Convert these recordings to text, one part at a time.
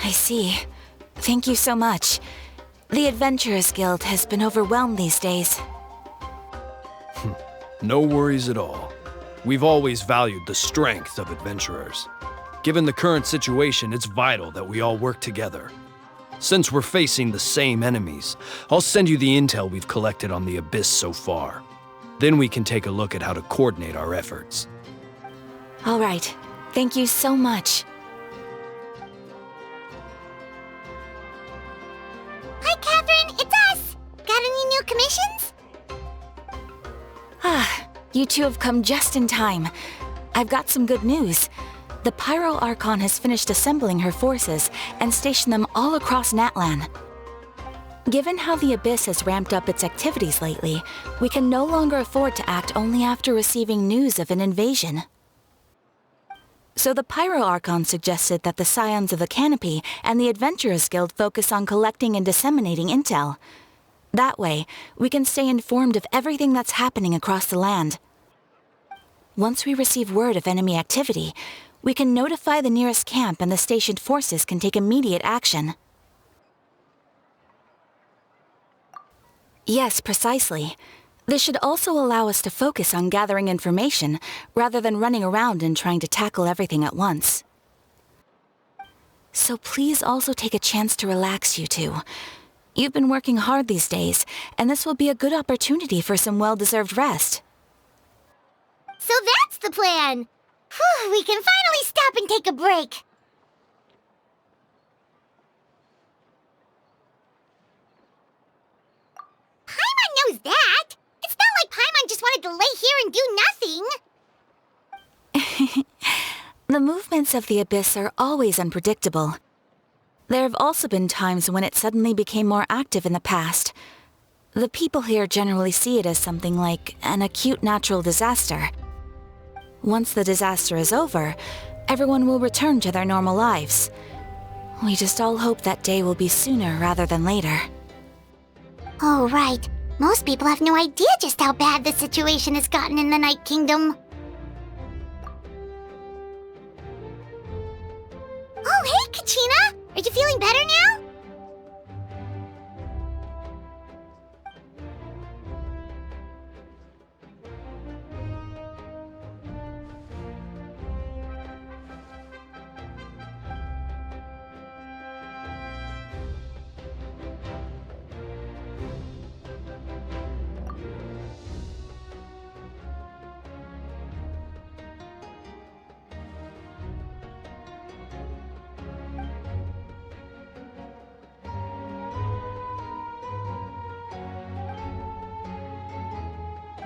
I see. Thank you so much. The Adventurers Guild has been overwhelmed these days. No worries at all. We've always valued the strength of adventurers. Given the current situation, it's vital that we all work together. Since we're facing the same enemies, I'll send you the intel we've collected on the Abyss so far. Then we can take a look at how to coordinate our efforts. All right. Thank you so much. Hi, Catherine. It's us. Got any new commissions? You two have come just in time. I've got some good news. The Pyro Archon has finished assembling her forces and stationed them all across Natlan. Given how the Abyss has ramped up its activities lately, we can no longer afford to act only after receiving news of an invasion. So the Pyro Archon suggested that the Scions of the Canopy and the Adventurers Guild focus on collecting and disseminating intel. That way, we can stay informed of everything that's happening across the land. Once we receive word of enemy activity, we can notify the nearest camp and the stationed forces can take immediate action. Yes, precisely. This should also allow us to focus on gathering information, rather than running around and trying to tackle everything at once. So please also take a chance to relax, you two. You've been working hard these days, and this will be a good opportunity for some well-deserved rest. So that's the plan. Whew, we can finally stop and take a break. Paimon knows that. It's not like Paimon just wanted to lay here and do nothing. The movements of the Abyss are always unpredictable. There have also been times when it suddenly became more active in the past. The people here generally see it as something like an acute natural disaster. Once the disaster is over, everyone will return to their normal lives. We just all hope that day will be sooner rather than later. Oh, right. Most people have no idea just how bad the situation has gotten in the Night Kingdom. Oh, hey, Kachina! Are you feeling better now?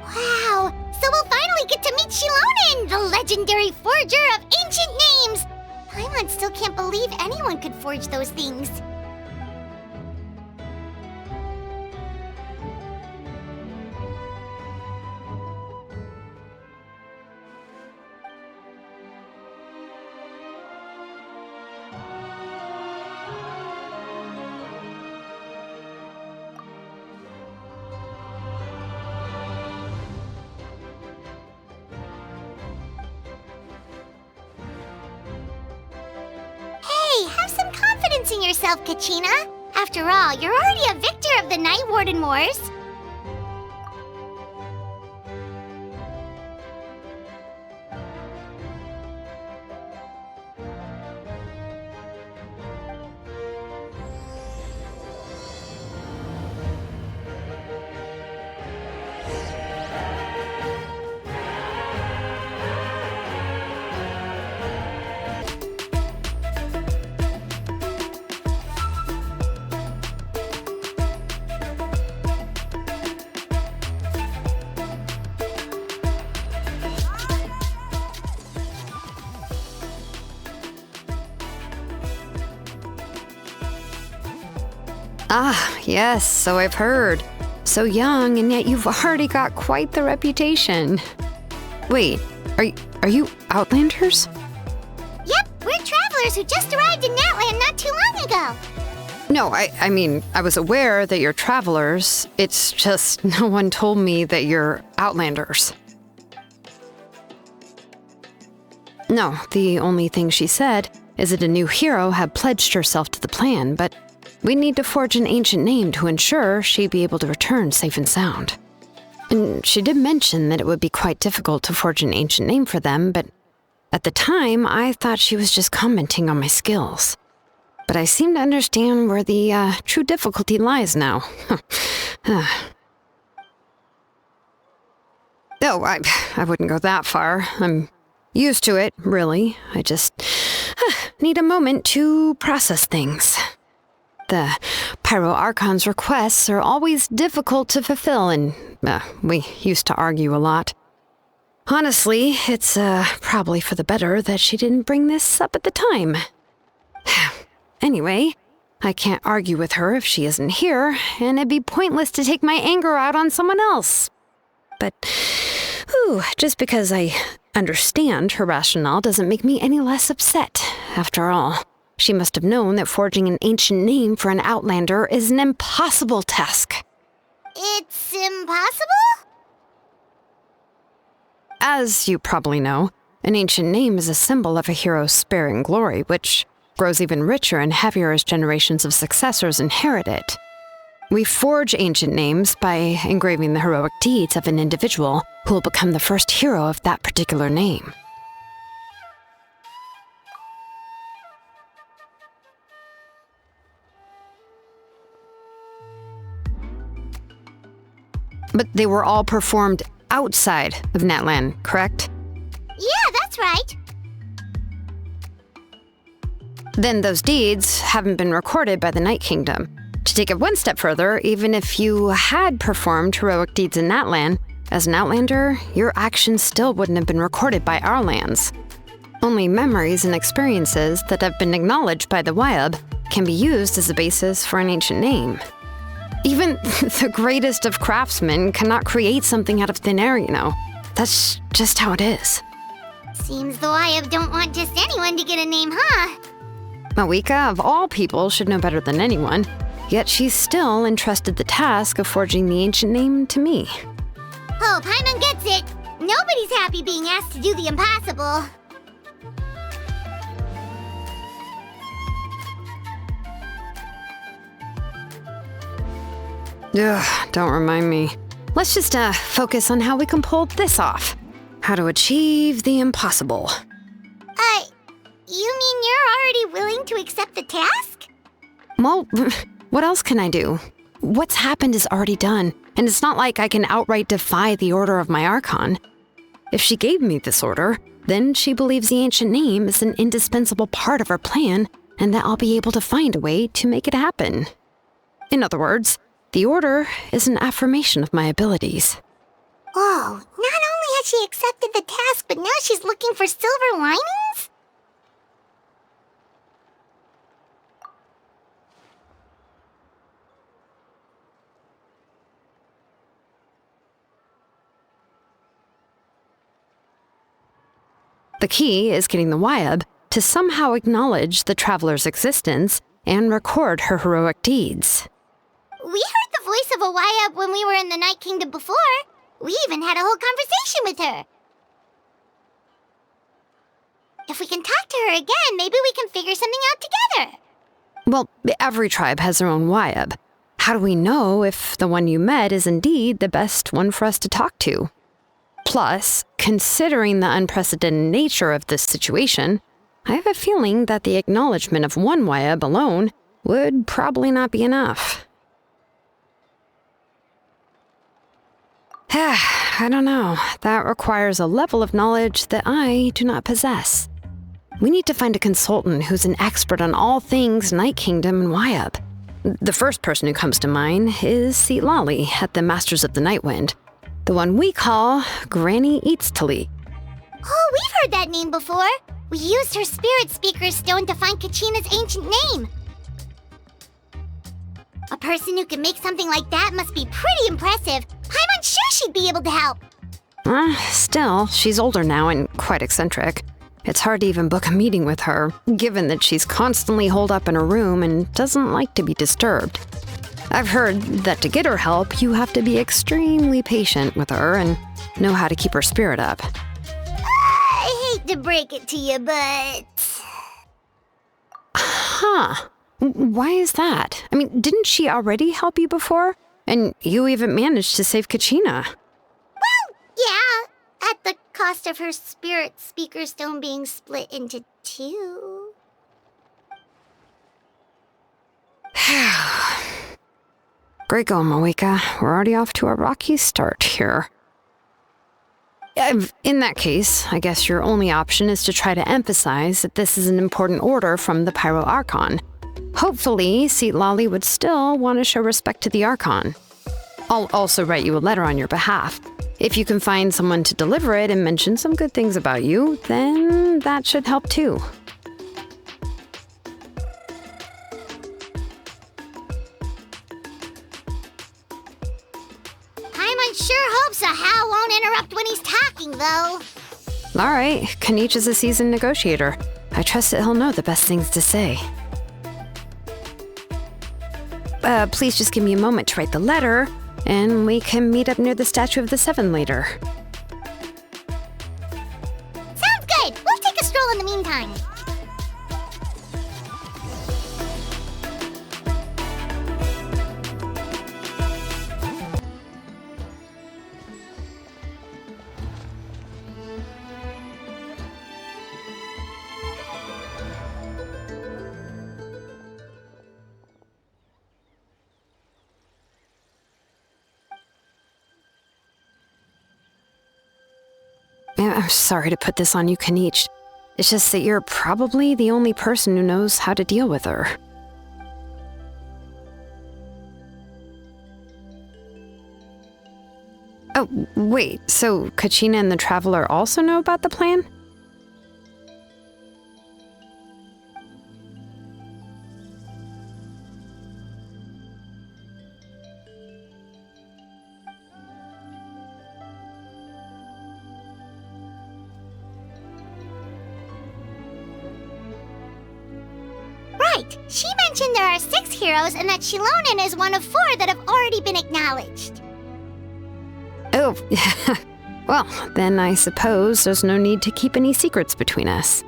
Wow! So we'll finally get to meet Shilonen, the legendary forger of ancient names! Paimon still can't believe anyone could forge those things. Have some confidence in yourself, Kachina. After all, you're already a victor of the Night Warden Wars. Ah, yes, so I've heard. So young, and yet you've already got quite the reputation. Wait, are you Outlanders? Yep, we're travelers who just arrived in Natlan not too long ago. No, I mean, I was aware that you're travelers. It's just no one told me that you're Outlanders. No, the only thing she said Izida new hero had pledged herself to the plan, but we'd need to forge an ancient name to ensure she'd be able to return safe and sound. And she did mention that it would be quite difficult to forge an ancient name for them, but at the time, I thought she was just commenting on my skills. But I seem to understand where the true difficulty lies now. Oh, I wouldn't go that far. I'm used to it, really. I just need a moment to process things. The Pyro Archon's requests are always difficult to fulfill, and we used to argue a lot. Honestly, it's probably for the better that she didn't bring this up at the time. Anyway, I can't argue with her if she isn't here, and it'd be pointless to take my anger out on someone else. But, just because I understand her rationale doesn't make me any less upset. After all, she must have known that forging an ancient name for an Outlander is an impossible task. It's impossible? As you probably know, an ancient name is a symbol of a hero's sparing glory, which grows even richer and heavier as generations of successors inherit it. We forge ancient names by engraving the heroic deeds of an individual who will become the first hero of that particular name. But they were all performed outside of Natlan, correct? Yeah, that's right. Then those deeds haven't been recorded by the Night Kingdom. To take it one step further, even if you had performed heroic deeds in Natlan, as an Outlander, your actions still wouldn't have been recorded by our lands. Only memories and experiences that have been acknowledged by the Wyab can be used as a basis for an ancient name. Even the greatest of craftsmen cannot create something out of thin air, you know. That's just how it is. Seems the Wyab don't want just anyone to get a name, huh? Mawika, of all people, should know better than anyone, yet she's still entrusted the task of forging the ancient name to me. Oh, Paimon gets it. Nobody's happy being asked to do the impossible. Ugh, don't remind me. Let's just focus on how we can pull this off. How to achieve the impossible. You mean you're already willing to accept the task? Well, what else can I do? What's happened is already done, and it's not like I can outright defy the order of my Archon. If she gave me this order, then she believes the ancient name is an indispensable part of her plan, and that I'll be able to find a way to make it happen. In other words, the order is an affirmation of my abilities. Whoa, not only has she accepted the task, but now she's looking for silver linings? The key is getting the Wyab to somehow acknowledge the traveler's existence and record her heroic deeds. We heard the voice of a Wyab when we were in the Night Kingdom before. We even had a whole conversation with her. If we can talk to her again, maybe we can figure something out together. Well, every tribe has their own Wyab. How do we know if the one you met is indeed the best one for us to talk to? Plus, considering the unprecedented nature of this situation, I have a feeling that the acknowledgement of one Wyab alone would probably not be enough. I don't know. That requires a level of knowledge that I do not possess. We need to find a consultant who's an expert on all things Night Kingdom and Wyab. The first person who comes to mind is Lali at the Masters of the Nightwind, the one we call Granny Eatstali. Oh, we've heard that name before. We used her Spirit Speaker Stone to find Kachina's ancient name. A person who can make something like that must be pretty impressive. I'm sure she'd be able to help. Still, she's older now and quite eccentric. It's hard to even book a meeting with her, given that she's constantly holed up in her room and doesn't like to be disturbed. I've heard that to get her help, you have to be extremely patient with her and know how to keep her spirit up. I hate to break it to you, but Huh. Why is that? I mean, didn't she already help you before? And you even managed to save Kachina. Yeah, at the cost of her spirit speaker stone being split into two. Great going, Moeka. We're already off to a rocky start here. In that case, I guess your only option is to try to emphasize that this is an important order from the Pyro Archon. Hopefully, Seat Lolly would still want to show respect to the Archon. I'll also write you a letter on your behalf. If you can find someone to deliver it and mention some good things about you, then that should help too. Paimon sure hopes a Hal won't interrupt when he's talking, though. All right, Kanich is a seasoned negotiator. I trust that he'll know the best things to say. Please just give me a moment to write the letter, and we can meet up near the Statue of the Seven later. Sounds good. We'll take a stroll in the meantime. I'm sorry to put this on you, Kanich. It's just that you're probably the only person who knows how to deal with her. Oh, wait, so Kachina and the Traveler also know about the plan? Right. She mentioned there are 6 heroes and that Shilonen is one of 4 that have already been acknowledged. Oh, well, then I suppose there's no need to keep any secrets between us.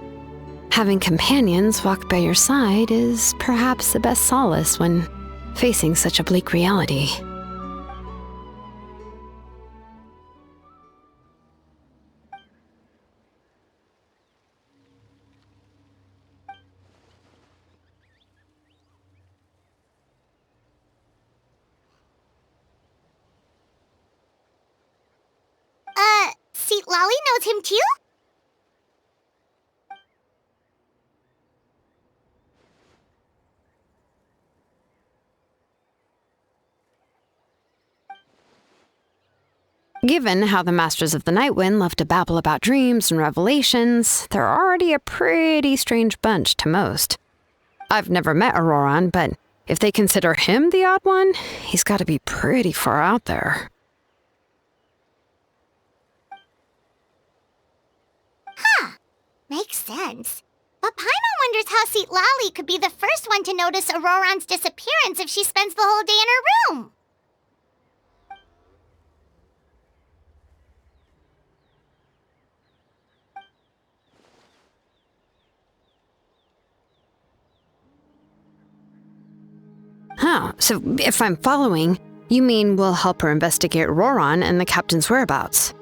Having companions walk by your side is perhaps the best solace when facing such a bleak reality. Seat Lolly knows him too? Given how the Masters of the Nightwind love to babble about dreams and revelations, they're already a pretty strange bunch to most. I've never met Auroran, but if they consider him the odd one, he's got to be pretty far out there. Makes sense. But Paimon wonders how Seat Lolly could be the first one to notice Auroran's disappearance if she spends the whole day in her room. Oh, so if I'm following, you mean we'll help her investigate Auroran and the captain's whereabouts?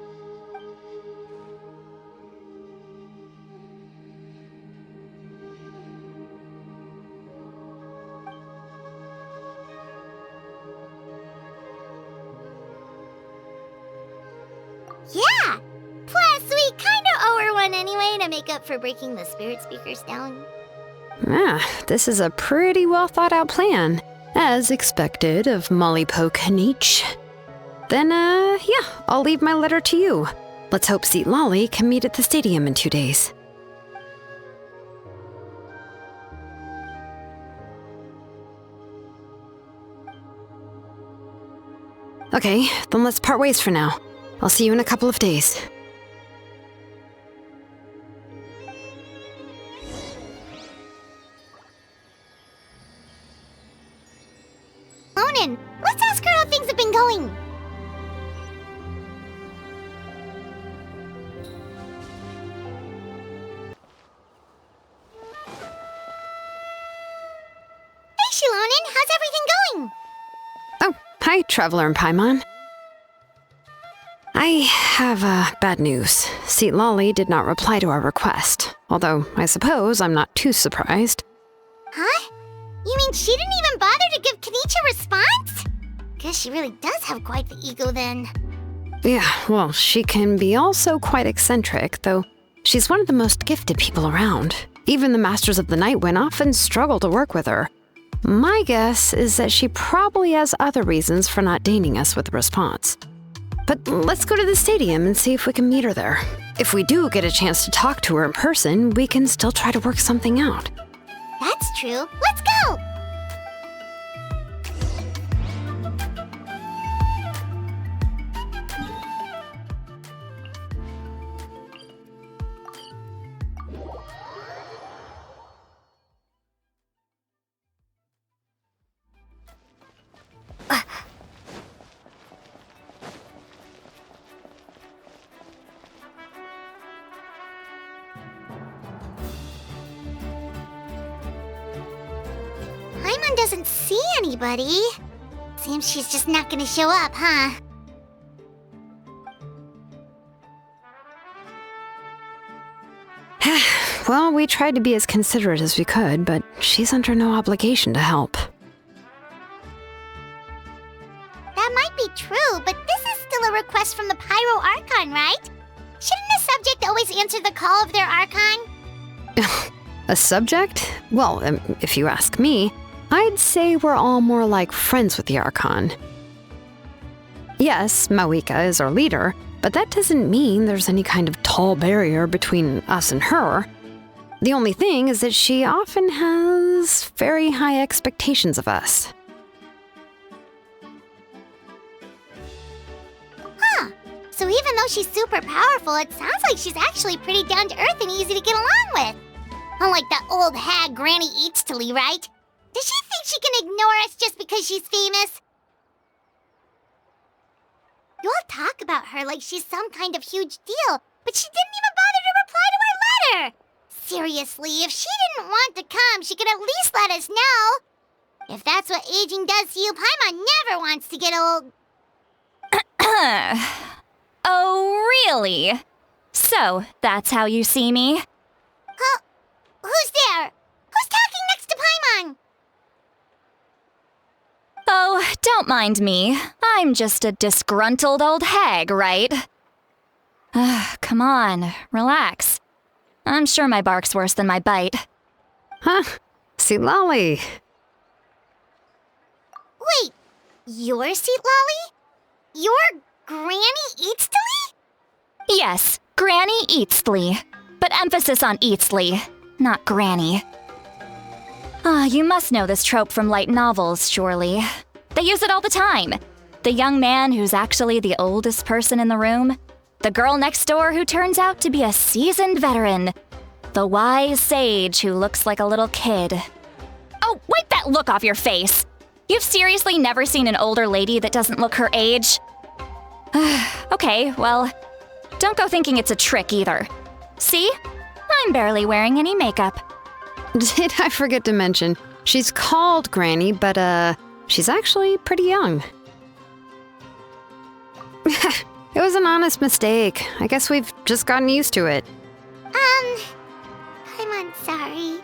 Yeah! Plus, we kinda owe her one anyway to make up for breaking the spirit speakers down. This is a pretty well thought out plan, as expected of Molly Poke Kanich. Then, yeah, I'll leave my letter to you. Let's hope Seat Lolly can meet at the stadium in 2 days. Okay, then let's part ways for now. I'll see you in a couple of days. Onin, let's ask her how things have been going. Hi, Traveler and Paimon. I have bad news. Lolly did not reply to our request, although I suppose I'm not too surprised. Huh? You mean she didn't even bother to give Kenichi a response? Guess she really does have quite the ego then. Yeah, well, she can be also quite eccentric, though she's one of the most gifted people around. Even the Masters of the Nightwind often struggle to work with her. My guess is that she probably has other reasons for not deigning us with a response. But let's go to the stadium and see if we can meet her there. If we do get a chance to talk to her in person, we can still try to work something out. That's true. Let's go! Paimon doesn't see anybody. Seems she's just not gonna show up, huh? Well, we tried to be as considerate as we could, but she's under no obligation to help. That might be true, but this is still a request from the Pyro Archon, right? Shouldn't a subject always answer the call of their Archon? A subject? Well, if you ask me, I'd say we're all more like friends with the Archon. Yes, Mawika is our leader, but that doesn't mean there's any kind of tall barrier between us and her. The only thing is that she often has very high expectations of us. Huh. So even though she's super powerful, it sounds like she's actually pretty down to earth and easy to get along with. Unlike that old hag Granny Eatstily, right? Does she think she can ignore us just because she's famous? You all talk about her like she's some kind of huge deal, but she didn't even bother to reply to our letter! Seriously, if she didn't want to come, she could at least let us know. If that's what aging does to you, Paimon never wants to get old. Oh, really? So, that's how you see me? Who's there? Who's talking next to Paimon? Oh, don't mind me. I'm just a disgruntled old hag, right? Come on, relax. I'm sure my bark's worse than my bite. Huh? Lolly. Wait, you're Lolly? You're Granny Eatstily? Yes, Granny Eatstly. But emphasis on Eatstly, not Granny. You must know this trope from light novels, surely. They use it all the time. The young man who's actually the oldest person in the room. The girl next door who turns out to be a seasoned veteran. The wise sage who looks like a little kid. Oh, wipe that look off your face! You've seriously never seen an older lady that doesn't look her age? Okay, well, don't go thinking it's a trick either. See? I'm barely wearing any makeup. Did I forget to mention, she's called Granny, but she's actually pretty young. It was an honest mistake. I guess we've just gotten used to it. I'm sorry.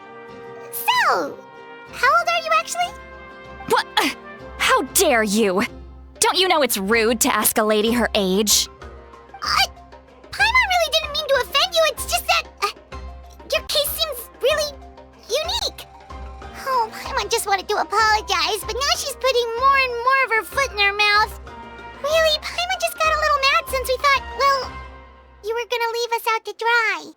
So, how old are you actually? What? How dare you? Don't you know it's rude to ask a lady her age? Paimon really didn't mean to offend you, it's just that your case seems really unique. Oh, Paimon just wanted to apologize, but now she's putting more and more of her foot in her mouth. Really, Paimon just got a little mad since we thought, well, you were gonna leave us out to dry.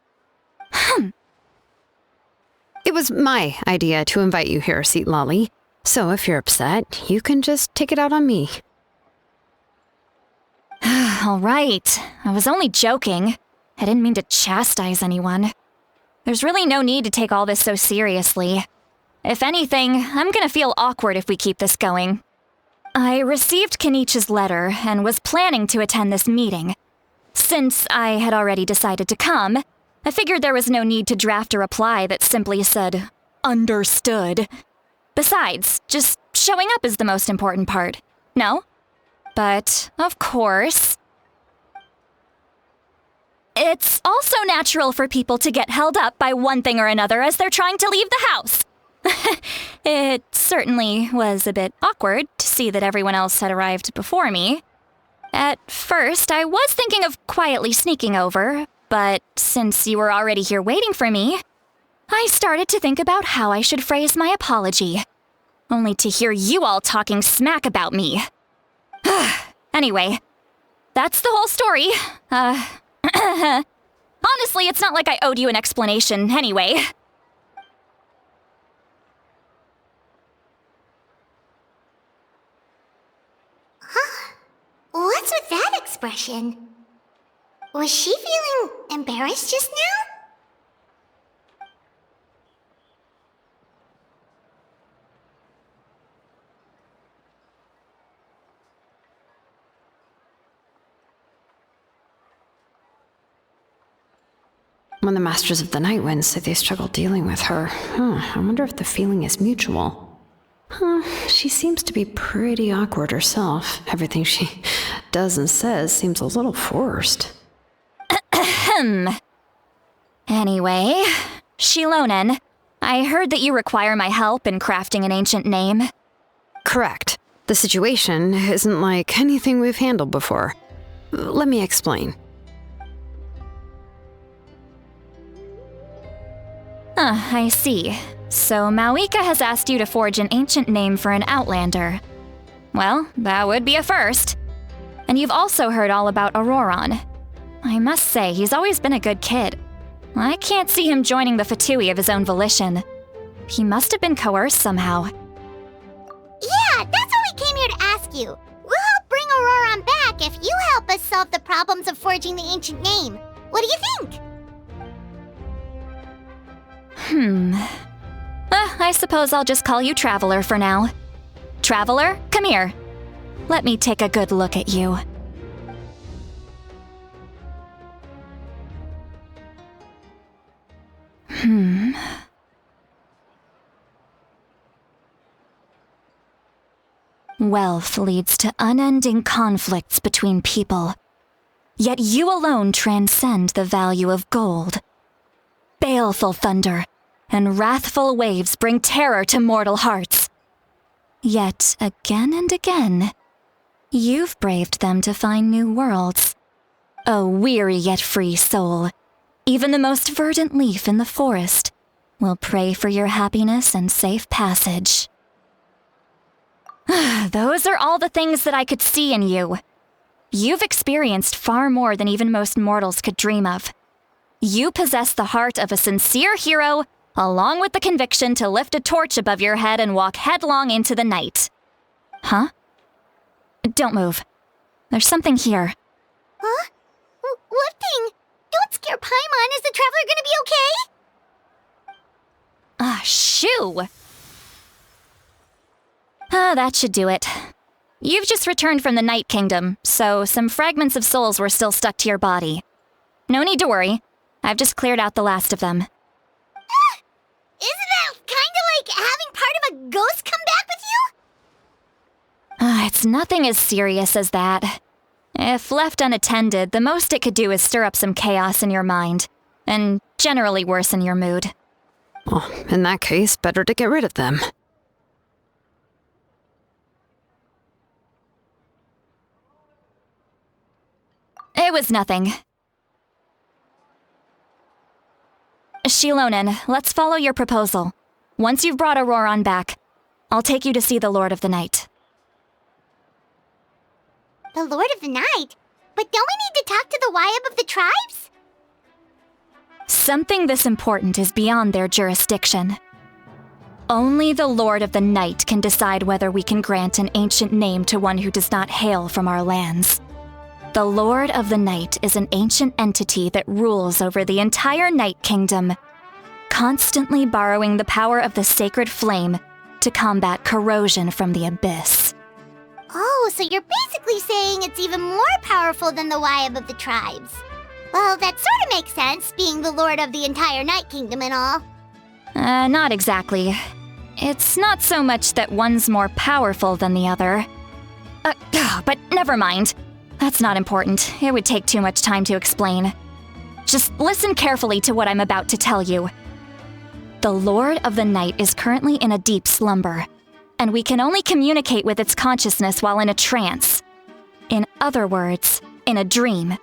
It was my idea to invite you here, Lolly. So if you're upset, you can just take it out on me. All right. I was only joking. I didn't mean to chastise anyone. There's really no need to take all this so seriously. If anything, I'm gonna feel awkward if we keep this going. I received Kenichi's letter and was planning to attend this meeting. Since I had already decided to come, I figured there was no need to draft a reply that simply said, "Understood." Besides, just showing up is the most important part. No? but of course... It's also natural for people to get held up by one thing or another as they're trying to leave the house. It certainly was a bit awkward to see that everyone else had arrived before me. At first, I was thinking of quietly sneaking over, but since you were already here waiting for me, I started to think about how I should phrase my apology, only to hear you all talking smack about me. Anyway, that's the whole story. Honestly, it's not like I owed you an explanation anyway. What's with that expression? Was she feeling embarrassed just now? When the Masters of the Night Wind say they struggle dealing with her, I wonder if the feeling is mutual. She seems to be pretty awkward herself. Everything she does and says seems a little forced. Anyway, Shilonen, I heard that you require my help in crafting an ancient name. Correct. The situation isn't like anything we've handled before. Let me explain. I see. So Mawika has asked you to forge an ancient name for an Outlander. Well, that would be a first. And you've also heard all about Auroron. I must say, he's always been a good kid. I can't see him joining the Fatui of his own volition. He must have been coerced somehow. Yeah, that's what we came here to ask you. We'll help bring Auroron back if you help us solve the problems of forging the ancient name. What do you think? I suppose I'll just call you Traveler for now. Traveler, come here. Let me take a good look at you. Wealth leads to unending conflicts between people. Yet you alone transcend the value of gold. Baleful thunder and wrathful waves bring terror to mortal hearts. Yet again and again, you've braved them to find new worlds. O weary yet free soul, even the most verdant leaf in the forest will pray for your happiness and safe passage. Those are all the things that I could see in you. You've experienced far more than even most mortals could dream of. You possess the heart of a sincere hero, along with the conviction to lift a torch above your head and walk headlong into the night. Huh? Don't move. There's something here. Huh? What thing? Don't scare Paimon. Is the Traveler gonna be okay? Shoo! That should do it. You've just returned from the Night Kingdom, so some fragments of souls were still stuck to your body. No need to worry. I've just cleared out the last of them. Isn't that kinda like having part of a ghost come back with you? It's nothing as serious as that. If left unattended, the most it could do is stir up some chaos in your mind, and generally worsen your mood. Well, in that case, better to get rid of them. It was nothing. Shilonen, let's follow your proposal. Once you've brought Auroron back, I'll take you to see the Lord of the Night. The Lord of the Night? But don't we need to talk to the Wyab of the tribes? Something this important is beyond their jurisdiction. Only the Lord of the Night can decide whether we can grant an ancient name to one who does not hail from our lands. The Lord of the Night is an ancient entity that rules over the entire Night Kingdom, constantly borrowing the power of the sacred flame to combat corrosion from the abyss. Oh, so you're basically saying it's even more powerful than the Wyab of the tribes. Well, that sort of makes sense, being the Lord of the entire Night Kingdom and all. Not exactly. It's not so much that one's more powerful than the other. But but never mind. That's not important. It would take too much time to explain. Just listen carefully to what I'm about to tell you. The Lord of the Night is currently in a deep slumber, and we can only communicate with its consciousness while in a trance. In other words, in a dream.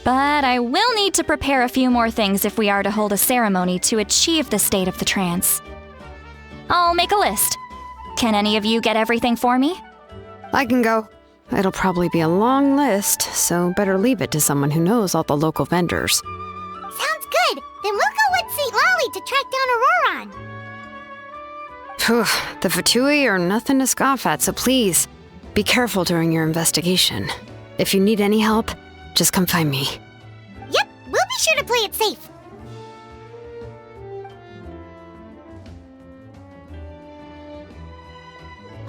But I will need to prepare a few more things if we are to hold a ceremony to achieve the state of the trance. I'll make a list. Can any of you get everything for me? I can go. It'll probably be a long list, so better leave it to someone who knows all the local vendors. Sounds good. Then we'll go with St. Lolly to track down Auroron. Phew, the Fatui are nothing to scoff at, so please, be careful during your investigation. If you need any help, just come find me. Yep, we'll be sure to play it safe.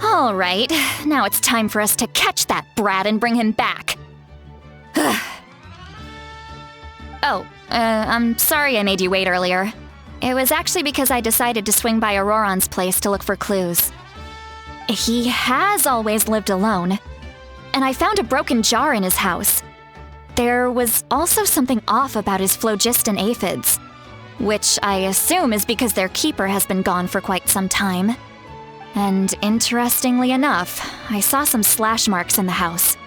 All right, now it's time for us to catch that brat and bring him back. I'm sorry I made you wait earlier. It was actually because I decided to swing by Auroron's place to look for clues. He has always lived alone, and I found a broken jar in his house. There was also something off about his phlogiston aphids, which I assume is because their keeper has been gone for quite some time. And interestingly enough, I saw some slash marks in the house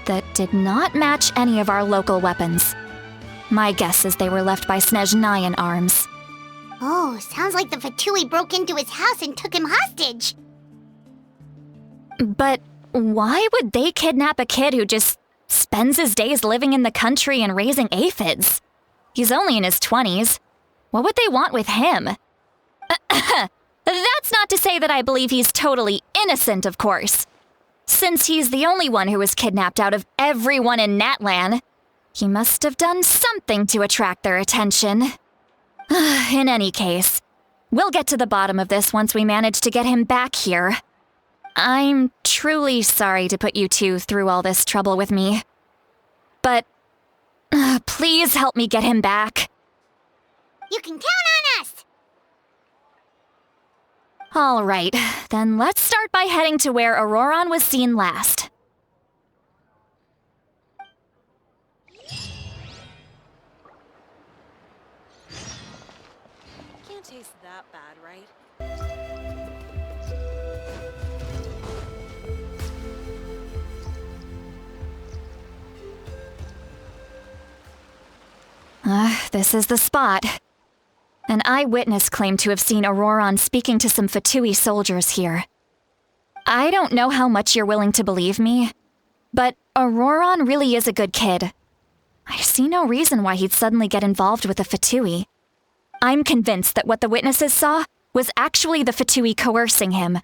that did not match any of our local weapons. My guess is they were left by Snezhnayan arms. Oh, sounds like the Fatui broke into his house and took him hostage. But why would they kidnap a kid who just spends his days living in the country and raising aphids? He's only in his 20s. What would they want with him? That's not to say that I believe he's totally innocent, of course. Since he's the only one who was kidnapped out of everyone in Natlan, he must have done something to attract their attention. In any case, we'll get to the bottom of this once we manage to get him back here. I'm truly sorry to put you two through all this trouble with me. But please help me get him back. You can count on us! All right, then let's start by heading to where Auroron was seen last. Can't taste that bad, right? This is the spot. An eyewitness claimed to have seen Auroron speaking to some Fatui soldiers here. I don't know how much you're willing to believe me, but Auroron really is a good kid. I see no reason why he'd suddenly get involved with a Fatui. I'm convinced that what the witnesses saw was actually the Fatui coercing him,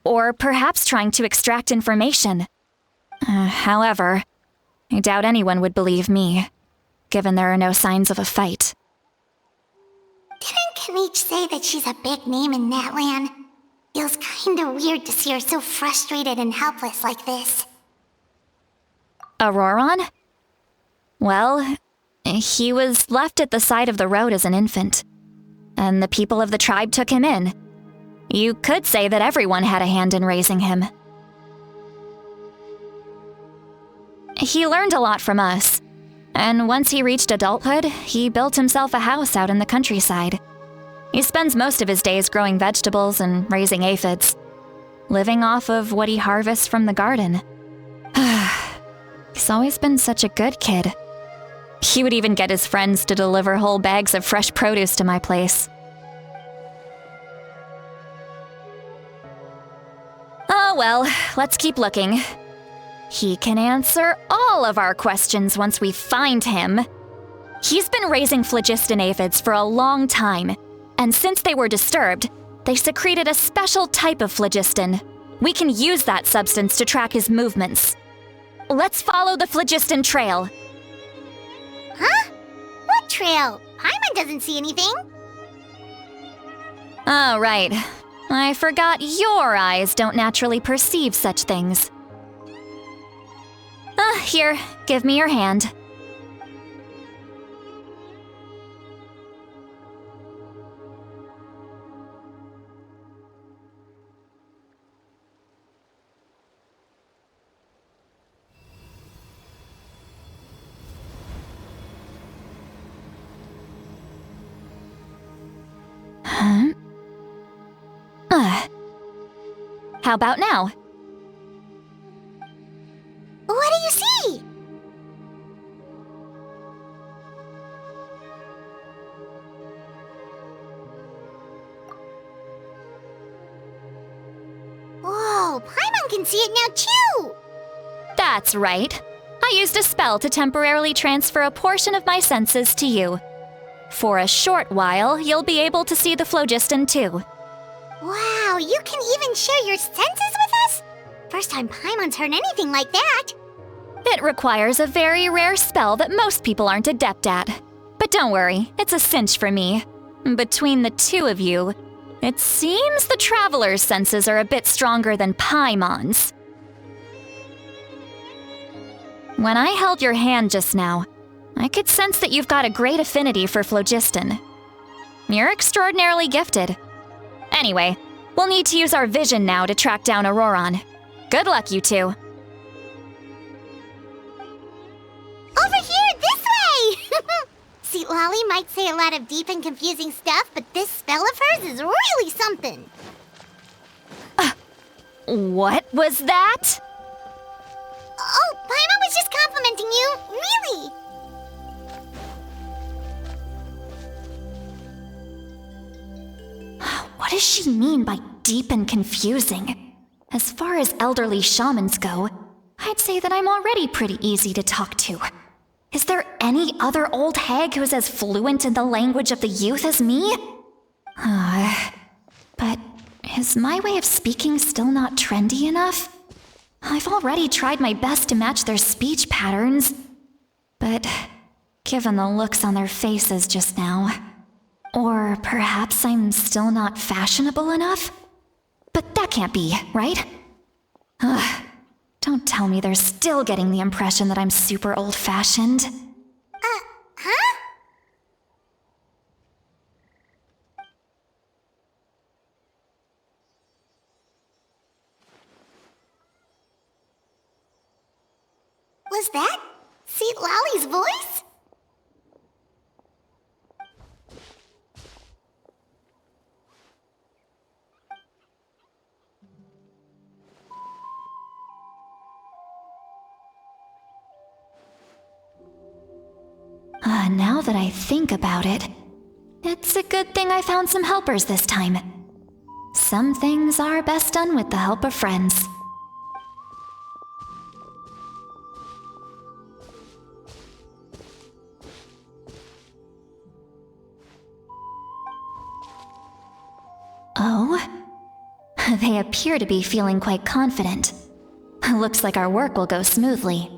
or perhaps trying to extract information. However, I doubt anyone would believe me, given there are no signs of a fight. Didn't Kanich say that she's a big name in Natlan? Feels kinda weird to see her so frustrated and helpless like this. Auroron? Well, he was left at the side of the road as an infant, and the people of the tribe took him in. You could say that everyone had a hand in raising him. He learned a lot from us, and once he reached adulthood, he built himself a house out in the countryside. He spends most of his days growing vegetables and raising aphids, living off of what he harvests from the garden. He's always been such a good kid. He would even get his friends to deliver whole bags of fresh produce to my place. Oh well, let's keep looking. He can answer all of our questions once we find him. He's been raising phlogiston aphids for a long time, and since they were disturbed, they secreted a special type of phlogiston. We can use that substance to track his movements. Let's follow the phlogiston trail. Huh? What trail? Paimon doesn't see anything. Oh, right. I forgot your eyes don't naturally perceive such things. Here, give me your hand. How about now? What do you see? Whoa, Paimon can see it now too! That's right. I used a spell to temporarily transfer a portion of my senses to you. For a short while, you'll be able to see the phlogiston too. Wow, you can even share your senses with us? First time Paimon's heard anything like that. It requires a very rare spell that most people aren't adept at. But don't worry, it's a cinch for me. Between the two of you, it seems the Traveler's senses are a bit stronger than Paimon's. When I held your hand just now, I could sense that you've got a great affinity for phlogiston. You're extraordinarily gifted. Anyway, we'll need to use our vision now to track down Auroron. Good luck, you two. Over here, this way! See, Lolly might say a lot of deep and confusing stuff, but this spell of hers is really something. What was that? Oh, Paimon was just complimenting you, really. What does she mean by deep and confusing? As far as elderly shamans go, I'd say that I'm already pretty easy to talk to. Is there any other old hag who's as fluent in the language of the youth as me? But is my way of speaking still not trendy enough? I've already tried my best to match their speech patterns. But given the looks on their faces just now, or perhaps I'm still not fashionable enough? But that can't be, right? Don't tell me they're still getting the impression that I'm super old-fashioned. Huh? Was that Seat Lolly's voice? Now that I think about it, it's a good thing I found some helpers this time. Some things are best done with the help of friends. Oh? They appear to be feeling quite confident. Looks like our work will go smoothly.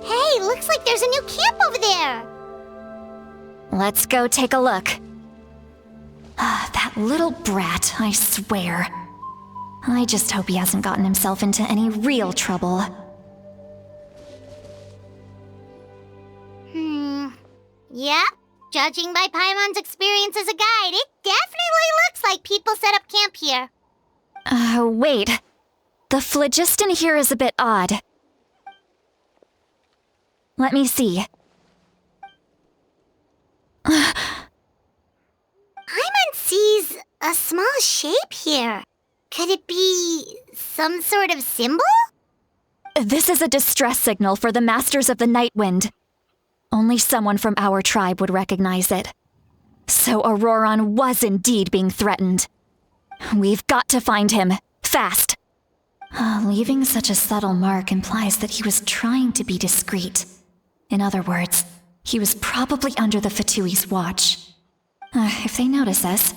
Hey, looks like there's a new camp over there. Let's go take a look. That little brat, I swear. I just hope he hasn't gotten himself into any real trouble. Yep. Judging by Paimon's experience as a guide, it definitely looks like people set up camp here. Wait. The phlogiston here is a bit odd. Let me see. Paimon sees a small shape here. Could it be some sort of symbol? This is a distress signal for the Masters of the Night Wind. Only someone from our tribe would recognize it. So Auroron was indeed being threatened. We've got to find him, fast. Leaving such a subtle mark implies that he was trying to be discreet. In other words, he was probably under the Fatui's watch. If they notice us,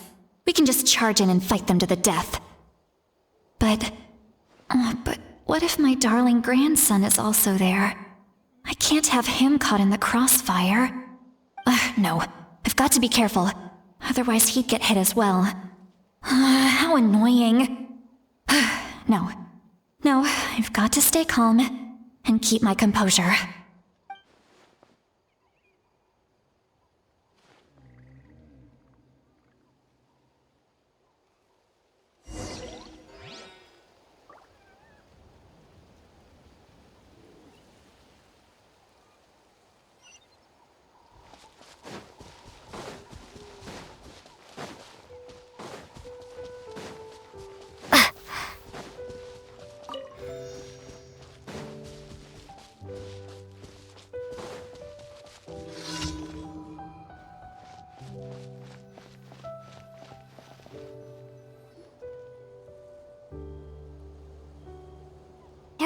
we can just charge in and fight them to the death. But what if my darling grandson is also there? I can't have him caught in the crossfire. No, I've got to be careful. Otherwise he'd get hit as well. How annoying. No, I've got to stay calm and keep my composure.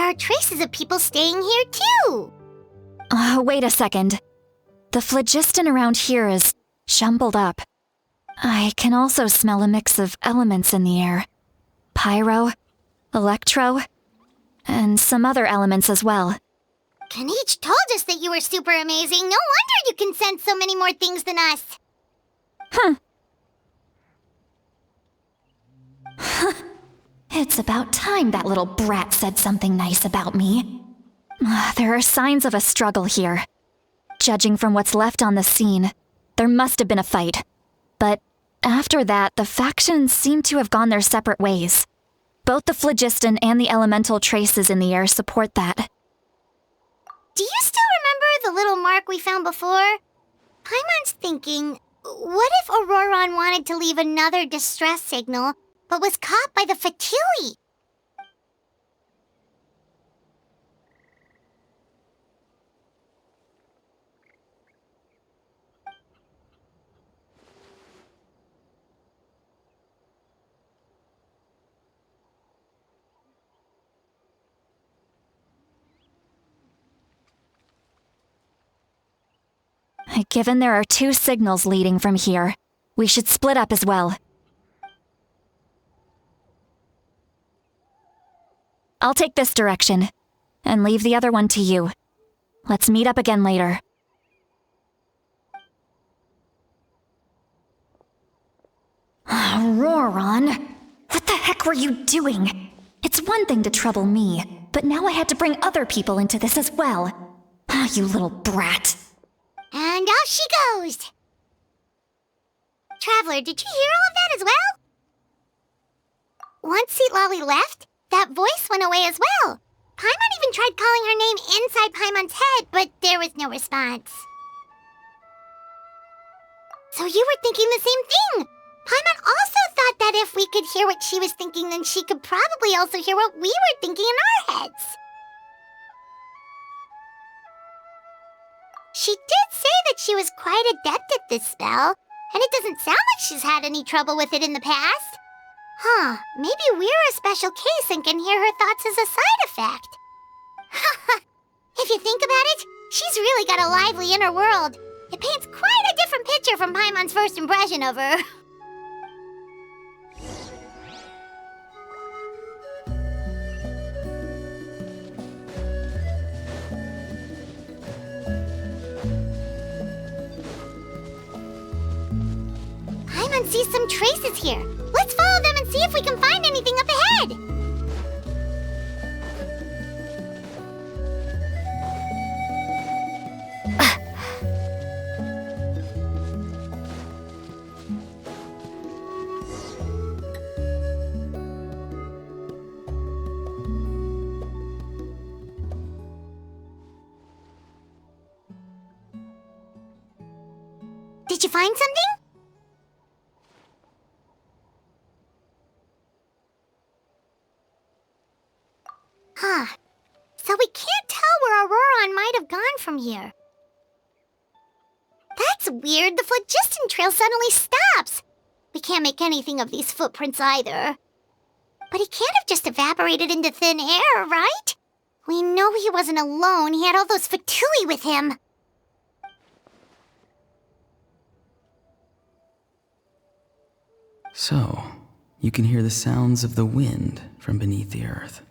there are traces of people staying here too. Wait a second. The phlogiston around here is jumbled up. I can also smell a mix of elements in the air. Pyro, electro, and some other elements as well. Kanich told us that you were super amazing. No wonder you can sense so many more things than us. It's about time that little brat said something nice about me. There are signs of a struggle here. Judging from what's left on the scene, there must have been a fight. But after that, the factions seem to have gone their separate ways. Both the phlogiston and the elemental traces in the air support that. Do you still remember the little mark we found before? Paimon's thinking, what if Auroron wanted to leave another distress signal, but was caught by the Fatui? Given there are 2 signals leading from here, we should split up as well. I'll take this direction, and leave the other one to you. Let's meet up again later. Auroron, what the heck were you doing? It's one thing to trouble me, but now I had to bring other people into this as well. You little brat. And off she goes! Traveler, did you hear all of that as well? Once Seatlolly left, that voice went away as well. Paimon even tried calling her name inside Paimon's head, but there was no response. So you were thinking the same thing! Paimon also thought that if we could hear what she was thinking, then she could probably also hear what we were thinking in our heads. She did say that she was quite adept at this spell, and it doesn't sound like she's had any trouble with it in the past. Maybe we're a special case and can hear her thoughts as a side effect. If you think about it, she's really got a lively inner world. It paints quite a different picture from Paimon's first impression of her. Paimon sees some traces here. Let's follow them and see if we can find anything up ahead. Did you find something? So we can't tell where Auroron might have gone from here. That's weird. The phlogiston trail suddenly stops. We can't make anything of these footprints either. But he can't have just evaporated into thin air, right? We know he wasn't alone. He had all those Fatui with him. So, you can hear the sounds of the wind from beneath the earth.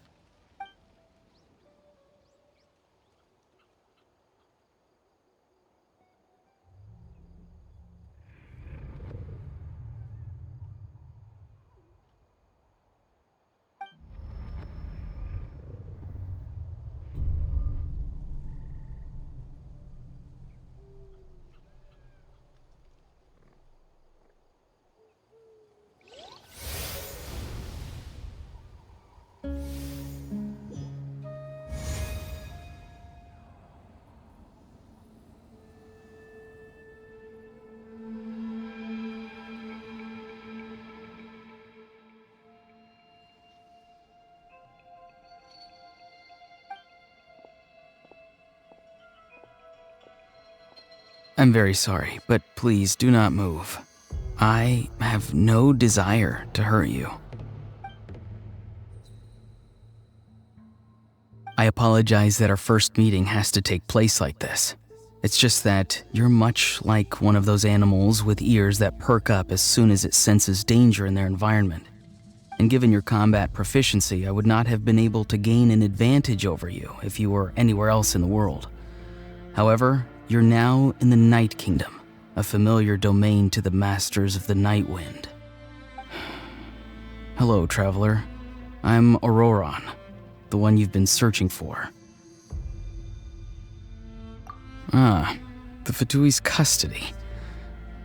I'm very sorry, but please do not move. I have no desire to hurt you. I apologize that our first meeting has to take place like this. It's just that you're much like one of those animals with ears that perk up as soon as it senses danger in their environment. And given your combat proficiency, I would not have been able to gain an advantage over you if you were anywhere else in the world. However, you're now in the Night Kingdom, a familiar domain to the masters of the Night Wind. Hello, traveler. I'm Auroron, the one you've been searching for. Ah, the Fatui's custody.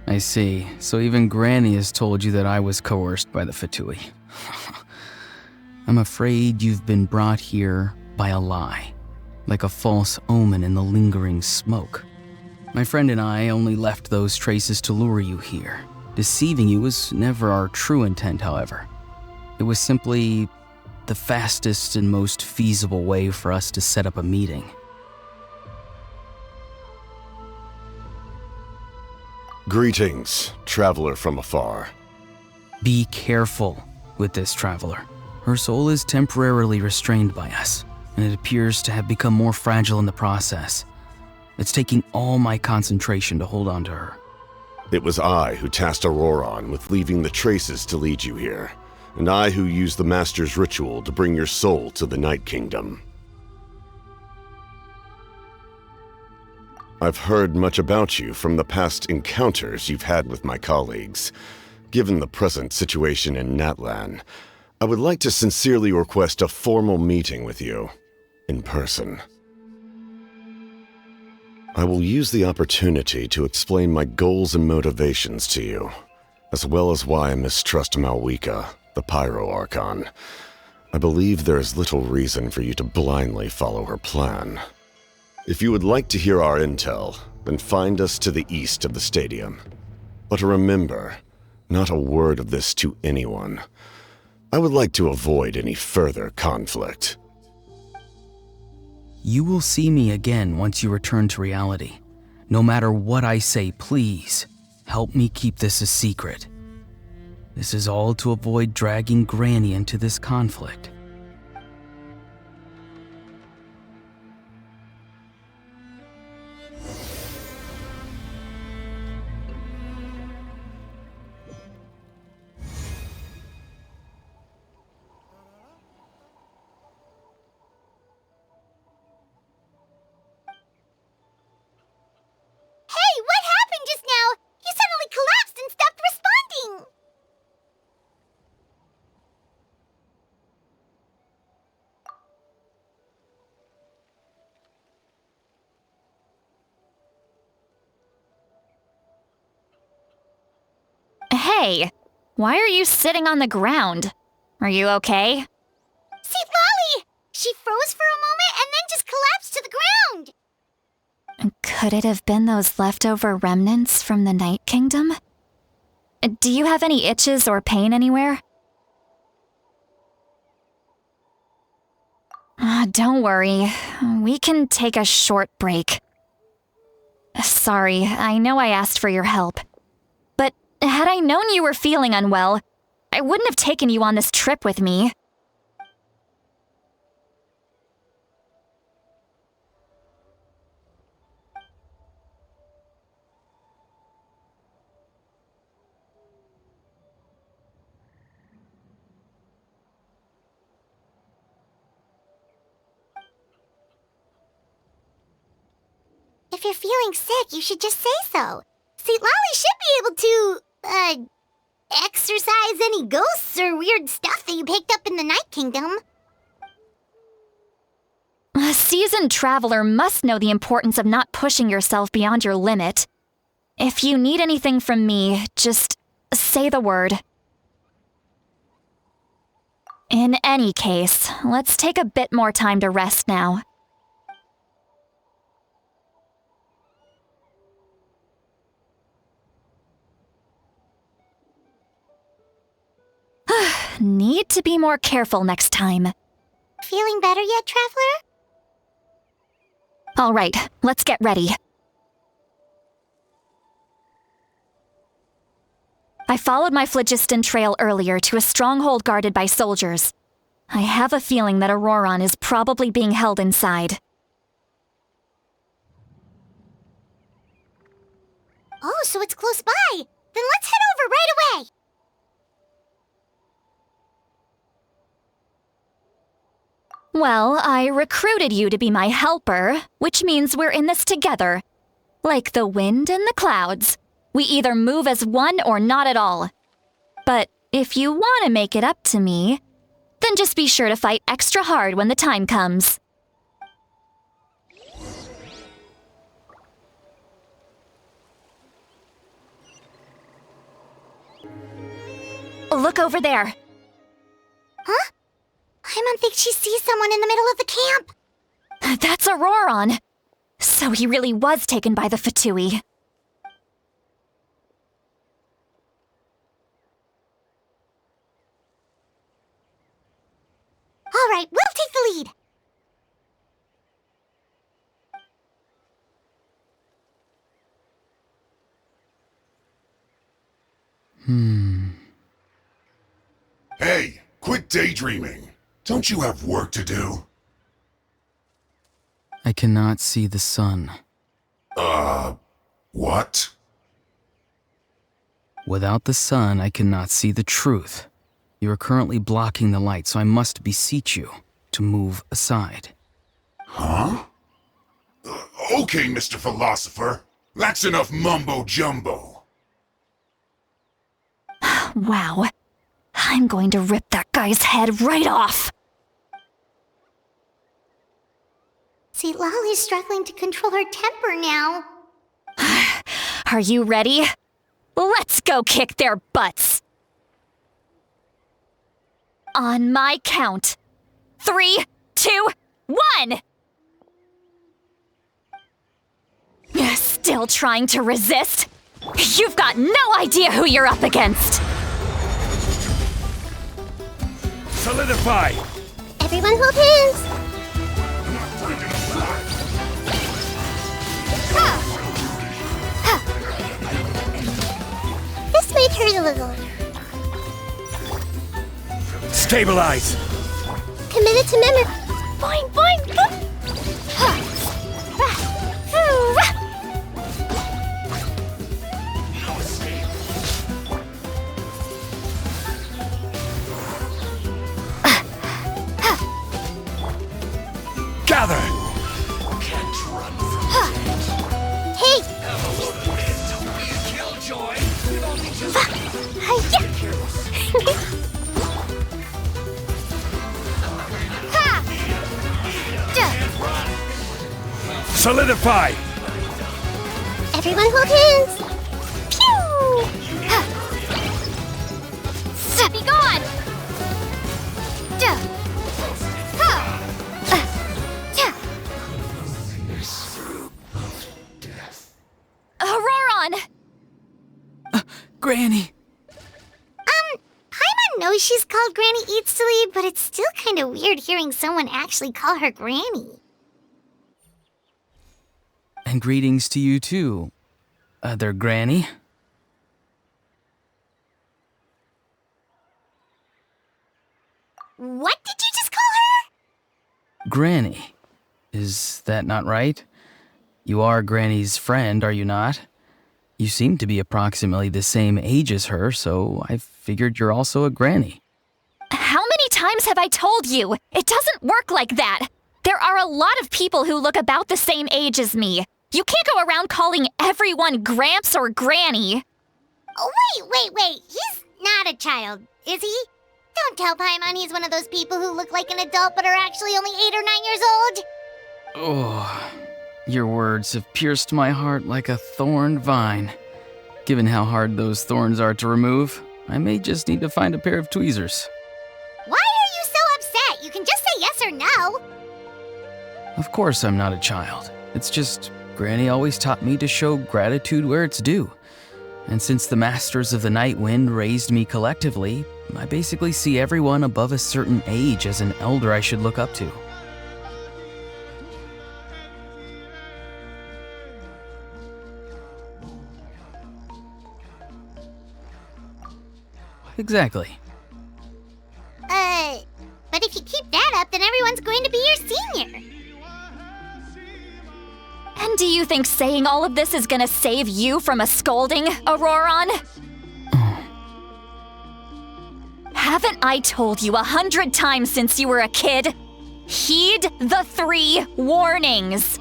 I see. So even Granny has told you that I was coerced by the Fatui. I'm afraid you've been brought here by a lie, like a false omen in the lingering smoke. My friend and I only left those traces to lure you here. Deceiving you was never our true intent, however. It was simply the fastest and most feasible way for us to set up a meeting. Greetings, traveler from afar. Be careful with this traveler. Her soul is temporarily restrained by us, and it appears to have become more fragile in the process. It's taking all my concentration to hold on to her. It was I who tasked Auroron with leaving the traces to lead you here, and I who used the Master's ritual to bring your soul to the Night Kingdom. I've heard much about you from the past encounters you've had with my colleagues. Given the present situation in Natlan, I would like to sincerely request a formal meeting with you, in person. I will use the opportunity to explain my goals and motivations to you, as well as why I mistrust Malwika, the Pyro Archon. I believe there is little reason for you to blindly follow her plan. If you would like to hear our intel, then find us to the east of the stadium. But remember, not a word of this to anyone. I would like to avoid any further conflict. You will see me again once you return to reality. No matter what I say, please, help me keep this a secret. This is all to avoid dragging Granny into this conflict. Hey, what happened just now? You suddenly collapsed and stopped responding! Hey, why are you sitting on the ground? Are you okay? See, Lolly! She froze for a moment and then just collapsed to the ground! Could it have been those leftover remnants from the Night Kingdom? Do you have any itches or pain anywhere? Don't worry. We can take a short break. Sorry, I know I asked for your help. But had I known you were feeling unwell, I wouldn't have taken you on this trip with me. If you're feeling sick, you should just say so. See, Lolly should be able to, exorcise any ghosts or weird stuff that you picked up in the Night Kingdom. A seasoned traveler must know the importance of not pushing yourself beyond your limit. If you need anything from me, just say the word. In any case, let's take a bit more time to rest now. Need to be more careful next time. Feeling better yet, Traveler? All right, let's get ready. I followed my phlogiston trail earlier to a stronghold guarded by soldiers. I have a feeling that Auroron is probably being held inside. Oh, so it's close by. Then let's head over right away. Well, I recruited you to be my helper, which means we're in this together. Like the wind and the clouds. We either move as one or not at all. But if you want to make it up to me, then just be sure to fight extra hard when the time comes. Look over there. Huh? Paimon thinks she sees someone in the middle of the camp. That's Auroron. So he really was taken by the Fatui. All right, we'll take the lead. Hey, quit daydreaming. Don't you have work to do? I cannot see the sun. What? Without the sun, I cannot see the truth. You are currently blocking the light, so I must beseech you to move aside. Huh? Okay, Mr. Philosopher. That's enough mumbo-jumbo. Wow. I'm going to rip that guy's head right off. See, Lolly's struggling to control her temper now. Are you ready? Let's go kick their butts. On my count. 3, 2, 1! Still trying to resist? You've got no idea who you're up against! Solidify! Everyone hold hands. This might hurt a little. Stabilize! Committed to memory. Boing, boing, boing. Gather! Hey! Solidify! Everyone hold hands. Pew! Be gone! Auroron! Granny! Paimon knows she's called Granny Eats to Lead, but it's still kind of weird hearing someone actually call her Granny. And greetings to you too, other Granny. What did you just call her? Granny. Is that not right? You are Granny's friend, are you not? You seem to be approximately the same age as her, so I figured you're also a Granny. How many times have I told you? It doesn't work like that. There are a lot of people who look about the same age as me. You can't go around calling everyone Gramps or Granny. Oh, wait. He's not a child, is he? Don't tell Paimon he's one of those people who look like an adult but are actually only 8 or 9 years old. Oh, your words have pierced my heart like a thorned vine. Given how hard those thorns are to remove, I may just need to find a pair of tweezers. Why are you so upset? You can just say yes or no. Of course I'm not a child. It's just Granny always taught me to show gratitude where it's due. And since the Masters of the Night Wind raised me collectively, I basically see everyone above a certain age as an elder I should look up to. Exactly. But if you do you think saying all of this is gonna save you from a scolding, Auroron? Haven't I told you 100 times since you were a kid? Heed the 3 warnings.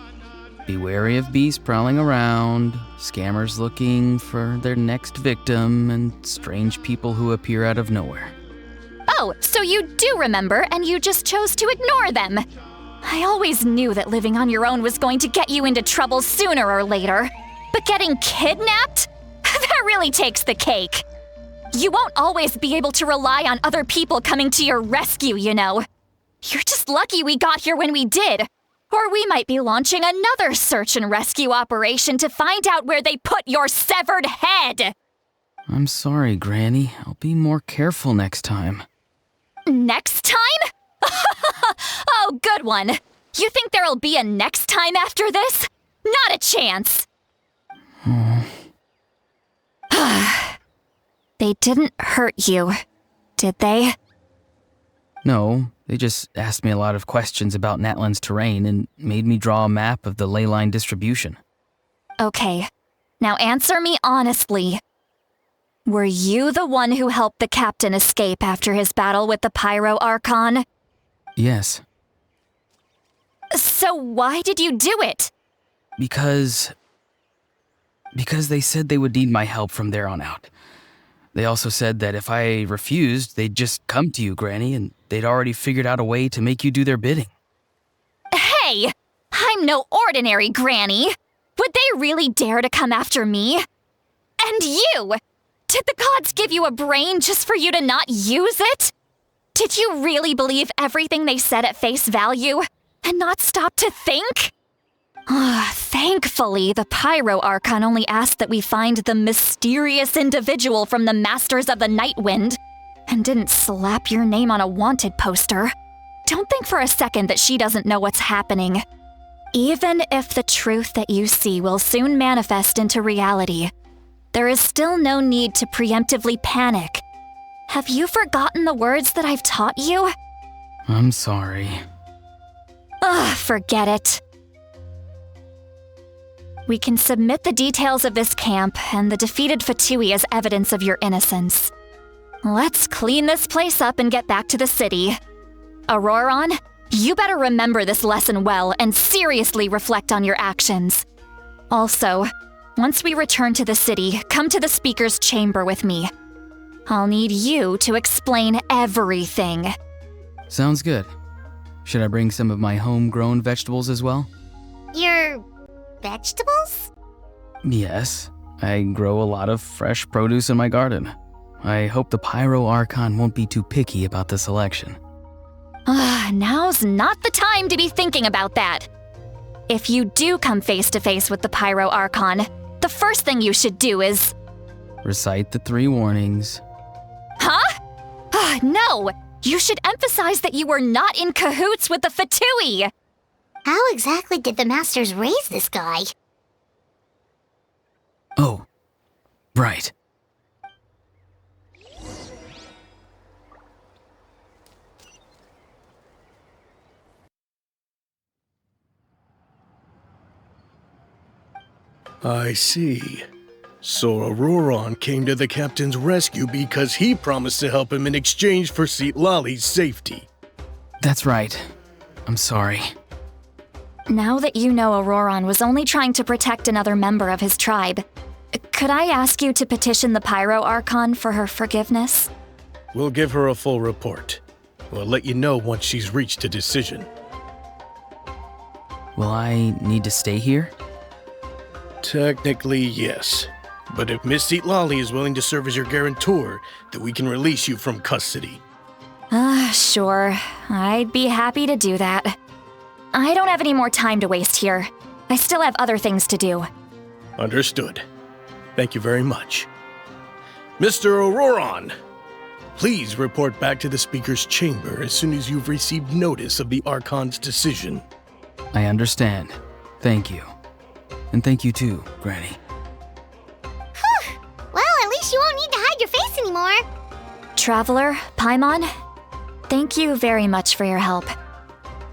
Be wary of beasts prowling around, scammers looking for their next victim, and strange people who appear out of nowhere. Oh, so you do remember, and you just chose to ignore them. I always knew that living on your own was going to get you into trouble sooner or later. But getting kidnapped? That really takes the cake. You won't always be able to rely on other people coming to your rescue, you know. You're just lucky we got here when we did. Or we might be launching another search and rescue operation to find out where they put your severed head. I'm sorry, Granny. I'll be more careful next time. Next time? Oh, good one. You think there'll be a next time after this? Not a chance. They didn't hurt you, did they? No, they just asked me a lot of questions about Natlan's terrain and made me draw a map of the ley line distribution. Okay, now answer me honestly. Were you the one who helped the captain escape after his battle with the Pyro Archon? Yes. So why did you do it? Because they said they would need my help from there on out. They also said that if I refused, they'd just come to you, Granny, and they'd already figured out a way to make you do their bidding. Hey! I'm no ordinary Granny! Would they really dare to come after me? And you! Did the gods give you a brain just for you to not use it? Did you really believe everything they said at face value and not stop to think? Thankfully, the Pyro Archon only asked that we find the mysterious individual from the Masters of the Nightwind and didn't slap your name on a wanted poster. Don't think for a second that she doesn't know what's happening. Even if the truth that you see will soon manifest into reality, there is still no need to preemptively panic. Have you forgotten the words that I've taught you? I'm sorry. Forget it. We can submit the details of this camp and the defeated Fatui as evidence of your innocence. Let's clean this place up and get back to the city. Auroron, you better remember this lesson well and seriously reflect on your actions. Also, once we return to the city, come to the speaker's chamber with me. I'll need you to explain everything. Sounds good. Should I bring some of my homegrown vegetables as well? Your vegetables? Yes. I grow a lot of fresh produce in my garden. I hope the Pyro Archon won't be too picky about the selection. Now's not the time to be thinking about that. If you do come face to face with the Pyro Archon, the first thing you should do is... Recite the 3 warnings. Huh? No! You should emphasize that you were not in cahoots with the Fatui! How exactly did the Masters raise this guy? Oh, right. I see. So Auroron came to the captain's rescue because he promised to help him in exchange for Citlali's safety. That's right. I'm sorry. Now that you know Auroron was only trying to protect another member of his tribe, could I ask you to petition the Pyro Archon for her forgiveness? We'll give her a full report. We'll let you know once she's reached a decision. Will I need to stay here? Technically, yes. But if Miss Citlali is willing to serve as your guarantor, then we can release you from custody. Sure. I'd be happy to do that. I don't have any more time to waste here. I still have other things to do. Understood. Thank you very much. Mr. Auroron, please report back to the Speaker's chamber as soon as you've received notice of the Archon's decision. I understand. Thank you. And thank you too, Granny. Well, at least you won't need to hide your face anymore. Traveler, Paimon, thank you very much for your help.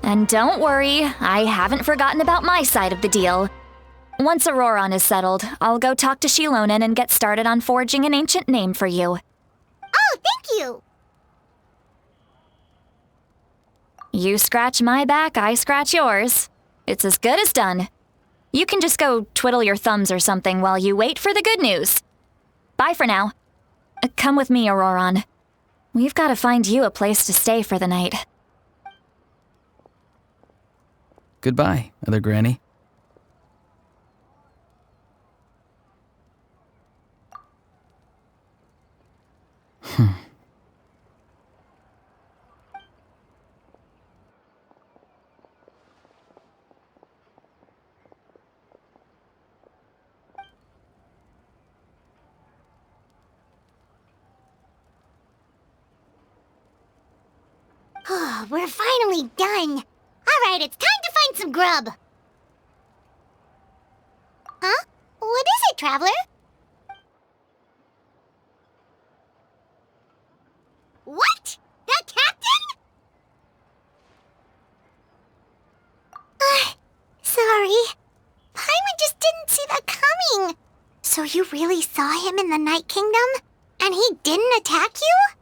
And don't worry, I haven't forgotten about my side of the deal. Once Auroron is settled, I'll go talk to Shilonen and get started on forging an ancient name for you. Oh, thank you! You scratch my back, I scratch yours. It's as good as done. You can just go twiddle your thumbs or something while you wait for the good news. Bye for now. Come with me, Auroron. We've got to find you a place to stay for the night. Goodbye, Other Granny. We're finally done. Alright, it's time to find some grub. Huh? What is it, Traveler? What? The captain? Sorry. Paimon just didn't see that coming. So you really saw him in the Night Kingdom? And he didn't attack you?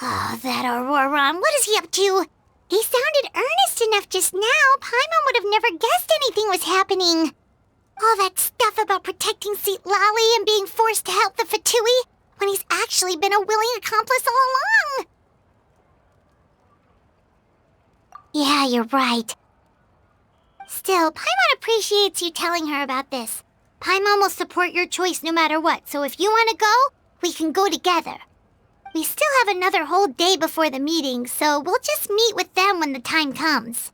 Oh, that Auroron, what is he up to? He sounded earnest enough just now. Paimon would have never guessed anything was happening. All that stuff about protecting Seat Lally and being forced to help the Fatui when he's actually been a willing accomplice all along. Yeah, you're right. Still, Paimon appreciates you telling her about this. Paimon will support your choice no matter what, so if you want to go, we can go together. We still have another whole day before the meeting, so we'll just meet with them when the time comes.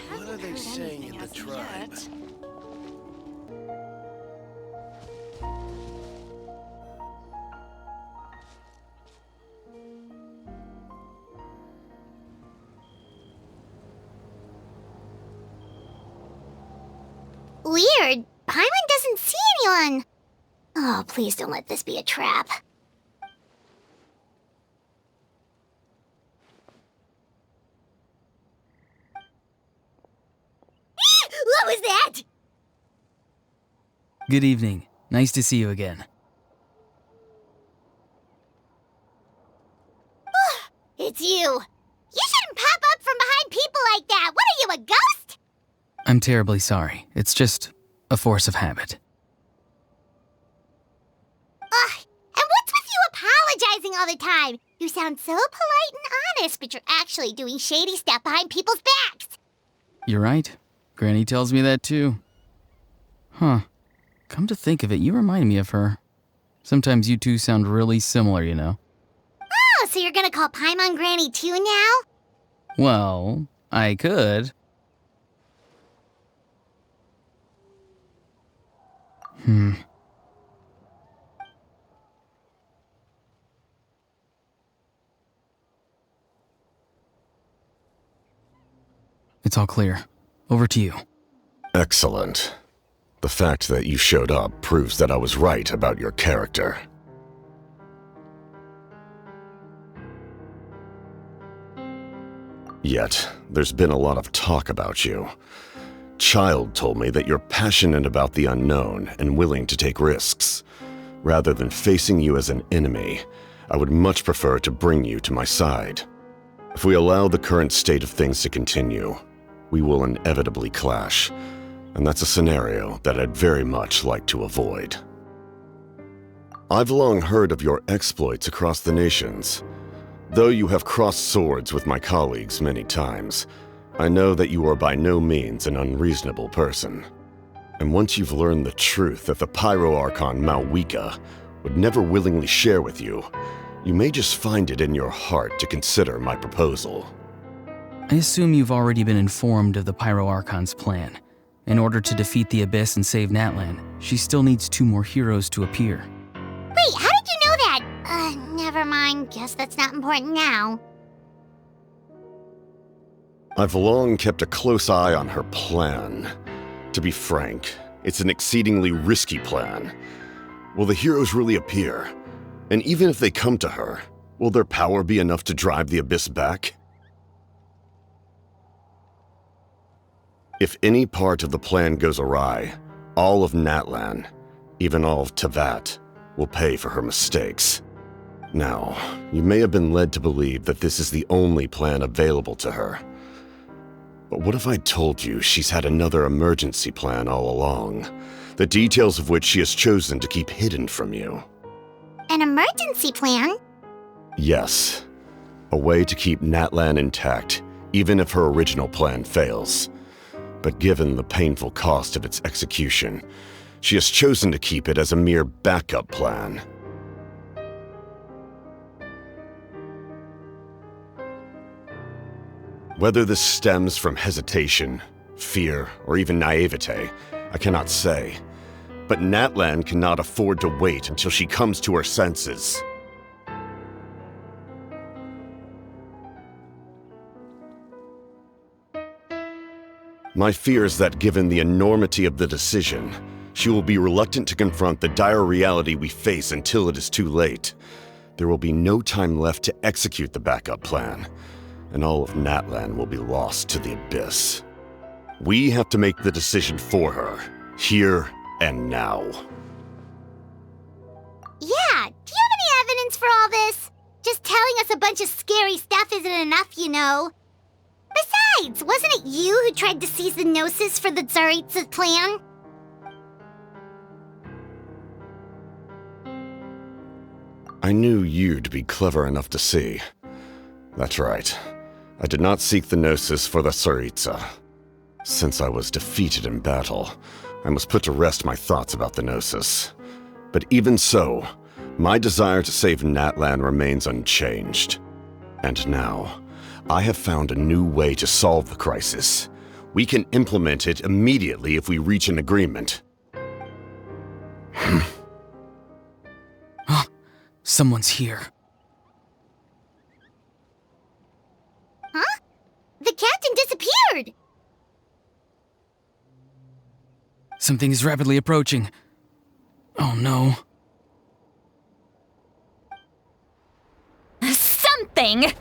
What are they saying in the tribe? Weird. Paimon doesn't see anyone. Oh, please don't let this be a trap. What was that? Good evening. Nice to see you again. It's you. You shouldn't pop up from behind people like that. What are you, a ghost? I'm terribly sorry. It's just a force of habit. Ugh, and what's with you apologizing all the time? You sound so polite and honest, but you're actually doing shady stuff behind people's backs. You're right. Granny tells me that too. Huh. Come to think of it, you remind me of her. Sometimes you two sound really similar, you know. Oh, so you're gonna call Paimon Granny too now? Well, I could. It's all clear. Over to you. Excellent. The fact that you showed up proves that I was right about your character. Yet, there's been a lot of talk about you. Child told me that you're passionate about the unknown and willing to take risks. Rather than facing you as an enemy, I would much prefer to bring you to my side. If we allow the current state of things to continue, we will inevitably clash, and that's a scenario that I'd very much like to avoid. I've long heard of your exploits across the nations. Though you have crossed swords with my colleagues many times, I know that you are by no means an unreasonable person. And once you've learned the truth that the Pyro Archon Malwika would never willingly share with you, you may just find it in your heart to consider my proposal. I assume you've already been informed of the Pyro Archon's plan. In order to defeat the Abyss and save Natlan, she still needs 2 more heroes to appear. Wait, how did you know that? Never mind. Guess that's not important now. I've long kept a close eye on her plan. To be frank, it's an exceedingly risky plan. Will the heroes really appear? And even if they come to her, will their power be enough to drive the Abyss back? If any part of the plan goes awry, all of Natlan, even all of Tevat, will pay for her mistakes. Now, you may have been led to believe that this is the only plan available to her. But what if I told you she's had another emergency plan all along, the details of which she has chosen to keep hidden from you? An emergency plan? Yes. A way to keep Natlan intact, even if her original plan fails. But given the painful cost of its execution, she has chosen to keep it as a mere backup plan. Whether this stems from hesitation, fear, or even naivete, I cannot say. But Natlan cannot afford to wait until she comes to her senses. My fear is that given the enormity of the decision, she will be reluctant to confront the dire reality we face until it is too late. There will be no time left to execute the backup plan, and all of Natlan will be lost to the Abyss. We have to make the decision for her, here and now. Yeah, do you have any evidence for all this? Just telling us a bunch of scary stuff isn't enough, you know. Besides, wasn't it you who tried to seize the Gnosis for the Tsaritsa's plan? I knew you'd be clever enough to see. That's right. I did not seek the Gnosis for the Tsaritsa. Since I was defeated in battle, I must put to rest my thoughts about the Gnosis. But even so, my desire to save Natlan remains unchanged. And now, I have found a new way to solve the crisis. We can implement it immediately if we reach an agreement. Someone's here. Huh? The captain disappeared! Something is rapidly approaching. Oh no. Something?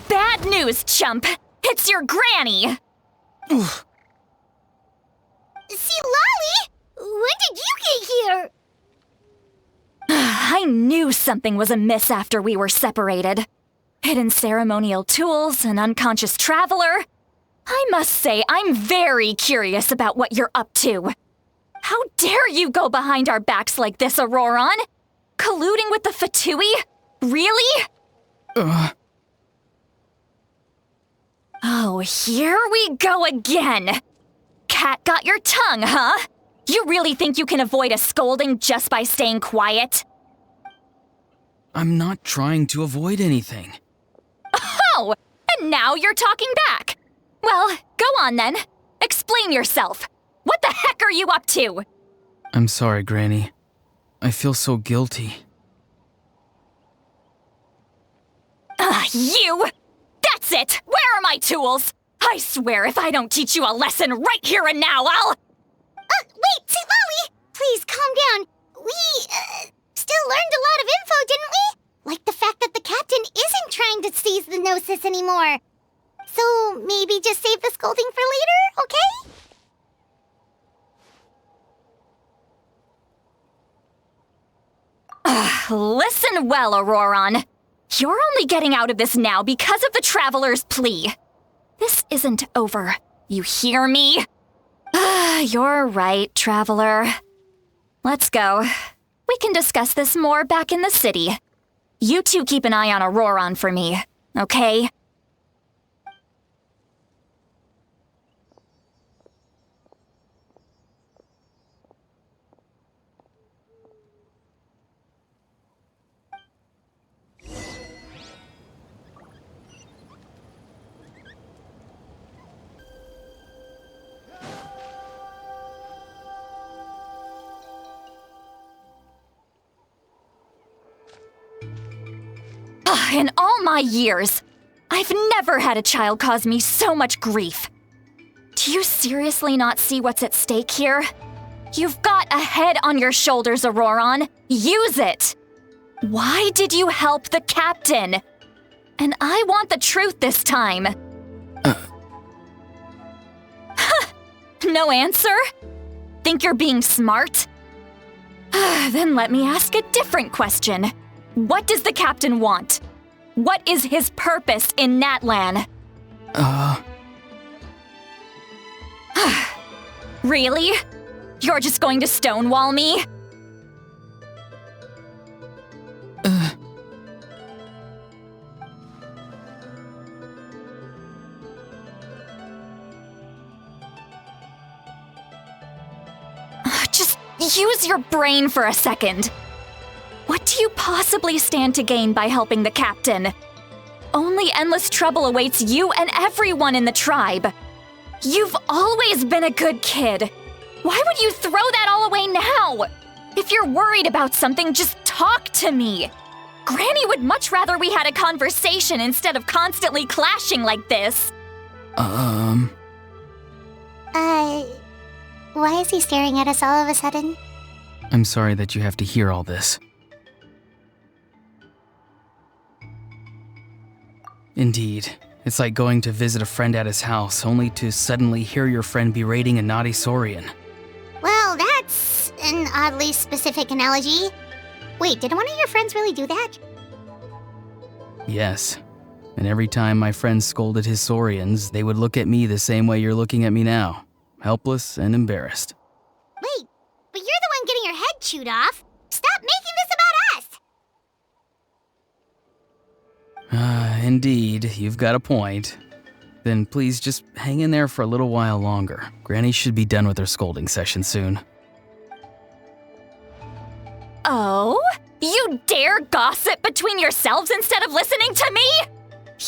Bad news, chump! It's your granny! Oof. See, Lolly? When did you get here? I knew something was amiss after we were separated. Hidden ceremonial tools, an unconscious traveler. I must say, I'm very curious about what you're up to. How dare you go behind our backs like this, Auroron? Colluding with the Fatui? Really? Oh, here we go again. Cat got your tongue, huh? You really think you can avoid a scolding just by staying quiet? I'm not trying to avoid anything. Oh, and now you're talking back. Well, go on then. Explain yourself. What the heck are you up to? I'm sorry, Granny. I feel so guilty. You! That's it! Where are my tools? I swear if I don't teach you a lesson right here and now, I'll... Wait, see, Lolly! Please, calm down. We, still learned a lot of info, didn't we? Like the fact that the captain isn't trying to seize the Gnosis anymore. So, maybe just save the scolding for later, okay? Listen well, Auroron. You're only getting out of this now because of the Traveler's plea. This isn't over. You hear me? You're right, Traveler. Let's go. We can discuss this more back in the city. You two keep an eye on Auroron for me, okay? In all my years, I've never had a child cause me so much grief. Do you seriously not see what's at stake here? You've got a head on your shoulders, Auroron. Use it! Why did you help the captain? And I want the truth this time. No answer? Think you're being smart? Then let me ask a different question. What does the captain want? What is his purpose in Natlan? Really? You're just going to stonewall me? Just use your brain for a second. What do you possibly stand to gain by helping the captain? Only endless trouble awaits you and everyone in the tribe. You've always been a good kid. Why would you throw that all away now? If you're worried about something, just talk to me. Granny would much rather we had a conversation instead of constantly clashing like this. Why is he staring at us all of a sudden? I'm sorry that you have to hear all this. Indeed. It's like going to visit a friend at his house, only to suddenly hear your friend berating a naughty Saurian. Well, that's an oddly specific analogy. Wait, did one of your friends really do that? Yes. And every time my friend scolded his Saurians, they would look at me the same way you're looking at me now. Helpless and embarrassed. Wait, but you're the one getting your head chewed off. Stop making this about us! Indeed, you've got a point. Then please just hang in there for a little while longer. Granny should be done with her scolding session soon. Oh? You dare gossip between yourselves instead of listening to me?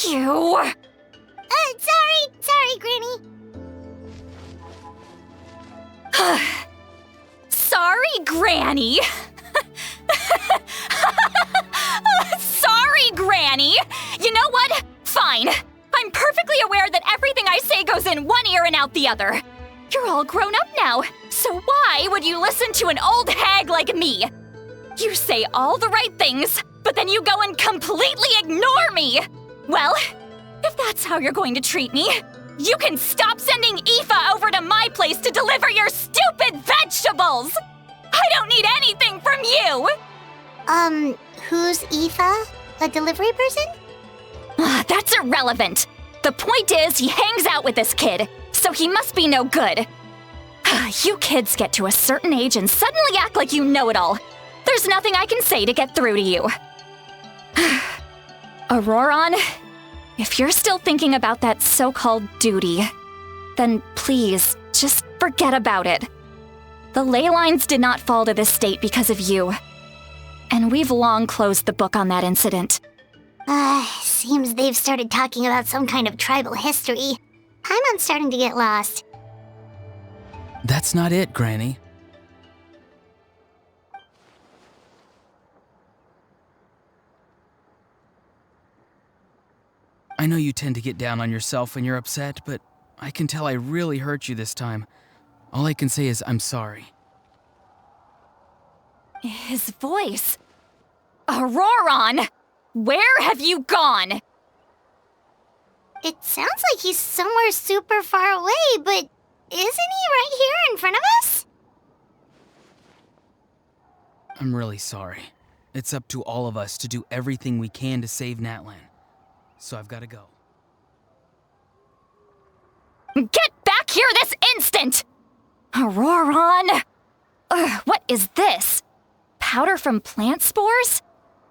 You... Sorry, Granny. Sorry, Granny. Sorry, Granny. You know what? Fine. I'm perfectly aware that everything I say goes in one ear and out the other. You're all grown up now, so why would you listen to an old hag like me? You say all the right things, but then you go and completely ignore me. Well, if that's how you're going to treat me, you can stop sending Aoife over to my place to deliver your stupid vegetables! I don't need anything from you! Who's Aoife? A delivery person? That's irrelevant. The point is, he hangs out with this kid, so he must be no good. You kids get to a certain age and suddenly act like you know it all. There's nothing I can say to get through to you. Auroron, if you're still thinking about that so-called duty, then please, just forget about it. The ley lines did not fall to this state because of you. And we've long closed the book on that incident. Seems they've started talking about some kind of tribal history. I'm starting to get lost. That's not it, Granny. I know you tend to get down on yourself when you're upset, but I can tell I really hurt you this time. All I can say is I'm sorry. His voice. Auroron! Where have you gone? It sounds like he's somewhere super far away, but isn't he right here in front of us? I'm really sorry. It's up to all of us to do everything we can to save Natlan. So I've got to go. Get back here this instant! Auroron! What is this? Powder from plant spores?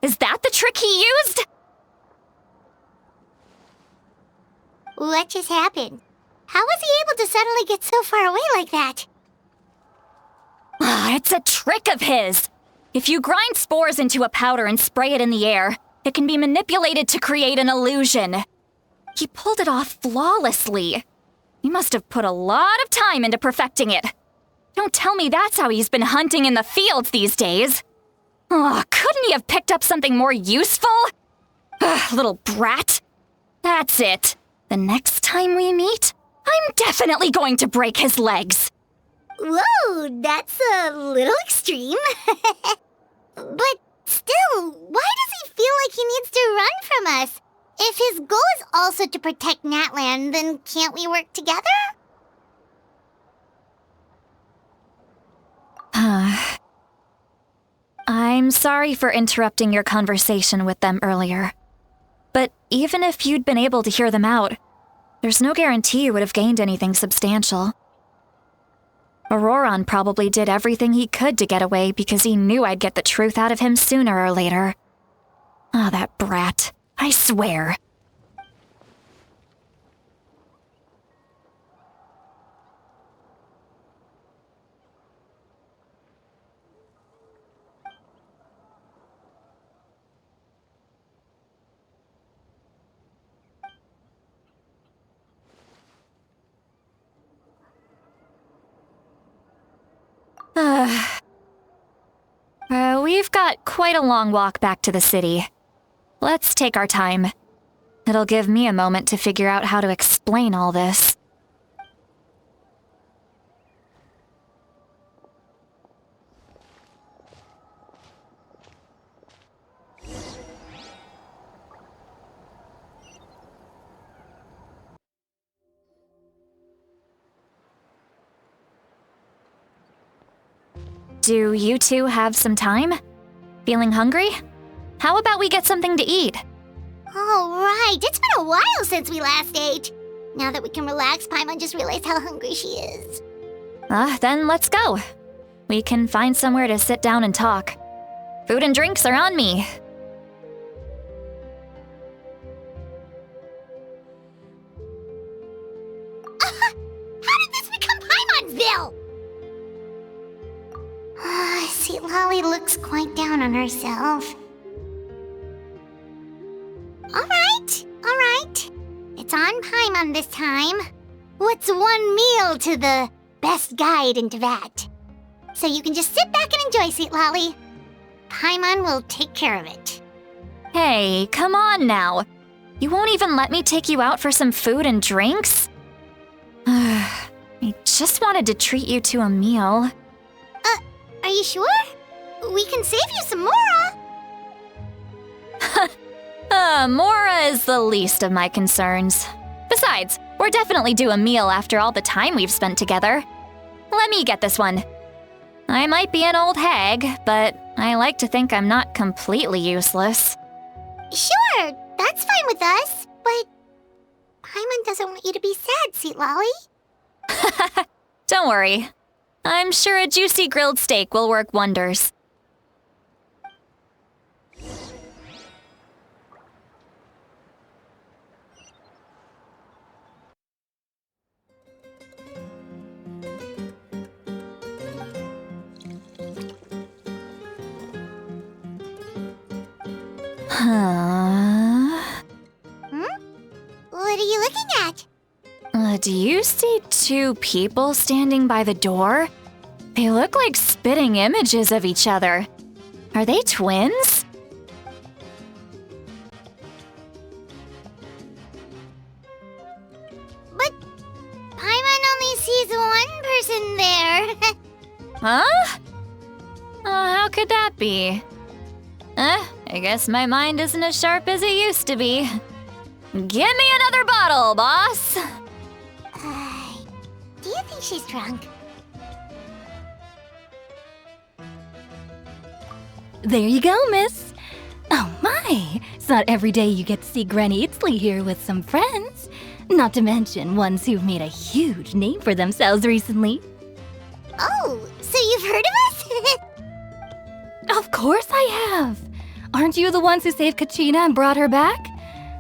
Is that the trick he used? What just happened? How was he able to suddenly get so far away like that? It's a trick of his. If you grind spores into a powder and spray it in the air, it can be manipulated to create an illusion. He pulled it off flawlessly. He must have put a lot of time into perfecting it. Don't tell me that's how he's been hunting in the fields these days. Couldn't he have picked up something more useful? Little brat. That's it. The next time we meet, I'm definitely going to break his legs. Whoa, that's a little extreme. But still, his goal is also to protect Natlan, then can't we work together? I'm sorry for interrupting your conversation with them earlier. But even if you'd been able to hear them out, there's no guarantee you would have gained anything substantial. Auroron probably did everything he could to get away because he knew I'd get the truth out of him sooner or later. Ah, that brat. I swear. We've got quite a long walk back to the city. Let's take our time. It'll give me a moment to figure out how to explain all this. Do you two have some time? Feeling hungry? How about we get something to eat? Oh, right. It's been a while since we last ate. Now that we can relax, Paimon just realized how hungry she is. Then let's go. We can find somewhere to sit down and talk. Food and drinks are on me. How did this become Paimonville? See, Lolly looks quite down on herself. Alright. It's on Paimon this time. What's one meal to the best guide into that? So you can just sit back and enjoy, sweet Lolly. Paimon will take care of it. Hey, come on now. You won't even let me take you out for some food and drinks? I just wanted to treat you to a meal. Are you sure? We can save you some Mora. Mora is the least of my concerns. Besides, we're definitely due a meal after all the time we've spent together. Let me get this one. I might be an old hag, but I like to think I'm not completely useless. Sure, that's fine with us, but Paimon doesn't want you to be sad, sweet Lolly. Don't worry. I'm sure a juicy grilled steak will work wonders. What are you looking at? Do you see two people standing by the door? They look like spitting images of each other. Are they twins? But Paimon only sees one person there. Huh? How could that be? I guess my mind isn't as sharp as it used to be. Give me another bottle, boss! Do you think she's drunk? There you go, miss. Oh my, it's not every day you get to see Granny Itzley here with some friends. Not to mention ones who've made a huge name for themselves recently. Oh, so you've heard of us? Of course I have. Aren't you the ones who saved Kachina and brought her back?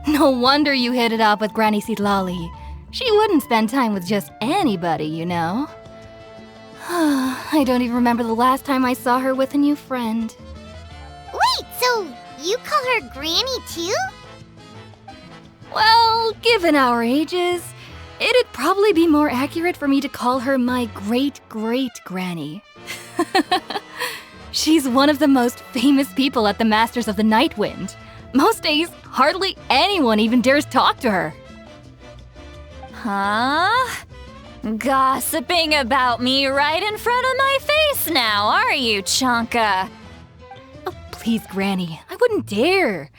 No wonder you hit it off with Granny Seedlolly. She wouldn't spend time with just anybody, you know. I don't even remember the last time I saw her with a new friend. Wait, so you call her Granny too? Well, given our ages, it'd probably be more accurate for me to call her my great-great-granny. She's one of the most famous people at the Masters of the Nightwind. Most days, hardly anyone even dares talk to her. Huh? Gossiping about me right in front of my face now, are you, Chonka? Oh, please, Granny, I wouldn't dare.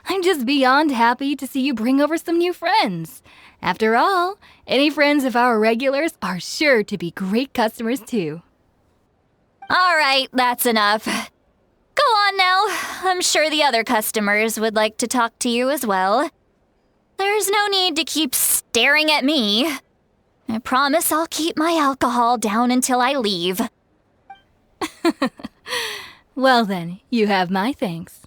I'm just beyond happy to see you bring over some new friends. After all, any friends of our regulars are sure to be great customers too. All right, that's enough. Go on now. I'm sure the other customers would like to talk to you as well. There's no need to keep staring at me. I promise I'll keep my alcohol down until I leave. Well then, you have my thanks.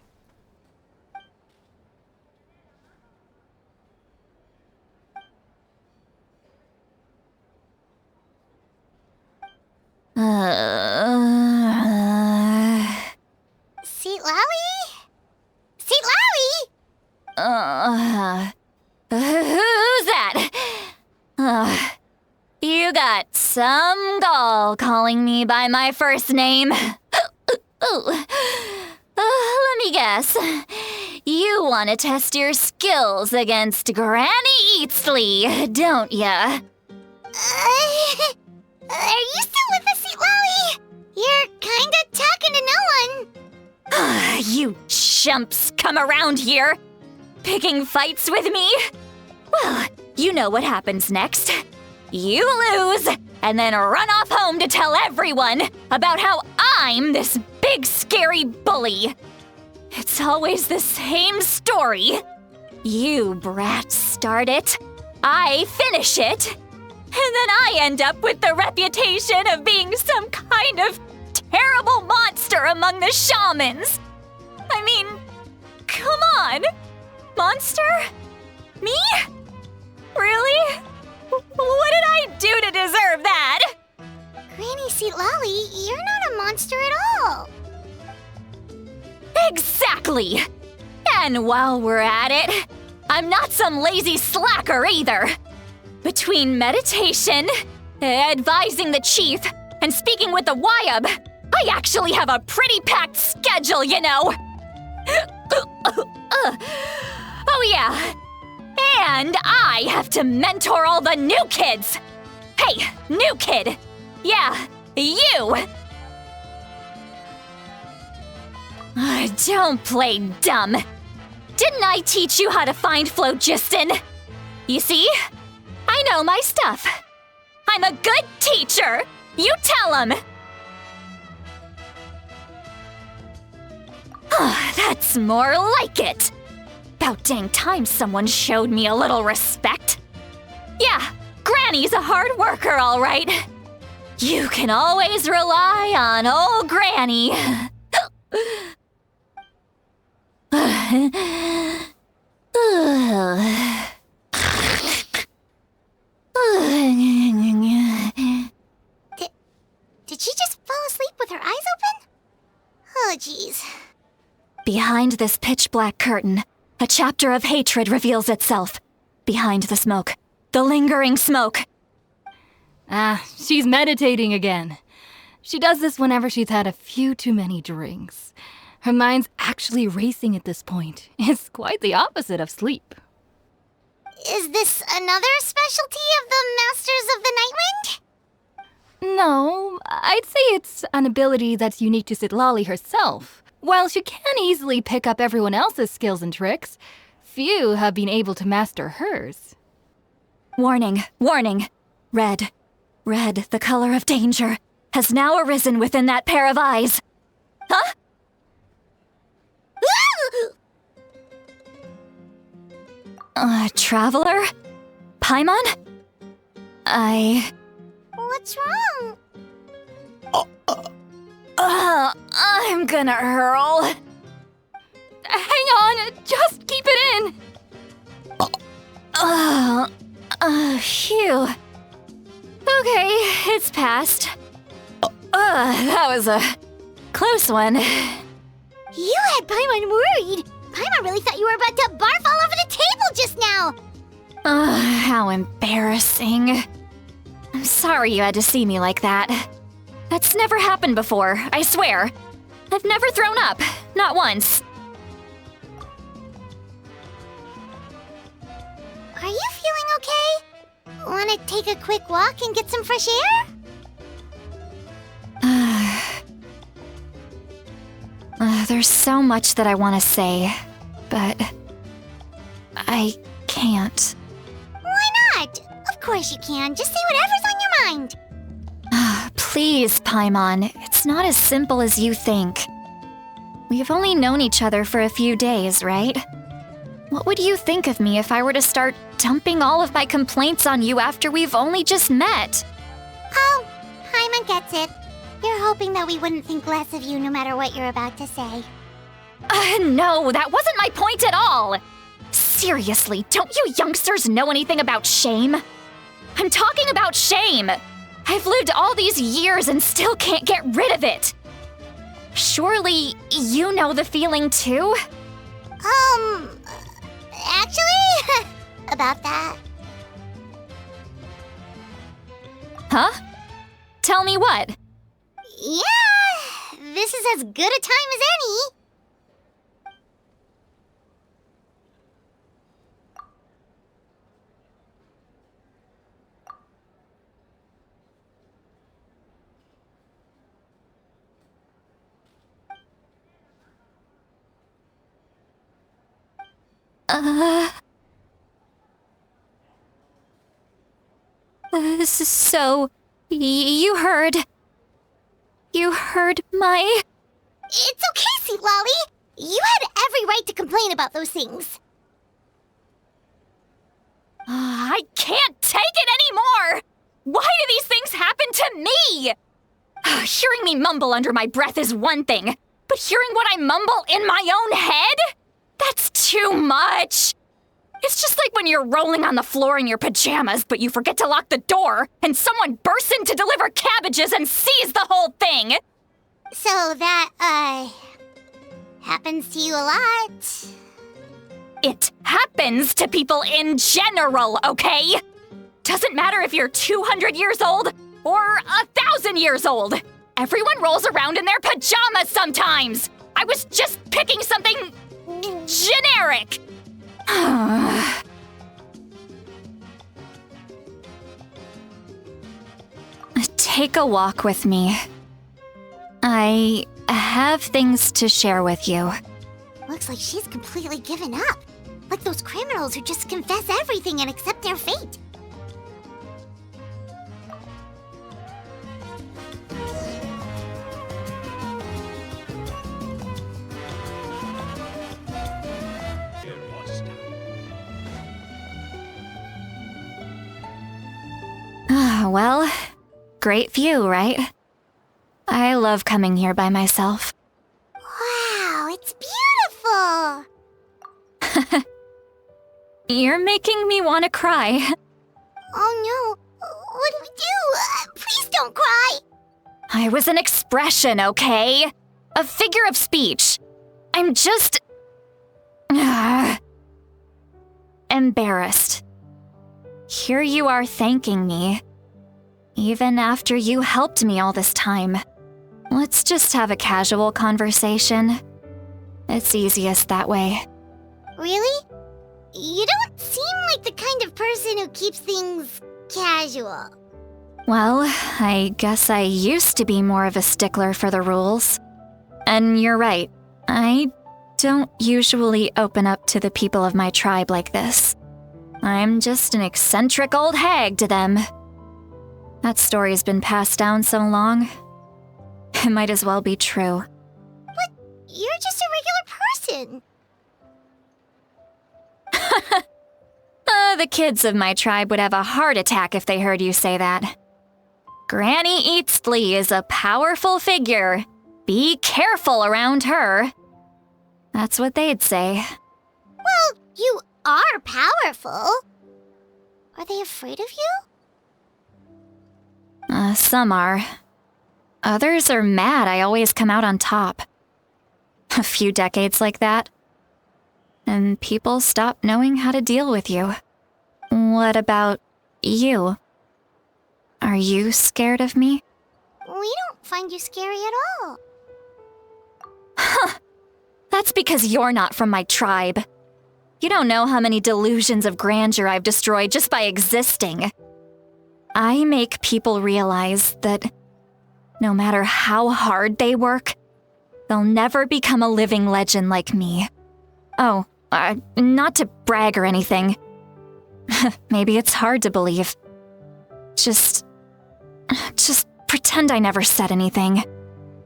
Seat Lally? Seat Lally? Who's that? You got some gall calling me by my first name. Let me guess. You want to test your skills against Granny Eatsley, don't ya? Are you still with us, Seat Lally? You're kinda talking to no one. You chumps come around here, picking fights with me? Well, you know what happens next. You lose, and then run off home to tell everyone about how I'm this big scary bully. It's always the same story. You brats start it, I finish it, and then I end up with the reputation of being some kind of terrible monster among the shamans. I mean, come on. Monster? Me? Really? What did I do to deserve that? Granny Seat Lally, you're not a monster at all. Exactly! And while we're at it, I'm not some lazy slacker either. Between meditation, advising the chief, and speaking with the Wyab, I actually have a pretty packed schedule, you know. Oh yeah. And I have to mentor all the new kids! Hey, new kid! Yeah, you! Don't play dumb. Didn't I teach you how to find phlogiston? You see? I know my stuff. I'm a good teacher! You tell him! That's more like it! About dang time someone showed me a little respect. Yeah, Granny's a hard worker, all right. You can always rely on old Granny. Did she just fall asleep with her eyes open? Oh, jeez. Behind this pitch-black curtain, a chapter of hatred reveals itself. Behind the smoke. The lingering smoke. She's meditating again. She does this whenever she's had a few too many drinks. Her mind's actually racing at this point. It's quite the opposite of sleep. Is this another specialty of the Masters of the Nightwind? No, I'd say it's an ability that's unique to Sitlali herself. While she can easily pick up everyone else's skills and tricks, few have been able to master hers. Warning, warning. Red, the color of danger, has now arisen within that pair of eyes. Huh? Traveler? Paimon? What's wrong? I'm gonna hurl. Hang on, just keep it in. Phew. Okay, it's passed. That was a close one. You had Paimon worried. Paimon really thought you were about to barf all over the table just now. How embarrassing. I'm sorry you had to see me like that. That's never happened before, I swear. I've never thrown up, not once. Are you feeling okay? Want to take a quick walk and get some fresh air? There's so much that I want to say, but I can't. Why not? Of course you can. Just say whatever's on your mind. Please, Paimon, it's not as simple as you think. We've only known each other for a few days, right? What would you think of me if I were to start dumping all of my complaints on you after we've only just met? Oh, Paimon gets it. You're hoping that we wouldn't think less of you no matter what you're about to say. No, that wasn't my point at all! Seriously, don't you youngsters know anything about shame? I'm talking about shame! I've lived all these years and still can't get rid of it! Surely, you know the feeling too? Actually, about that. Huh? Tell me what? Yeah, this is as good a time as any. So, you heard my... It's okay, Sweet Lolly. You had every right to complain about those things. I can't take it anymore! Why do these things happen to me? Hearing me mumble under my breath is one thing, but hearing what I mumble in my own head? That's too much! It's just like when you're rolling on the floor in your pajamas, but you forget to lock the door, and someone bursts in to deliver cabbages and sees the whole thing! So that, happens to you a lot. It happens to people in general, okay? Doesn't matter if you're 200 years old or 1,000 years old. Everyone rolls around in their pajamas sometimes. I was just picking something generic. Take a walk with me. I have things to share with you. Looks like she's completely given up. Like those criminals who just confess everything and accept their fate. Well, great view, right? I love coming here by myself. Wow, it's beautiful! You're making me want to cry. Oh no, what do we do? Please don't cry! I was an expression, okay? A figure of speech. I'm just... embarrassed. Here you are thanking me. Even after you helped me all this time. Let's just have a casual conversation. It's easiest that way. Really? You don't seem like the kind of person who keeps things casual. Well, I guess I used to be more of a stickler for the rules. And you're right, I don't usually open up to the people of my tribe like this. I'm just an eccentric old hag to them. That story's been passed down so long, it might as well be true. But you're just a regular person. The kids of my tribe would have a heart attack if they heard you say that. Granny Eatsley is a powerful figure. Be careful around her. That's what they'd say. Well, you are powerful. Are they afraid of you? Some are. Others are mad I always come out on top. A few decades like that, and people stop knowing how to deal with you. What about you? Are you scared of me? We don't find you scary at all. Huh. That's because you're not from my tribe. You don't know how many delusions of grandeur I've destroyed just by existing. I make people realize that no matter how hard they work, they'll never become a living legend like me. Oh, Not to brag or anything. Maybe it's hard to believe. Just pretend I never said anything.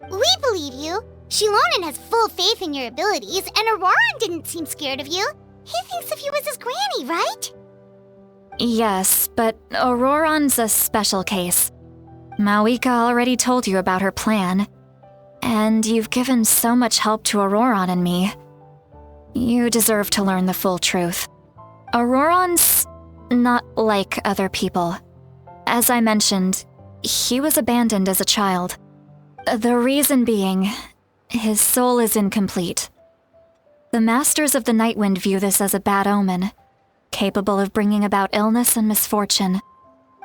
We believe you. Shilonen has full faith in your abilities, and Auroran didn't seem scared of you. He thinks of you as his granny, right? Yes, but Auroran's a special case. Mawika already told you about her plan. And you've given so much help to Auroran and me. You deserve to learn the full truth. Auroran's not like other people. As I mentioned, he was abandoned as a child. The reason being, his soul is incomplete. The Masters of the Nightwind view this as a bad omen, capable of bringing about illness and misfortune.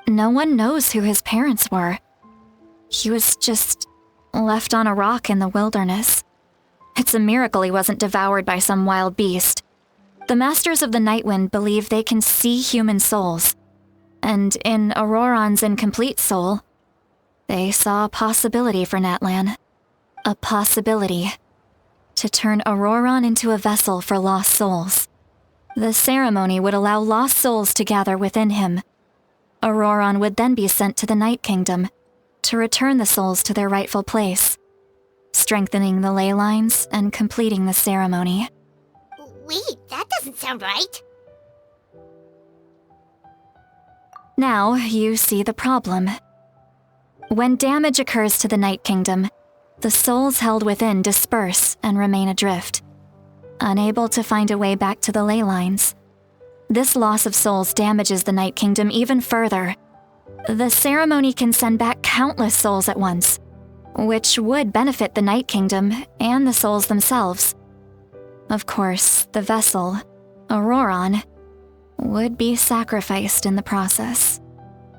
No one knows who his parents were. He was just left on a rock in the wilderness. It's a miracle he wasn't devoured by some wild beast. The Masters of the Nightwind believe they can see human souls, and in Auroran's incomplete soul, they saw a possibility for Natlan. A possibility to turn Auroran into a vessel for lost souls. The ceremony would allow lost souls to gather within him. Auroran would then be sent to the Night Kingdom to return the souls to their rightful place, strengthening the ley lines and completing the ceremony. Wait, that doesn't sound right. Now you see the problem. When damage occurs to the Night Kingdom, the souls held within disperse and remain adrift, unable to find a way back to the ley lines. This loss of souls damages the Night Kingdom even further. The ceremony can send back countless souls at once, which would benefit the Night Kingdom and the souls themselves. Of course, the vessel, Auroran, would be sacrificed in the process.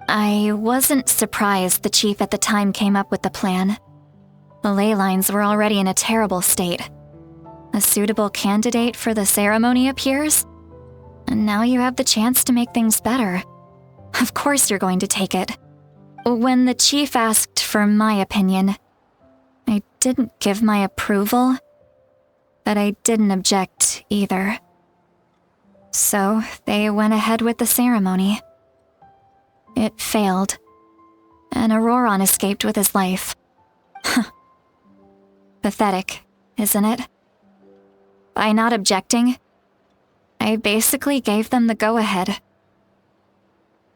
I wasn't surprised the chief at the time came up with the plan. The ley lines were already in a terrible state. A suitable candidate for the ceremony appears, and now you have the chance to make things better. Of course you're going to take it. When the chief asked for my opinion, I didn't give my approval, but I didn't object either. So they went ahead with the ceremony. It failed, and Auroran escaped with his life. Pathetic, isn't it? By not objecting, I basically gave them the go-ahead.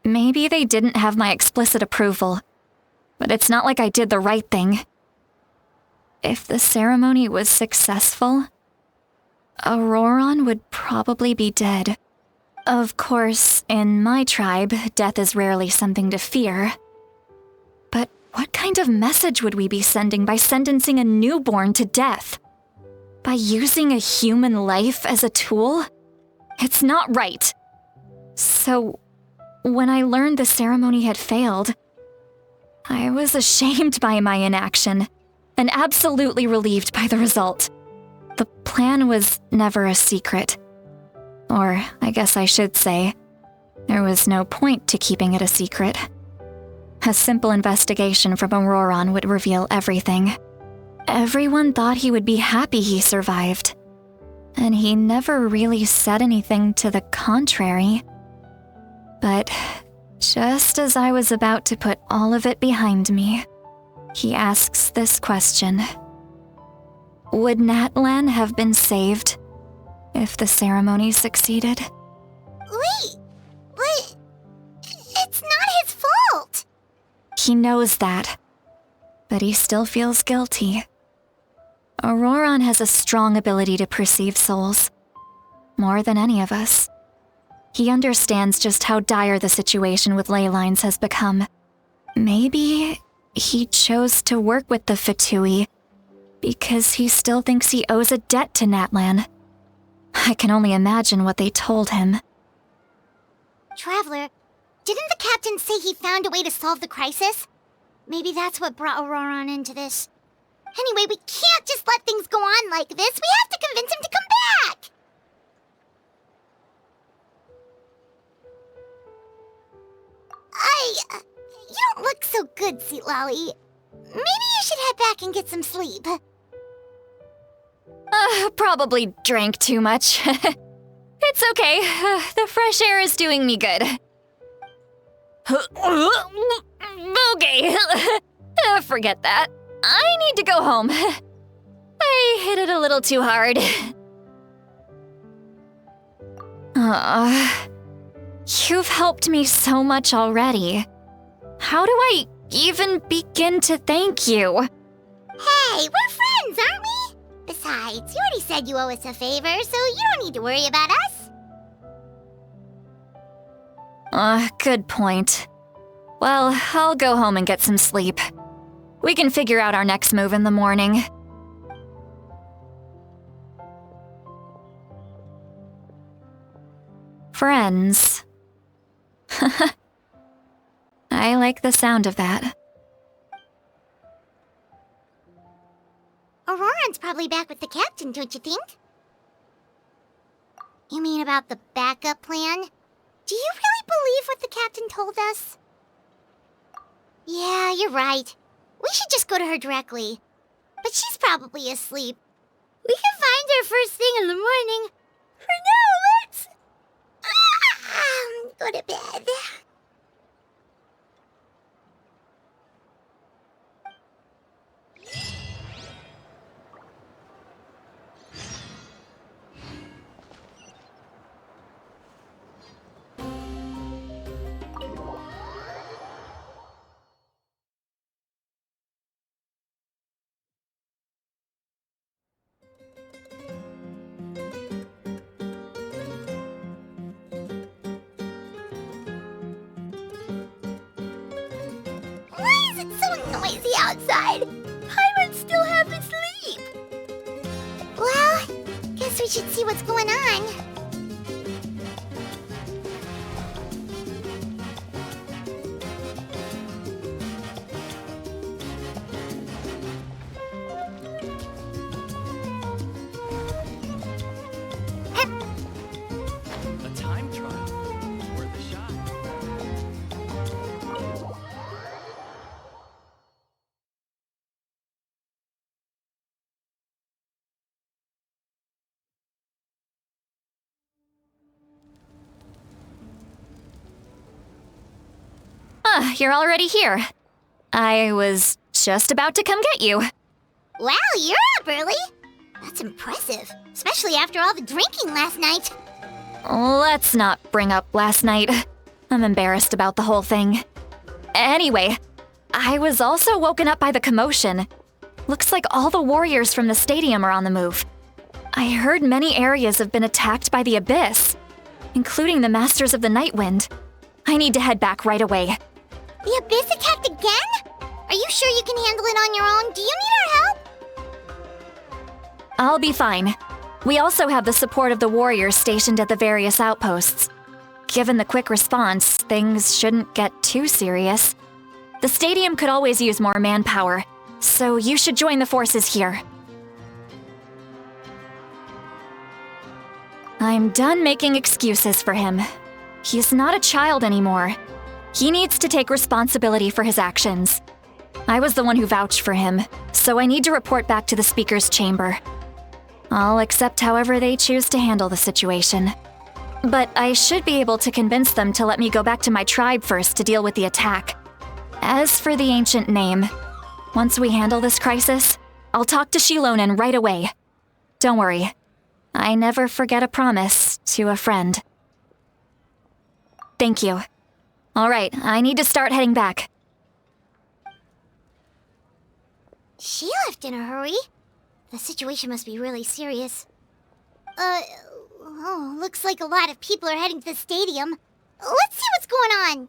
Maybe they didn't have my explicit approval, but it's not like I did the right thing. If the ceremony was successful, Auroran would probably be dead. Of course, in my tribe, death is rarely something to fear. But what kind of message would we be sending by sentencing a newborn to death? By using a human life as a tool? It's not right. So, when I learned the ceremony had failed, I was ashamed by my inaction, and absolutely relieved by the result. The plan was never a secret. Or, I guess I should say, there was no point to keeping it a secret. A simple investigation from Auroran would reveal everything. Everyone thought he would be happy he survived, and he never really said anything to the contrary. But just as I was about to put all of it behind me, he asks this question. Would Natlan have been saved if the ceremony succeeded? Wait, but it's not his fault. He knows that, but he still feels guilty. Auroran has a strong ability to perceive souls, more than any of us. He understands just how dire the situation with ley lines has become. Maybe he chose to work with the Fatui because he still thinks he owes a debt to Natlan. I can only imagine what they told him. Traveler, didn't the captain say he found a way to solve the crisis? Maybe that's what brought Auroran into this. Anyway, we can't just let things go on like this. We have to convince him to come back! You don't look so good, Sweet Lolly. Maybe you should head back and get some sleep. Probably drank too much. It's okay. The fresh air is doing me good. Okay. Forget that. I need to go home. I hit it a little too hard. You've helped me so much already. How do I even begin to thank you? Hey, we're friends, aren't we? Besides, you already said you owe us a favor, so you don't need to worry about us. Good point. Well, I'll go home and get some sleep. We can figure out our next move in the morning. Friends. I like the sound of that. Auroran's probably back with the captain, don't you think? You mean about the backup plan? Do you really believe what the captain told us? Yeah, you're right. We should just go to her directly. But she's probably asleep. We can find her first thing in the morning. For now, let's... go to bed. Why is it so noisy outside? Pirates still have to sleep. Well, guess we should see what's going on. A time trial. Worth a shot. You're already here. I was just about to come get you. Wow, you're up early. That's impressive, especially after all the drinking last night. Let's not bring up last night. I'm embarrassed about the whole thing. Anyway, I was also woken up by the commotion. Looks like all the warriors from the stadium are on the move. I heard many areas have been attacked by the Abyss, including the Masters of the Nightwind. I need to head back right away. The Abyss attacked again? Are you sure you can handle it on your own? Do you need our help? I'll be fine. We also have the support of the warriors stationed at the various outposts. Given the quick response, things shouldn't get too serious. The stadium could always use more manpower, so you should join the forces here. I'm done making excuses for him. He's not a child anymore. He needs to take responsibility for his actions. I was the one who vouched for him, so I need to report back to the Speaker's chamber. I'll accept however they choose to handle the situation. But I should be able to convince them to let me go back to my tribe first to deal with the attack. As for the ancient name, once we handle this crisis, I'll talk to Shilonen right away. Don't worry. I never forget a promise to a friend. Thank you. All right, I need to start heading back. She left in a hurry. The situation must be really serious. Looks like a lot of people are heading to the stadium. Let's see what's going on.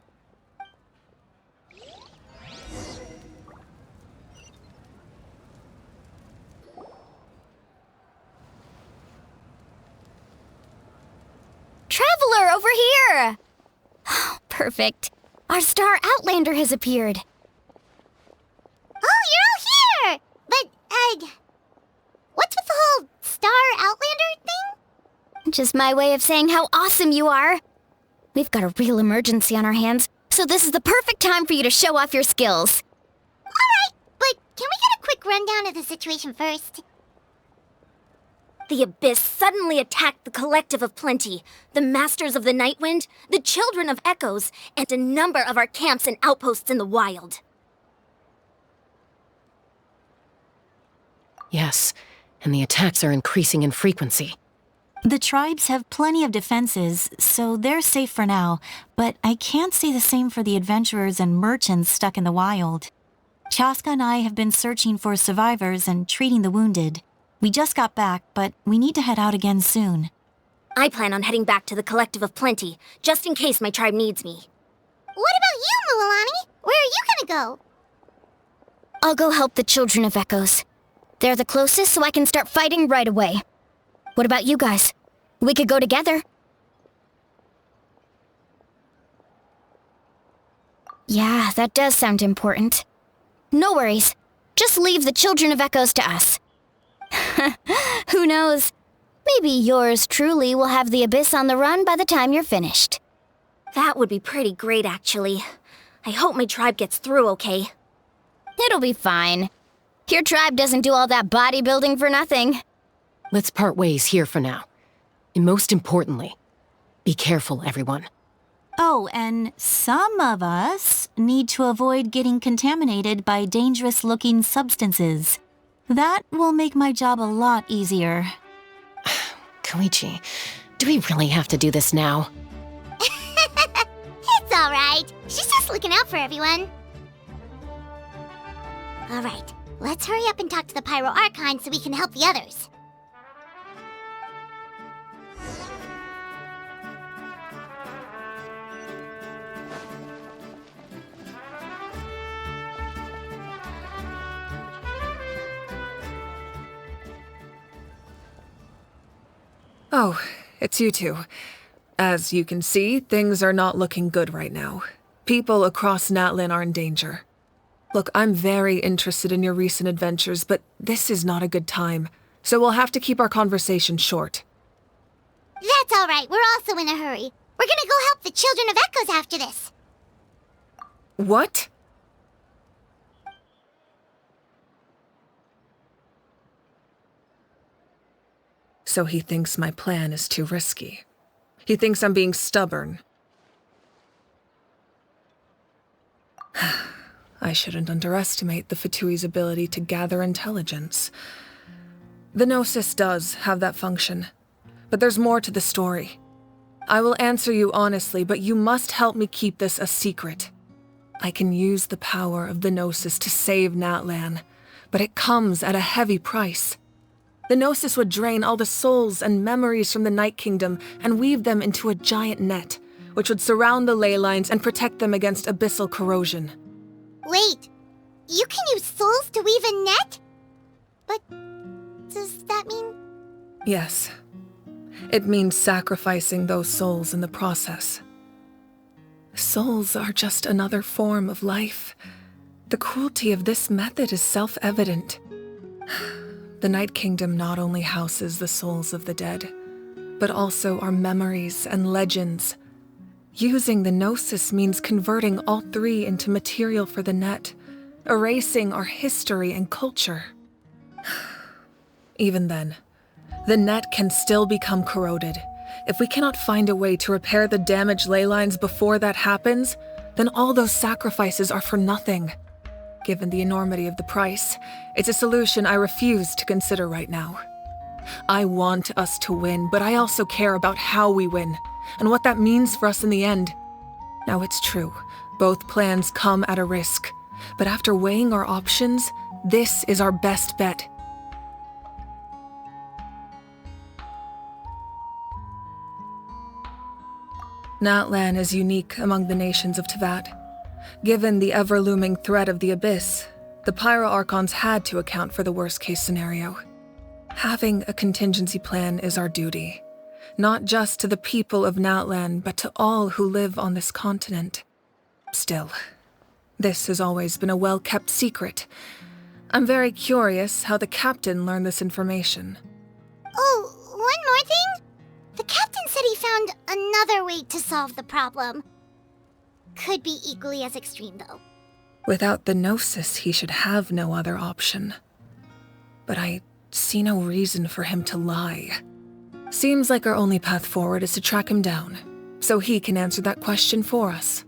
Traveler, over here! Perfect. Our star Outlander has appeared. Oh, you're all here! But, what's with the whole star Outlander thing? Just my way of saying how awesome you are. We've got a real emergency on our hands, so this is the perfect time for you to show off your skills. Alright, but can we get a quick rundown of the situation first? The Abyss suddenly attacked the Collective of Plenty, the Masters of the Nightwind, the Children of Echoes, and a number of our camps and outposts in the wild. Yes, and the attacks are increasing in frequency. The tribes have plenty of defenses, so they're safe for now, but I can't say the same for the adventurers and merchants stuck in the wild. Chaska and I have been searching for survivors and treating the wounded. We just got back, but we need to head out again soon. I plan on heading back to the Collective of Plenty, just in case my tribe needs me. What about you, Mualani? Where are you gonna go? I'll go help the Children of Echoes. They're the closest, so I can start fighting right away. What about you guys? We could go together. Yeah, that does sound important. No worries. Just leave the Children of Echoes to us. Who knows? Maybe yours truly will have the Abyss on the run by the time you're finished. That would be pretty great, actually. I hope my tribe gets through okay. It'll be fine. Your tribe doesn't do all that bodybuilding for nothing. Let's part ways here for now. And most importantly, be careful, everyone. Oh, and some of us need to avoid getting contaminated by dangerous-looking substances. That will make my job a lot easier. Koichi, do we really have to do this now? It's alright. She's just looking out for everyone. Alright, let's hurry up and talk to the Pyro Archon so we can help the others. Oh, it's you two. As you can see, things are not looking good right now. People across Natlan are in danger. Look, I'm very interested in your recent adventures, but this is not a good time, so we'll have to keep our conversation short. That's alright, we're also in a hurry. We're gonna go help the Children of Echoes after this. What? So he thinks my plan is too risky. He thinks I'm being stubborn. I shouldn't underestimate the Fatui's ability to gather intelligence. The Gnosis does have that function, but there's more to the story. I will answer you honestly, but you must help me keep this a secret. I can use the power of the Gnosis to save Natlan, but it comes at a heavy price. The Gnosis would drain all the souls and memories from the Night Kingdom and weave them into a giant net, which would surround the ley lines and protect them against abyssal corrosion. Wait, you can use souls to weave a net? But does that mean... Yes. It means sacrificing those souls in the process. Souls are just another form of life. The cruelty of this method is self-evident. The Night Kingdom not only houses the souls of the dead, but also our memories and legends. Using the Gnosis means converting all three into material for the net, erasing our history and culture. Even then, the net can still become corroded. If we cannot find a way to repair the damaged ley lines before that happens, then all those sacrifices are for nothing. Given the enormity of the price, it's a solution I refuse to consider right now. I want us to win, but I also care about how we win, and what that means for us in the end. Now it's true, both plans come at a risk, but after weighing our options, this is our best bet. Natlan is unique among the nations of Teyvat. Given the ever-looming threat of the Abyss, the Pyro Archons had to account for the worst-case scenario. Having a contingency plan is our duty, not just to the people of Natlan, but to all who live on this continent. Still, this has always been a well-kept secret. I'm very curious how the captain learned this information. Oh, one more thing? The captain said he found another way to solve the problem. Could be equally as extreme, though. Without the Gnosis, he should have no other option. But I see no reason for him to lie. Seems like our only path forward is to track him down, so he can answer that question for us.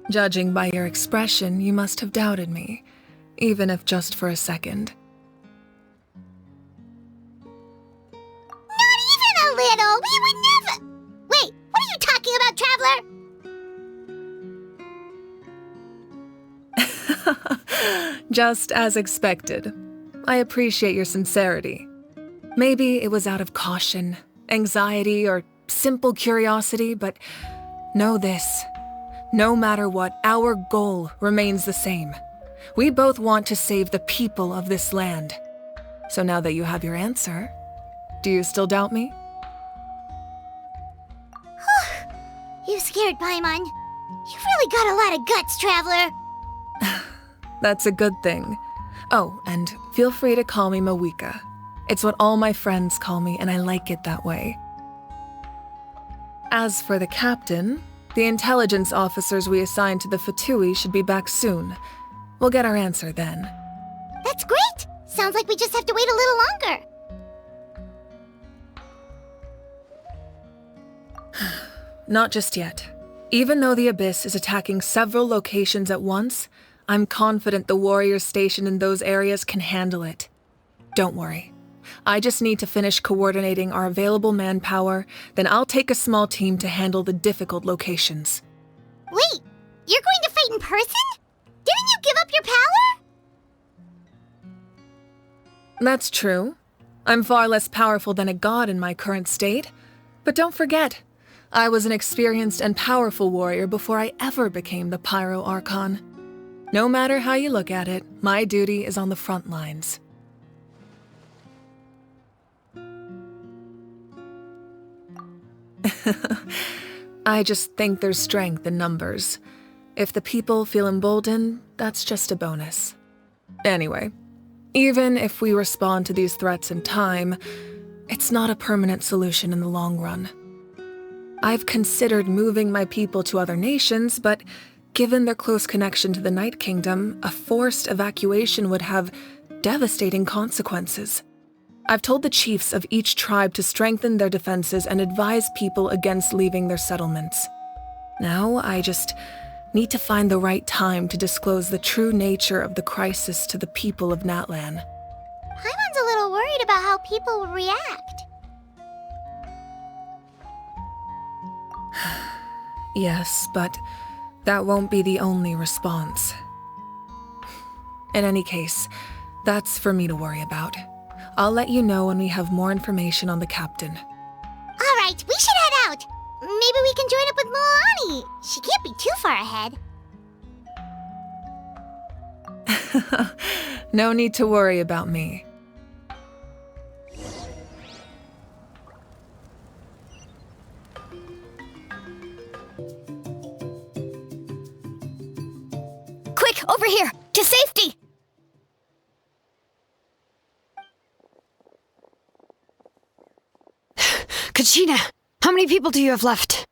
Judging by your expression, you must have doubted me, even if just for a second. Not even a little! We would never— Wait, what are you talking about, Traveler? Just as expected. I appreciate your sincerity. Maybe it was out of caution, anxiety, or simple curiosity, but know this. No matter what, our goal remains the same. We both want to save the people of this land. So now that you have your answer, do you still doubt me? You scared Paimon. You've really got a lot of guts, Traveler. That's a good thing. Oh, and feel free to call me Mawika. It's what all my friends call me, and I like it that way. As for the captain, the intelligence officers we assigned to the Fatui should be back soon. We'll get our answer then. That's great! Sounds like we just have to wait a little longer. Not just yet. Even though the Abyss is attacking several locations at once, I'm confident the warriors stationed in those areas can handle it. Don't worry. I just need to finish coordinating our available manpower, then I'll take a small team to handle the difficult locations. Wait, you're going to fight in person? Didn't you give up your power? That's true. I'm far less powerful than a god in my current state. But don't forget, I was an experienced and powerful warrior before I ever became the Pyro Archon. No matter how you look at it, my duty is on the front lines. I just think there's strength in numbers. If the people feel emboldened, that's just a bonus. Anyway, even if we respond to these threats in time, it's not a permanent solution in the long run. I've considered moving my people to other nations, but given their close connection to the Night Kingdom, a forced evacuation would have devastating consequences. I've told the chiefs of each tribe to strengthen their defenses and advise people against leaving their settlements. Now I just need to find the right time to disclose the true nature of the crisis to the people of Natlan. Paimon's a little worried about how people will react. Yes, but that won't be the only response. In any case, that's for me to worry about. I'll let you know when we have more information on the captain. All right, we should head out. Maybe we can join up with Moani. She can't be too far ahead. No need to worry about me. Quick, over here! To safety! Kachina, how many people do you have left?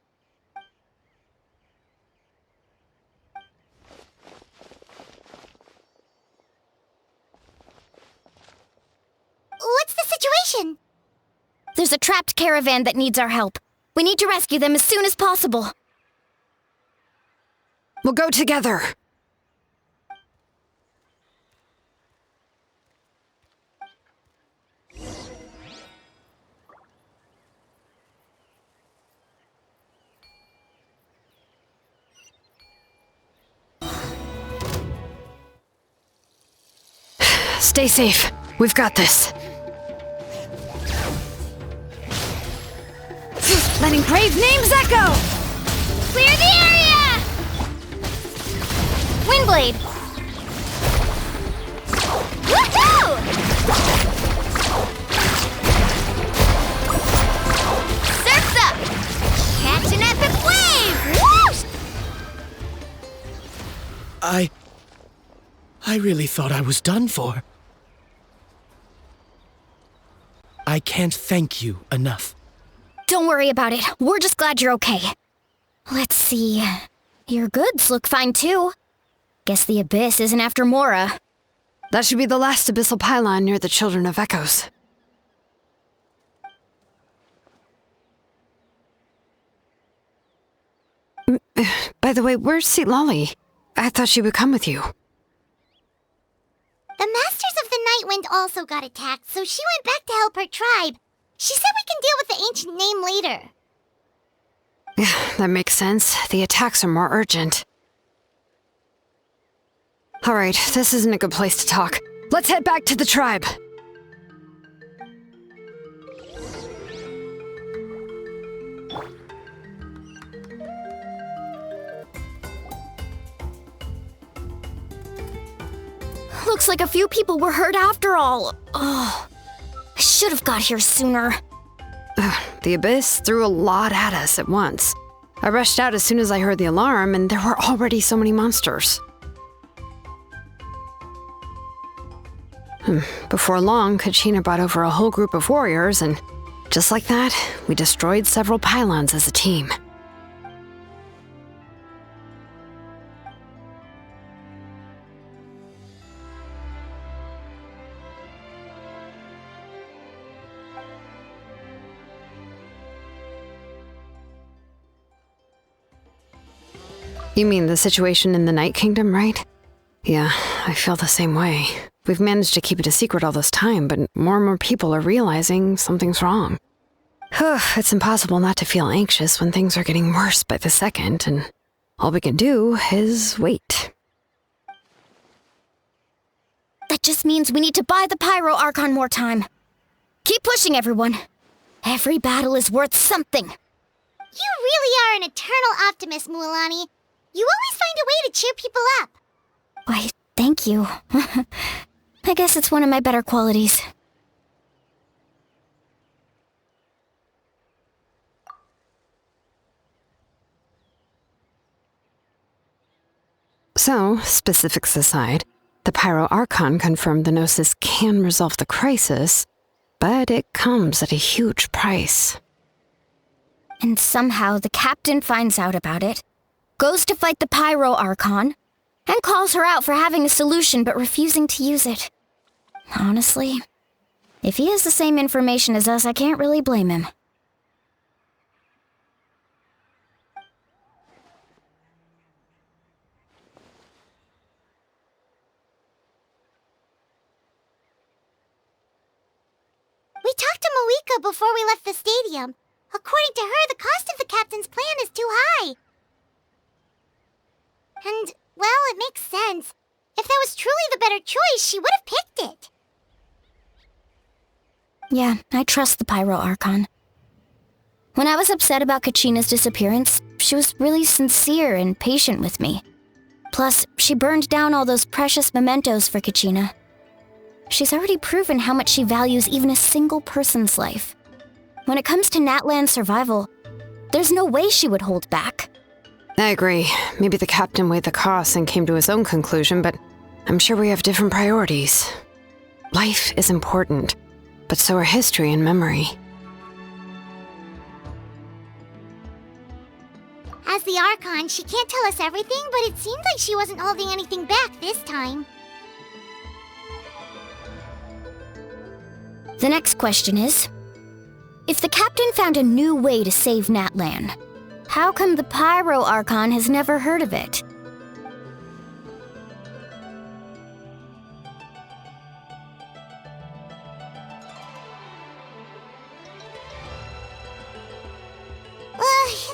What's the situation? There's a trapped caravan that needs our help. We need to rescue them as soon as possible. We'll go together. Stay safe. We've got this. Letting brave names echo! Clear the area! Windblade! Woohoo! Surf's up! Catch an epic wave! Whoosh! I really thought I was done for. I can't thank you enough. Don't worry about it. We're just glad you're okay. Let's see. Your goods look fine too. Guess the Abyss isn't after Mora. That should be the last abyssal pylon near the Children of Echoes. By the way, where's Citlali? I thought she would come with you. The Masters of the Night Wind also got attacked, so she went back to help her tribe. She said we can deal with the ancient name later. Yeah, that makes sense. The attacks are more urgent. Alright, this isn't a good place to talk. Let's head back to the tribe. Looks like a few people were hurt after all. Oh, I should have got here sooner. The Abyss threw a lot at us at once. I rushed out as soon as I heard the alarm, and there were already so many monsters. Before long, Kachina brought over a whole group of warriors, and just like that, we destroyed several pylons as a team. You mean the situation in the Night Kingdom, right? Yeah, I feel the same way. We've managed to keep it a secret all this time, but more and more people are realizing something's wrong. It's impossible not to feel anxious when things are getting worse by the second, and all we can do is wait. That just means we need to buy the Pyro Archon more time. Keep pushing, everyone. Every battle is worth something. You really are an eternal optimist, Mualani. You always find a way to cheer people up. Why, thank you. I guess it's one of my better qualities. So, specifics aside, the Pyro Archon confirmed the Gnosis can resolve the crisis, but it comes at a huge price. And somehow the captain finds out about it, goes to fight the Pyro Archon, and calls her out for having a solution but refusing to use it. Honestly, if he has the same information as us, I can't really blame him. We talked to Moika before we left the stadium. According to her, the cost of the captain's plan is too high. And, well, it makes sense. If that was truly the better choice, she would have picked it. Yeah, I trust the Pyro Archon. When I was upset about Kachina's disappearance, she was really sincere and patient with me. Plus, she burned down all those precious mementos for Kachina. She's already proven how much she values even a single person's life. When it comes to Natlan's survival, there's no way she would hold back. I agree. Maybe the captain weighed the costs and came to his own conclusion, but I'm sure we have different priorities. Life is important, but so are history and memory. As the Archon, she can't tell us everything, but it seemed like she wasn't holding anything back this time. The next question is, if the captain found a new way to save Natlan, how come the Pyro Archon has never heard of it?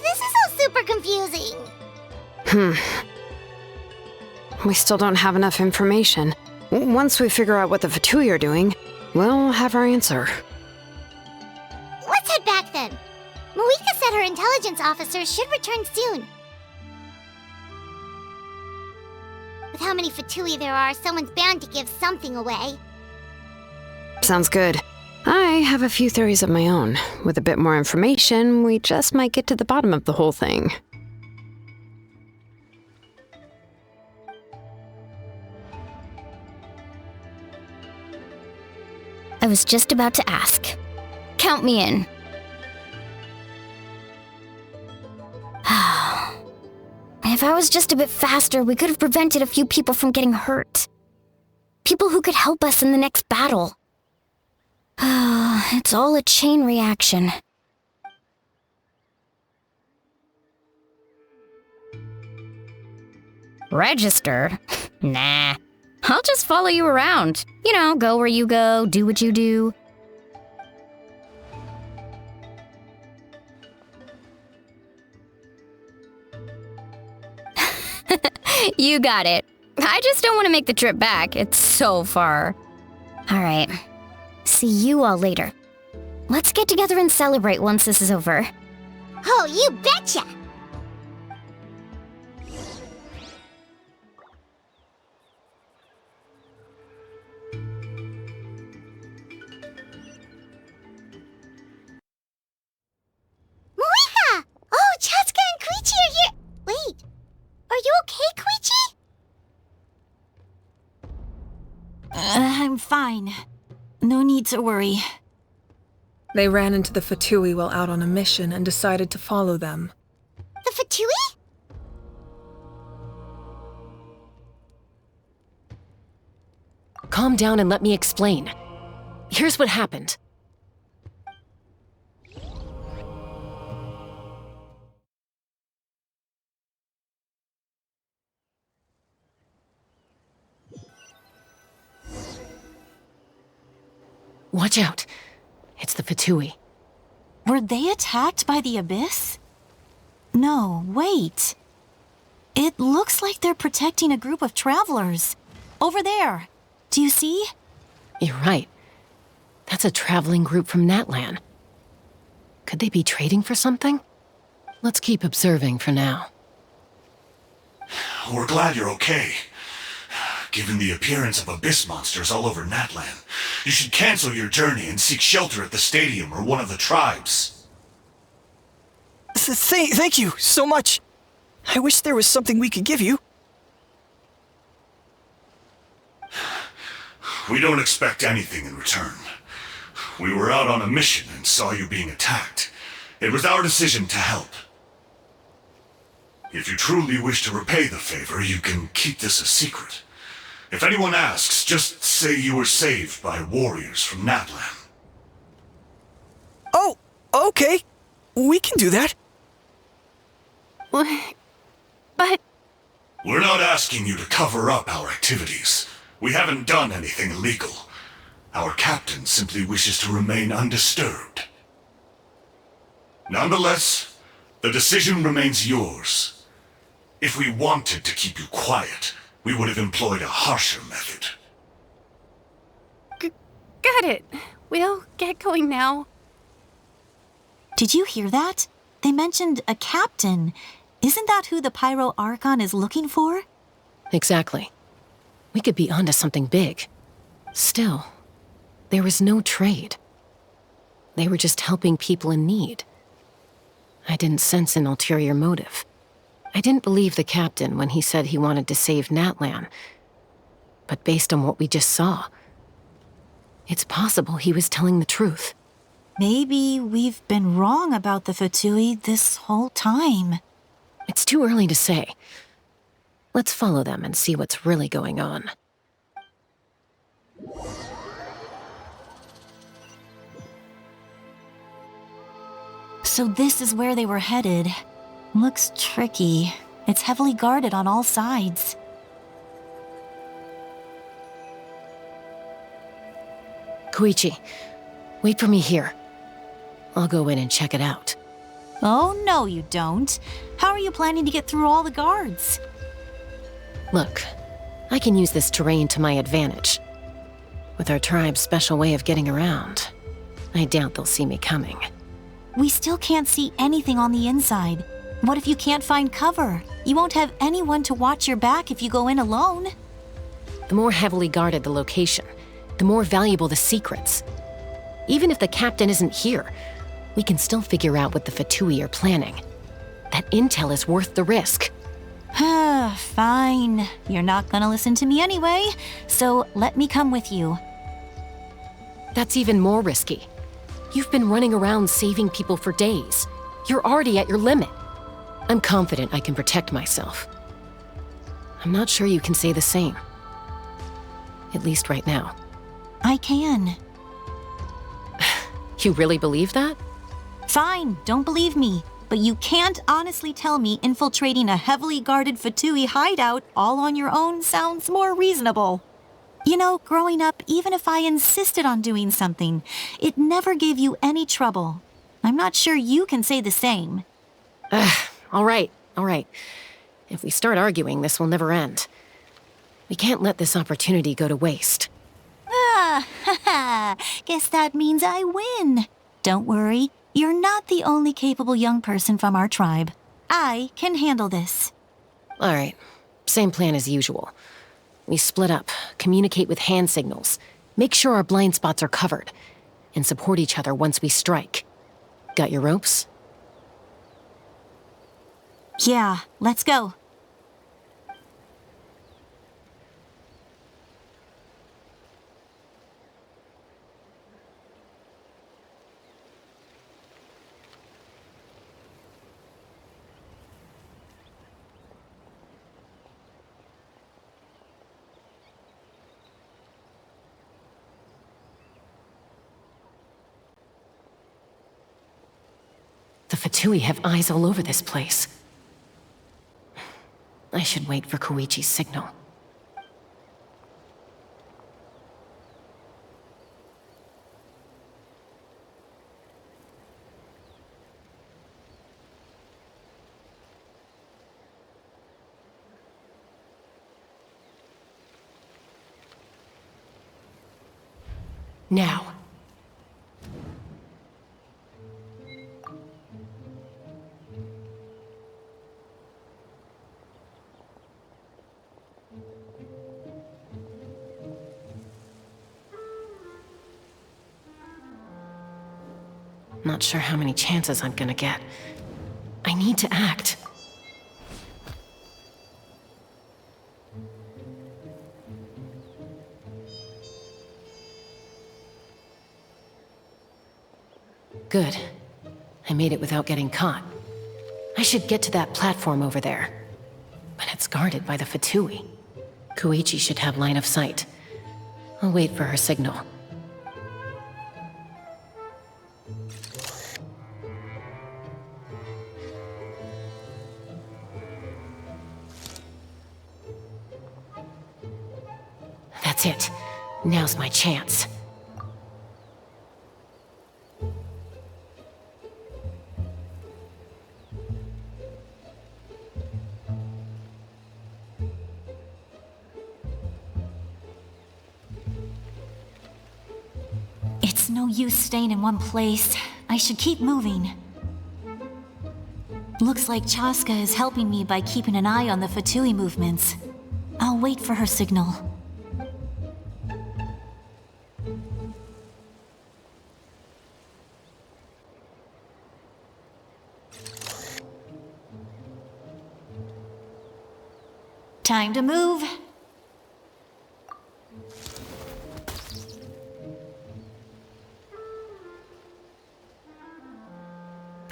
This is all super confusing. We still don't have enough information. Once we figure out what the Fatui are doing, we'll have our answer. Let's head back then. Moika said her intelligence officers should return soon. With how many Fatui there are, someone's bound to give something away. Sounds good. I have a few theories of my own. With a bit more information, we just might get to the bottom of the whole thing. I was just about to ask. Count me in. was just a bit faster, we could have prevented a few people from getting hurt. People who could help us in the next battle. It's all a chain reaction. Register? Nah. I'll just follow you around. You know, go where you go, do what you do. You got it. I just don't want to make the trip back. It's so far. All right. See you all later. Let's get together and celebrate once this is over. Oh, you betcha! Moika! Oh, Chaska and Koichi are here! Wait, are you okay, Koichi? I'm fine. No need to worry. They ran into the Fatui while out on a mission and decided to follow them. The Fatui? Calm down and let me explain. Here's what happened. Watch out. It's the Fatui. Were they attacked by the Abyss? No, wait. It looks like they're protecting a group of travelers. Over there. Do you see? You're right. That's a traveling group from Natlan. Could they be trading for something? Let's keep observing for now. We're glad you're okay. Given the appearance of abyss monsters all over Natlan, you should cancel your journey and seek shelter at the stadium or one of the tribes. Thank you so much. I wish there was something we could give you. We don't expect anything in return. We were out on a mission and saw you being attacked. It was our decision to help. If you truly wish to repay the favor, you can keep this a secret. If anyone asks, just say you were saved by warriors from Natlan. Oh, okay. We can do that. But... We're not asking you to cover up our activities. We haven't done anything illegal. Our captain simply wishes to remain undisturbed. Nonetheless, the decision remains yours. If we wanted to keep you quiet, we would have employed a harsher method. Got it. We'll get going now. Did you hear that? They mentioned a captain. Isn't that who the Pyro Archon is looking for? Exactly. We could be onto something big. Still, there was no trade. They were just helping people in need. I didn't sense an ulterior motive. I didn't believe the captain when he said he wanted to save Natlan. But based on what we just saw, it's possible he was telling the truth. Maybe we've been wrong about the Fatui this whole time. It's too early to say. Let's follow them and see what's really going on. So this is where they were headed. Looks tricky. It's heavily guarded on all sides. Koichi, wait for me here. I'll go in and check it out. Oh, no, you don't. How are you planning to get through all the guards? Look, I can use this terrain to my advantage. With our tribe's special way of getting around, I doubt they'll see me coming. We still can't see anything on the inside. What if you can't find cover? You won't have anyone to watch your back if you go in alone. The more heavily guarded the location, the more valuable the secrets. Even if the captain isn't here, we can still figure out what the Fatui are planning. That intel is worth the risk. Fine. You're not gonna listen to me anyway, so let me come with you. That's even more risky. You've been running around saving people for days. You're already at your limit. I'm confident I can protect myself. I'm not sure you can say the same. At least right now. I can. You really believe that? Fine, don't believe me. But you can't honestly tell me infiltrating a heavily guarded Fatui hideout all on your own sounds more reasonable. You know, growing up, even if I insisted on doing something, it never gave you any trouble. I'm not sure you can say the same. All right. If we start arguing, this will never end. We can't let this opportunity go to waste. Guess that means I win. Don't worry, you're not the only capable young person from our tribe. I can handle this. All right, same plan as usual. We split up, communicate with hand signals, make sure our blind spots are covered, and support each other once we strike. Got your ropes? Yeah, let's go. The Fatui have eyes all over this place. I should wait for Koichi's signal. Now. Not sure how many chances I'm gonna get. I need to act. Good. I made it without getting caught. I should get to that platform over there. But it's guarded by the Fatui. Koichi should have line of sight. I'll wait for her signal. That's it. Now's my chance. It's no use staying in one place. I should keep moving. Looks like Chaska is helping me by keeping an eye on the Fatui movements. I'll wait for her signal. Time to move.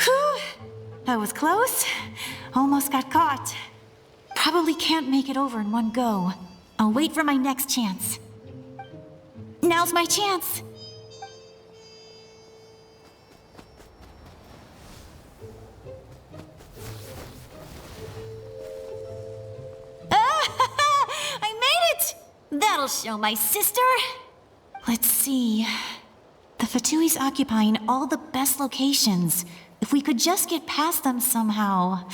Whew! That was close. Almost got caught. Probably can't make it over in one go. I'll wait for my next chance. Now's my chance. That'll show my sister. Let's see. The Fatui's occupying all the best locations. If we could just get past them somehow.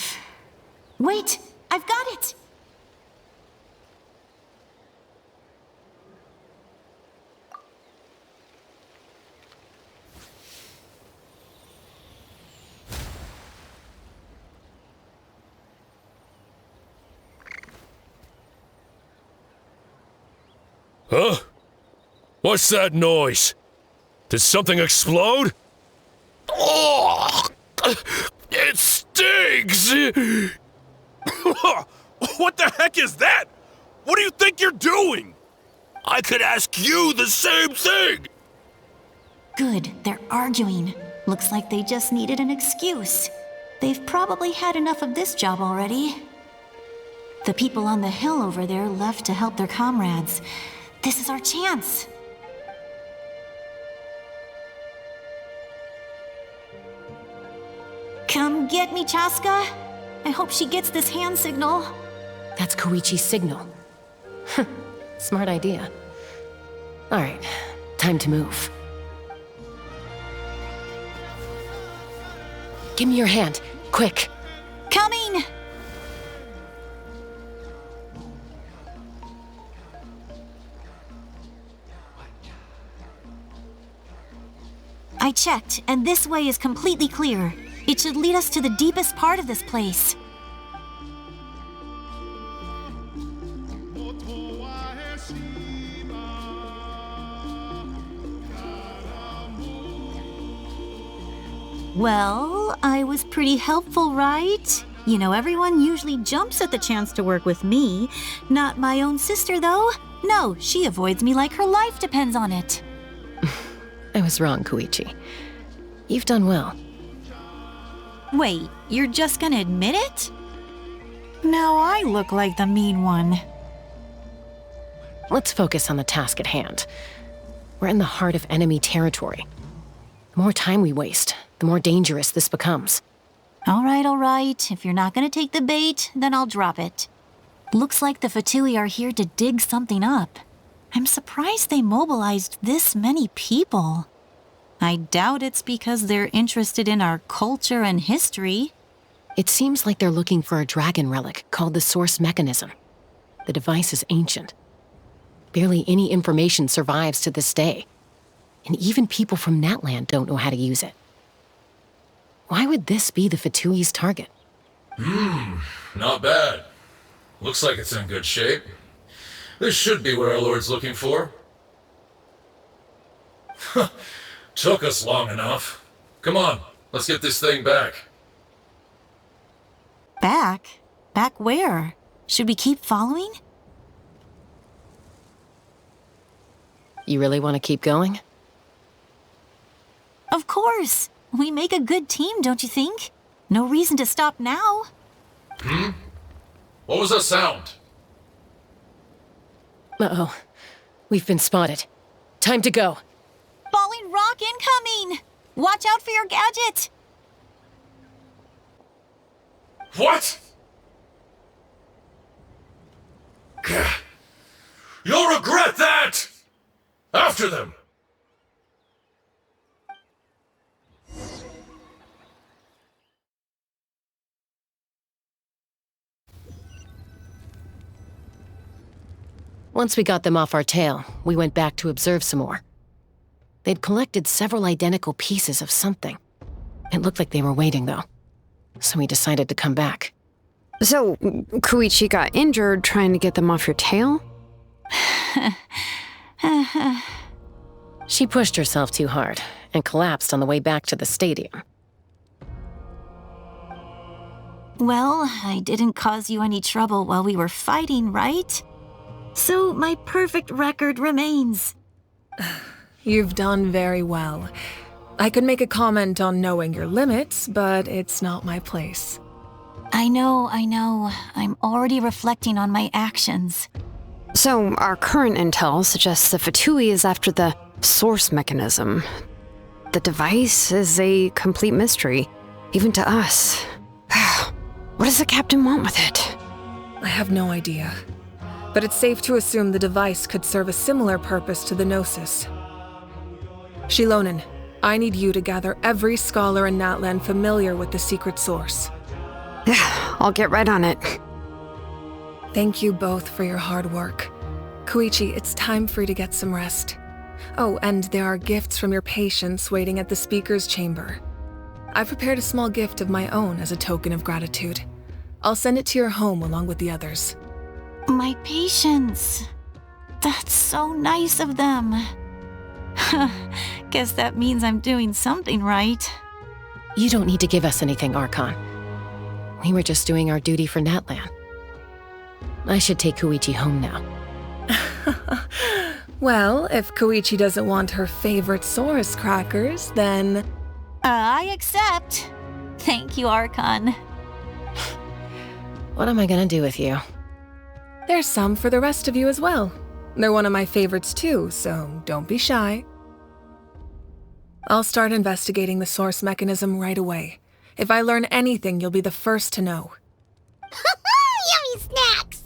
Wait, I've got it! Huh? What's that noise? Did something explode? Oh! It stings! What the heck is that? What do you think you're doing? I could ask you the same thing! Good, they're arguing. Looks like they just needed an excuse. They've probably had enough of this job already. The people on the hill over there left to help their comrades. This is our chance. Come get me, Chaska. I hope she gets this hand signal. That's Koichi's signal. Smart idea. All right, time to move. Give me your hand, quick. Coming! I checked, and this way is completely clear. It should lead us to the deepest part of this place. Well, I was pretty helpful, right? You know, everyone usually jumps at the chance to work with me. Not my own sister, though. No, she avoids me like her life depends on it. I was wrong, Koichi. You've done well. Wait, you're just gonna admit it? Now I look like the mean one. Let's focus on the task at hand. We're in the heart of enemy territory. The more time we waste, the more dangerous this becomes. All right. If you're not gonna take the bait, then I'll drop it. Looks like the Fatui are here to dig something up. I'm surprised they mobilized this many people. I doubt it's because they're interested in our culture and history. It seems like they're looking for a dragon relic called the Source Mechanism. The device is ancient. Barely any information survives to this day. And even people from Natlan don't know how to use it. Why would this be the Fatui's target? Not bad. Looks like it's in good shape. This should be what our Lord's looking for. Took us long enough. Come on, let's get this thing back. Back? Back where? Should we keep following? You really want to keep going? Of course. We make a good team, don't you think? No reason to stop now. What was that sound? Uh-oh. We've been spotted. Time to go. Falling rock incoming! Watch out for your gadget! What? You'll regret that! After them! Once we got them off our tail, we went back to observe some more. They'd collected several identical pieces of something. It looked like they were waiting, though. So we decided to come back. So, Koichi got injured trying to get them off your tail? She pushed herself too hard and collapsed on the way back to the stadium. Well, I didn't cause you any trouble while we were fighting, right? So my perfect record remains. You've done very well. I could make a comment on knowing your limits, but it's not my place. I know. I'm already reflecting on my actions. So, our current intel suggests the Fatui is after the Source Mechanism. The device is a complete mystery, even to us. What does the captain want with it? I have no idea. But it's safe to assume the device could serve a similar purpose to the Gnosis. Shilonen, I need you to gather every scholar in Natlan familiar with the secret source. I'll get right on it. Thank you both for your hard work. Koichi, it's time for you to get some rest. Oh, and there are gifts from your patients waiting at the speaker's chamber. I've prepared a small gift of my own as a token of gratitude. I'll send it to your home along with the others. My patience. That's so nice of them. Guess that means I'm doing something right. You don't need to give us anything, Archon. We were just doing our duty for Natlan. I should take Koichi home now. Well, if Koichi doesn't want her favorite Saurus crackers, then... I accept. Thank you, Archon. What am I gonna do with you? There's some for the rest of you as well. They're one of my favorites too, so don't be shy. I'll start investigating the source mechanism right away. If I learn anything, you'll be the first to know. Yummy snacks!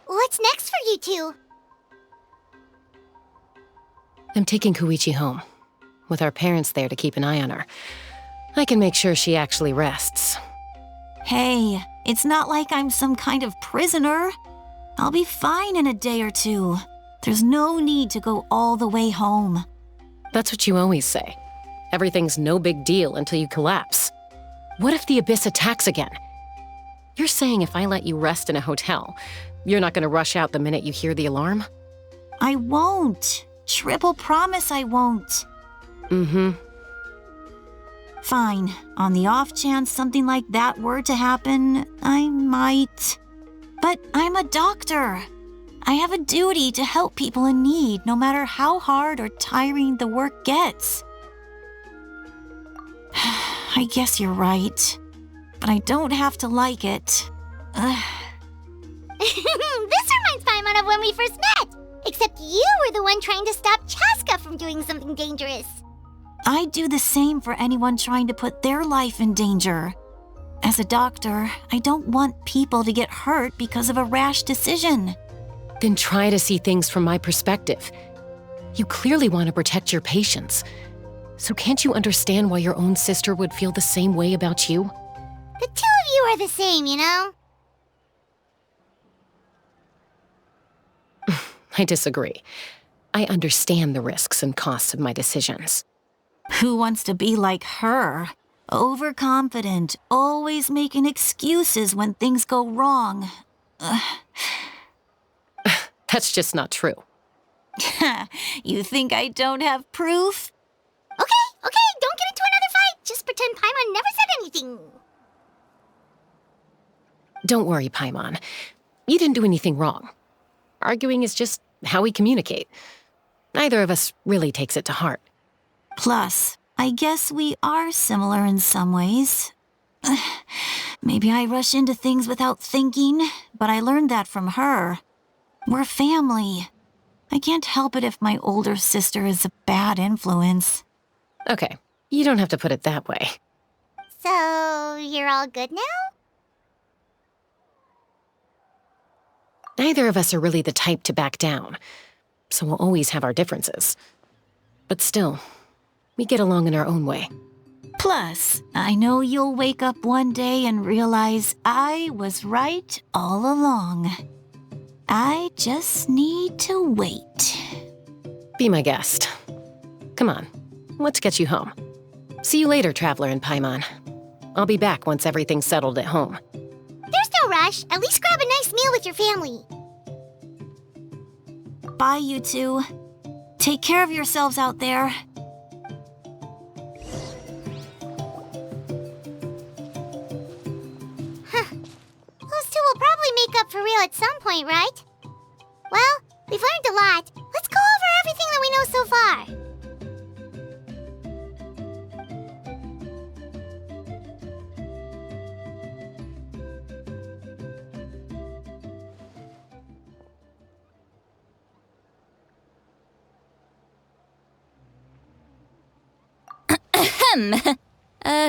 What's next for you two? I'm taking Koichi home. With our parents there to keep an eye on her. I can make sure she actually rests. Hey, it's not like I'm some kind of prisoner. I'll be fine in a day or two. There's no need to go all the way home. That's what you always say. Everything's no big deal until you collapse. What if the Abyss attacks again? You're saying if I let you rest in a hotel, you're not gonna rush out the minute you hear the alarm? I won't. Triple promise I won't. Mm-hmm. Fine. On the off chance something like that were to happen, I might. But I'm a doctor. I have a duty to help people in need, no matter how hard or tiring the work gets. I guess you're right. But I don't have to like it. This reminds Paimon of when we first met! Except you were the one trying to stop Chaska from doing something dangerous. I'd do the same for anyone trying to put their life in danger. As a doctor, I don't want people to get hurt because of a rash decision. Then try to see things from my perspective. You clearly want to protect your patients. So can't you understand why your own sister would feel the same way about you? The two of you are the same, you know? I disagree. I understand the risks and costs of my decisions. Who wants to be like her? Overconfident, always making excuses when things go wrong. That's just not true. You think I don't have proof? Okay, don't get into another fight. Just pretend Paimon never said anything. Don't worry, Paimon. You didn't do anything wrong. Arguing is just how we communicate. Neither of us really takes it to heart. Plus, I guess we are similar in some ways. Maybe I rush into things without thinking, but I learned that from her. We're family. I can't help it if my older sister is a bad influence. Okay, you don't have to put it that way. So, you're all good now? Neither of us are really the type to back down, so we'll always have our differences. But still, we get along in our own way. Plus, I know you'll wake up one day and realize I was right all along. I just need to wait. Be my guest. Come on, let's get you home. See you later, Traveler and Paimon. I'll be back once everything's settled at home. There's no rush. At least grab a nice meal with your family. Bye, you two. Take care of yourselves out there. Those two will probably make up for real at some point, right? Well, we've learned a lot. Let's go over everything that we know so far.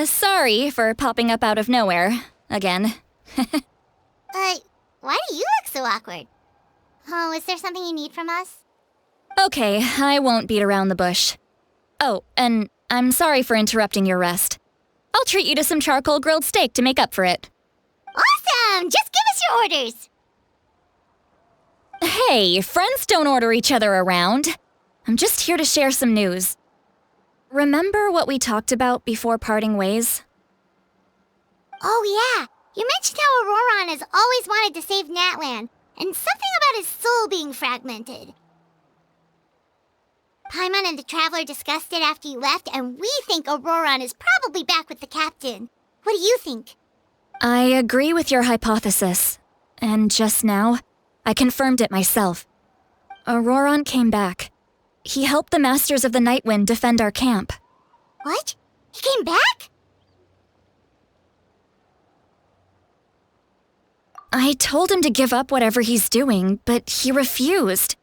Sorry for popping up out of nowhere. Again. Why do you look so awkward? Oh, is there something you need from us? Okay, I won't beat around the bush. Oh, and I'm sorry for interrupting your rest. I'll treat you to some charcoal grilled steak to make up for it. Awesome! Just give us your orders! Hey, friends don't order each other around. I'm just here to share some news. Remember what we talked about before parting ways? Oh yeah, you mentioned how Auroron has always wanted to save Natlan, and something about his soul being fragmented. Paimon and the Traveler discussed it after you left, and we think Auroron is probably back with the captain. What do you think? I agree with your hypothesis. And just now, I confirmed it myself. Auroron came back. He helped the Masters of the Nightwind defend our camp. What? He came back? I told him to give up whatever he's doing, but he refused.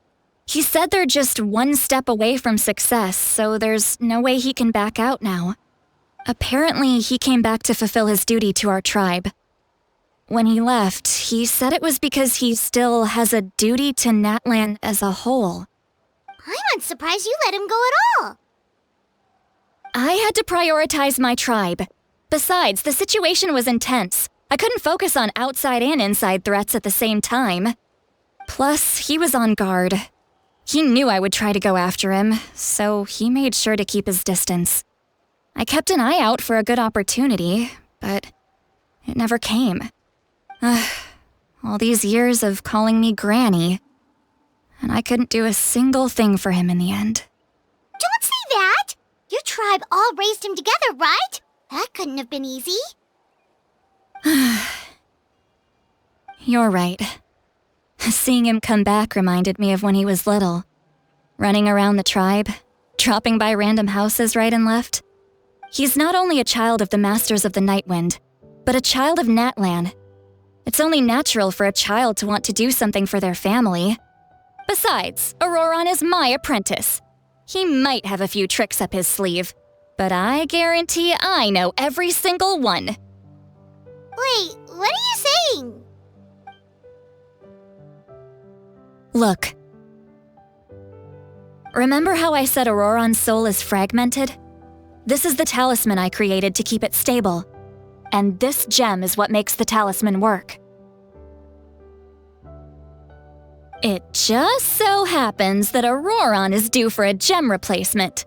He said they're just one step away from success, so there's no way he can back out now. Apparently, he came back to fulfill his duty to our tribe. When he left, he said it was because he still has a duty to Natlan as a whole. I'm surprised you let him go at all. I had to prioritize my tribe. Besides, the situation was intense. I couldn't focus on outside and inside threats at the same time. Plus, he was on guard. He knew I would try to go after him, so he made sure to keep his distance. I kept an eye out for a good opportunity, but it never came. All these years of calling me Granny, and I couldn't do a single thing for him in the end. Don't say that! Your tribe all raised him together, right? That couldn't have been easy. You're right. Seeing him come back reminded me of when he was little. Running around the tribe, dropping by random houses right and left. He's not only a child of the Masters of the Nightwind, but a child of Natlan. It's only natural for a child to want to do something for their family. Besides, Auroron is my apprentice. He might have a few tricks up his sleeve, but I guarantee I know every single one. Wait, what are you saying? Look. Remember how I said Auroron's soul is fragmented? This is the talisman I created to keep it stable. And this gem is what makes the talisman work. It just so happens that Auroron is due for a gem replacement.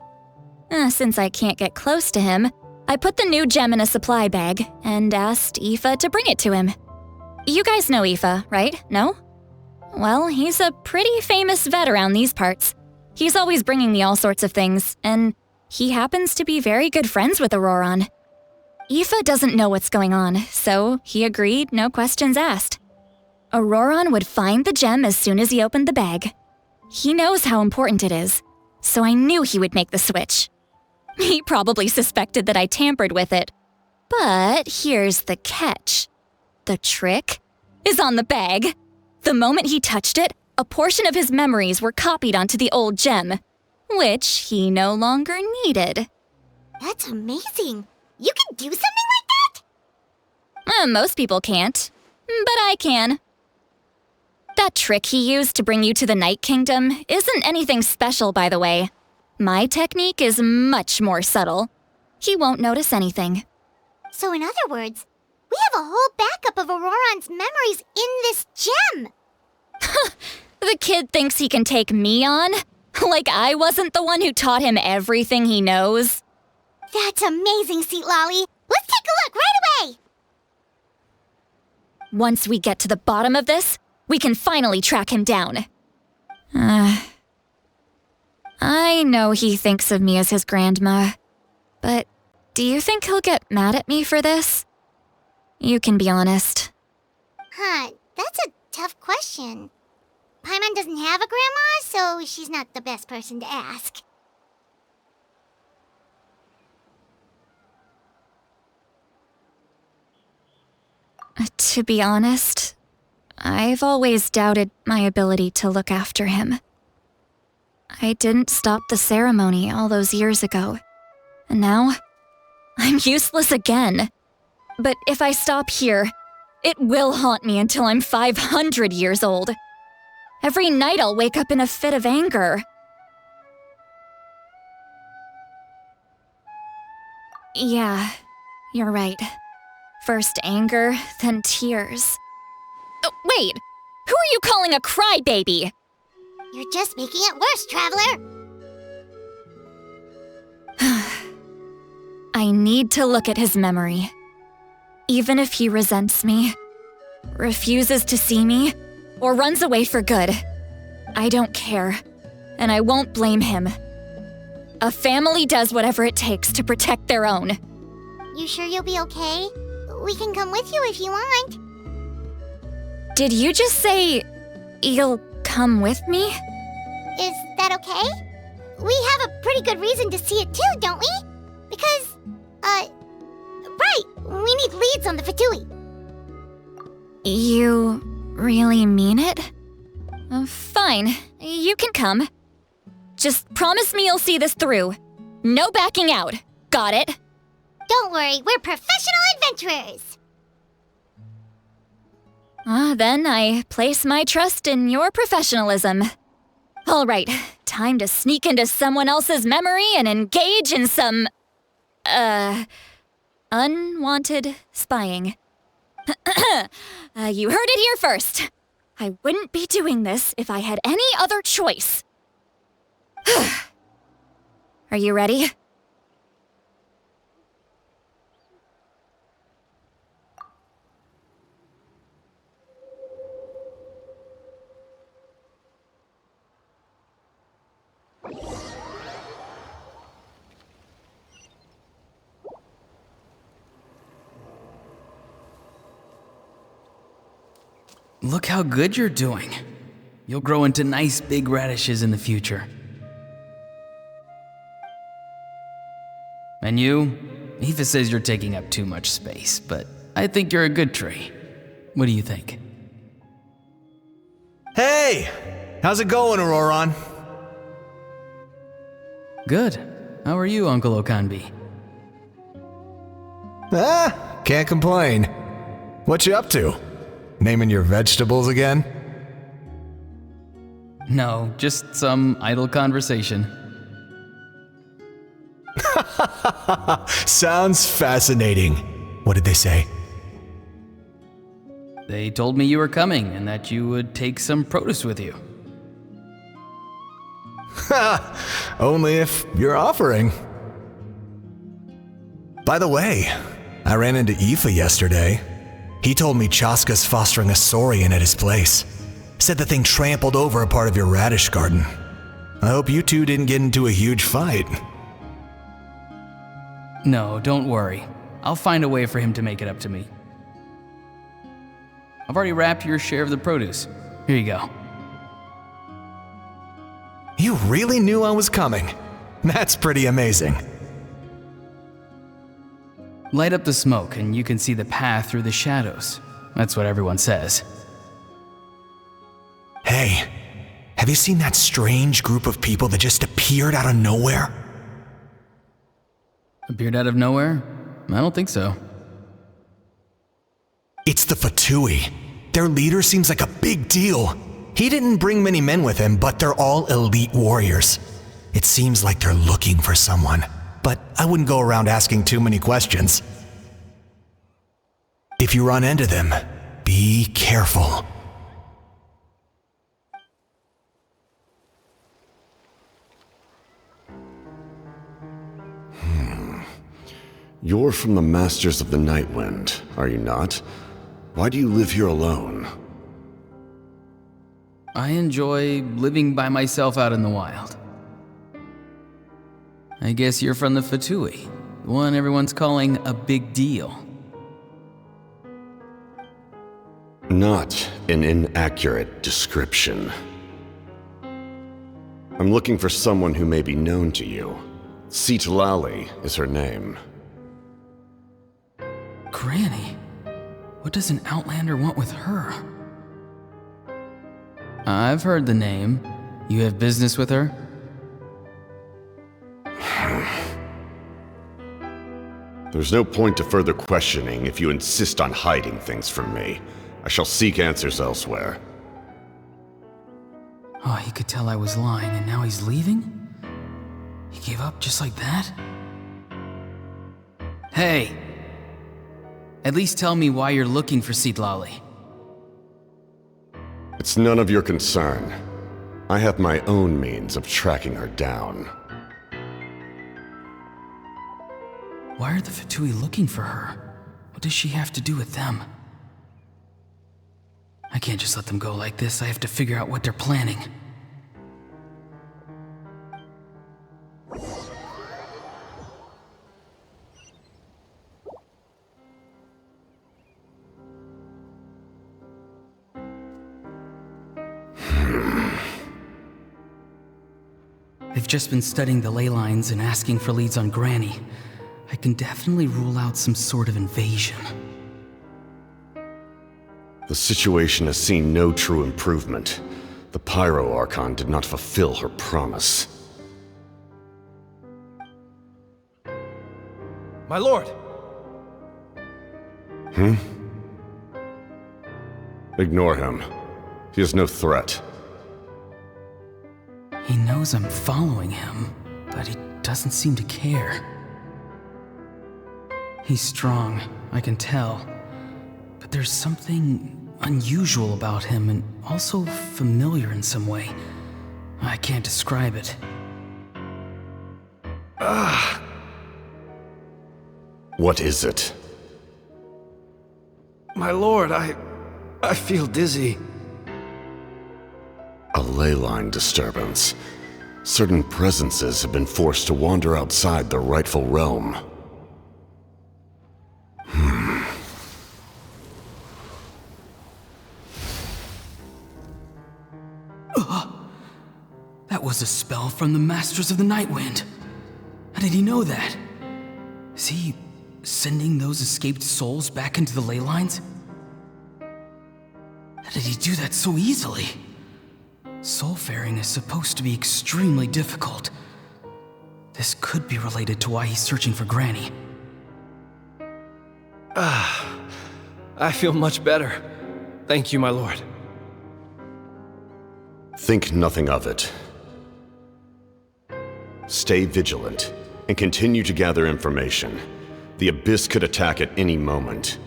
Since I can't get close to him, I put the new gem in a supply bag and asked Aoife to bring it to him. You guys know Aoife, right? No? Well, he's a pretty famous vet around these parts. He's always bringing me all sorts of things, and he happens to be very good friends with Auroron. Aoife doesn't know what's going on, so he agreed, no questions asked. Auroron would find the gem as soon as he opened the bag. He knows how important it is, so I knew he would make the switch. He probably suspected that I tampered with it. But here's the catch. The trick is on the bag. The moment he touched it, a portion of his memories were copied onto the old gem, which he no longer needed. That's amazing. You can do something like that? Most people can't, but I can. That trick he used to bring you to the Night Kingdom isn't anything special, by the way. My technique is much more subtle. He won't notice anything. So in other words, we have a whole backup of Auroron's memories in this gem. The kid thinks he can take me on? Like I wasn't the one who taught him everything he knows? That's amazing, Seat Lolly. Let's take a look right away. Once we get to the bottom of this, we can finally track him down. I know he thinks of me as his grandma, but do you think he'll get mad at me for this? You can be honest. That's a tough question. Paimon doesn't have a grandma, so she's not the best person to ask. To be honest, I've always doubted my ability to look after him. I didn't stop the ceremony all those years ago, and now I'm useless again. But if I stop here, it will haunt me until I'm 500 years old. Every night I'll wake up in a fit of anger. Yeah, you're right. First anger, then tears. Oh, wait! Who are you calling a crybaby? You're just making it worse, Traveler! I need to look at his memory. Even if he resents me, refuses to see me, or runs away for good, I don't care, and I won't blame him. A family does whatever it takes to protect their own. You sure you'll be okay? We can come with you if you want. Did you just say you'll come with me? Is that okay? We have a pretty good reason to see it too, don't we? Because, right, we need leads on the Fatui. You really mean it? Fine, you can come. Just promise me you'll see this through. No backing out. Got it? Don't worry, we're professional adventurers. Then I place my trust in your professionalism. All right, time to sneak into someone else's memory and engage in some, unwanted spying. You heard it here first. I wouldn't be doing this if I had any other choice. Are you ready? Look how good you're doing. You'll grow into nice big radishes in the future. And you? Aoife says you're taking up too much space, but I think you're a good tree. What do you think? Hey! How's it going, Auroron? Good. How are you, Uncle Okanbi? Can't complain. What you up to? Naming your vegetables again? No, just some idle conversation. Sounds fascinating. What did they say? They told me you were coming and that you would take some produce with you. Only if you're offering. By the way, I ran into Aoife yesterday. He told me Chaska's fostering a saurian at his place. Said the thing trampled over a part of your radish garden. I hope you two didn't get into a huge fight. No, don't worry. I'll find a way for him to make it up to me. I've already wrapped your share of the produce. Here you go. You really knew I was coming. That's pretty amazing. Light up the smoke and you can see the path through the shadows. That's what everyone says. Hey, have you seen that strange group of people that just appeared out of nowhere? Appeared out of nowhere? I don't think so. It's the Fatui. Their leader seems like a big deal. He didn't bring many men with him, but they're all elite warriors. It seems like they're looking for someone, but I wouldn't go around asking too many questions. If you run into them, be careful. You're from the Masters of the Nightwind, are you not? Why do you live here alone? I enjoy living by myself out in the wild. I guess you're from the Fatui, the one everyone's calling a big deal. Not an inaccurate description. I'm looking for someone who may be known to you. Citlali is her name. Granny? What does an Outlander want with her? I've heard the name. You have business with her? There's no point to further questioning if you insist on hiding things from me. I shall seek answers elsewhere. Oh, he could tell I was lying and now he's leaving? He gave up just like that? Hey! At least tell me why you're looking for Citlali. It's none of your concern. I have my own means of tracking her down. Why are the Fatui looking for her? What does she have to do with them? I can't just let them go like this. I have to figure out what they're planning. I've just been studying the ley lines and asking for leads on Granny. I can definitely rule out some sort of invasion. The situation has seen no true improvement. The Pyro Archon did not fulfill her promise. My lord! Ignore him. He is no threat. He knows I'm following him, but he doesn't seem to care. He's strong, I can tell. But there's something unusual about him and also familiar in some way. I can't describe it. What is it? My lord, I feel dizzy. A ley line disturbance. Certain presences have been forced to wander outside their rightful realm. That was a spell from the Masters of the Nightwind. How did he know that? Is he sending those escaped souls back into the ley lines? How did he do that so easily? Soulfaring is supposed to be extremely difficult. This could be related to why he's searching for Granny. I feel much better. Thank you, my lord. Think nothing of it. Stay vigilant and continue to gather information. The Abyss could attack at any moment.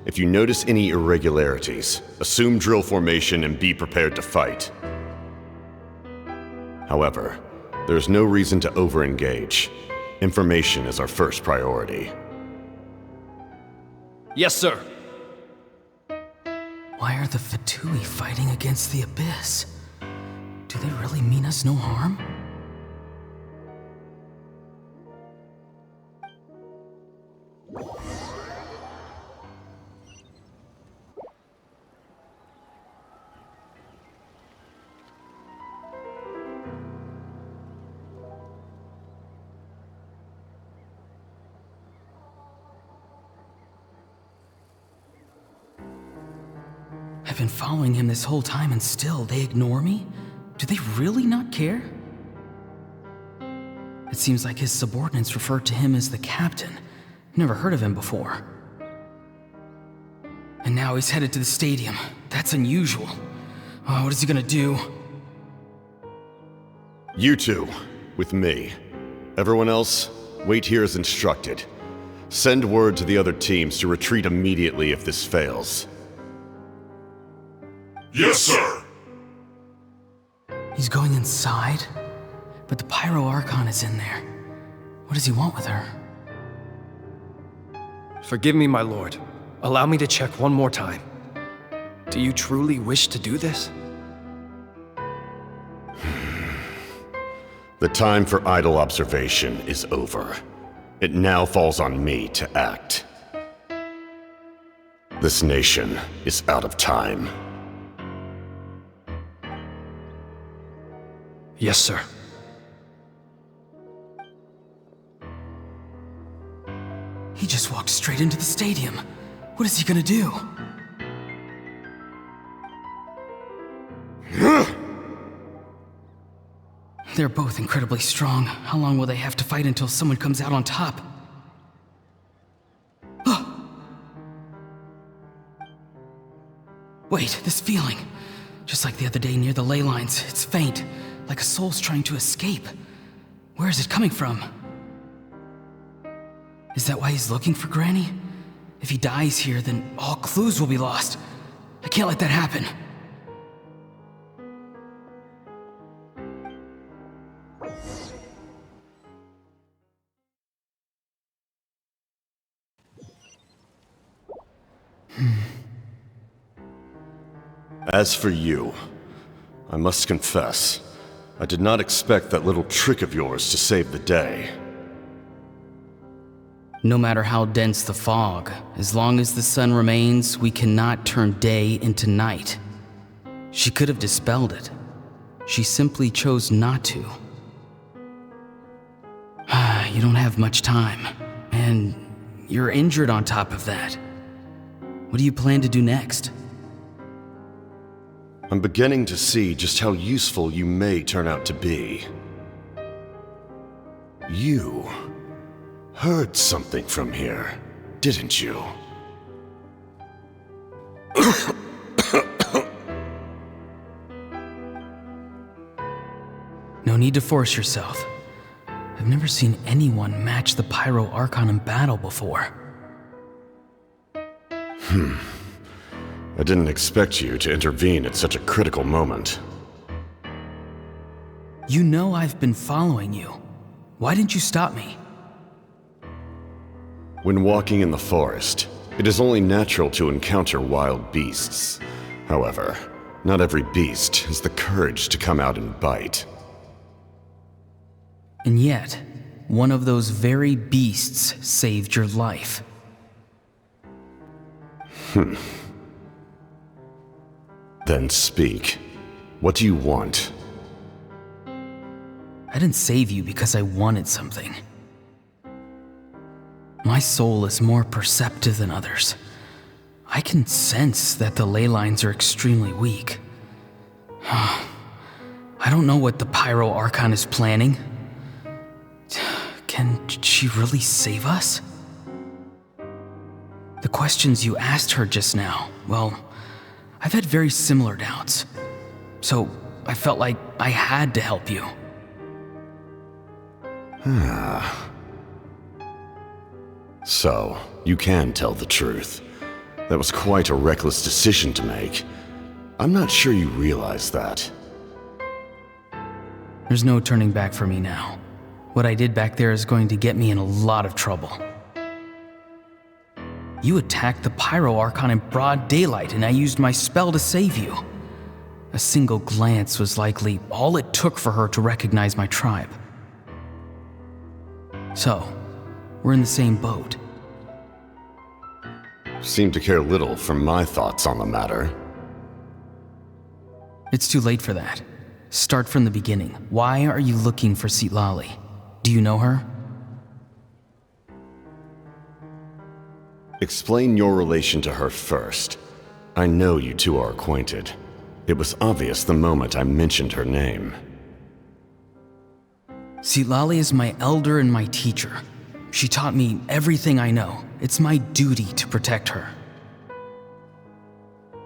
If you notice any irregularities, assume drill formation and be prepared to fight. However, there is no reason to over-engage. Information is our first priority. Yes, sir. Why are the Fatui fighting against the Abyss? Do they really mean us no harm? I've been following him this whole time and still they ignore me? Do they really not care? It seems like his subordinates refer to him as the captain. Never heard of him before. And now he's headed to the stadium. That's unusual. Oh, what is he gonna do? You two, with me. Everyone else, wait here as instructed. Send word to the other teams to retreat immediately if this fails. Yes, sir! He's going inside? But the Pyro Archon is in there. What does he want with her? Forgive me, my lord. Allow me to check one more time. Do you truly wish to do this? The time for idle observation is over. It now falls on me to act. This nation is out of time. Yes, sir. He just walked straight into the stadium. What is he gonna do? They're both incredibly strong. How long will they have to fight until someone comes out on top? Wait, this feeling. Just like the other day near the ley lines, it's faint, like a soul's trying to escape. Where is it coming from? Is that why he's looking for Granny? If he dies here, then all clues will be lost. I can't let that happen. As for you, I must confess, I did not expect that little trick of yours to save the day. No matter how dense the fog, as long as the sun remains, we cannot turn day into night. She could have dispelled it. She simply chose not to. You don't have much time. And you're injured on top of that. What do you plan to do next? I'm beginning to see just how useful you may turn out to be. You heard something from here, didn't you? No need to force yourself. I've never seen anyone match the Pyro Archon in battle before. I didn't expect you to intervene at such a critical moment. You know I've been following you. Why didn't you stop me? When walking in the forest, it is only natural to encounter wild beasts. However, not every beast has the courage to come out and bite. And yet, one of those very beasts saved your life. Then speak. What do you want? I didn't save you because I wanted something. My soul is more perceptive than others. I can sense that the ley lines are extremely weak. I don't know what the Pyro Archon is planning. Can she really save us? The questions you asked her just now, well, I've had very similar doubts. So I felt like I had to help you. So, you can tell the truth. That was quite a reckless decision to make. I'm not sure you realize that. There's no turning back for me now. What I did back there is going to get me in a lot of trouble. You attacked the Pyro Archon in broad daylight, and I used my spell to save you. A single glance was likely all it took for her to recognize my tribe. So, we're in the same boat. Seem to care little for my thoughts on the matter. It's too late for that. Start from the beginning. Why are you looking for Citlali? Do you know her? Explain your relation to her first. I know you two are acquainted. It was obvious the moment I mentioned her name. Citlali is my elder and my teacher. She taught me everything I know. It's my duty to protect her.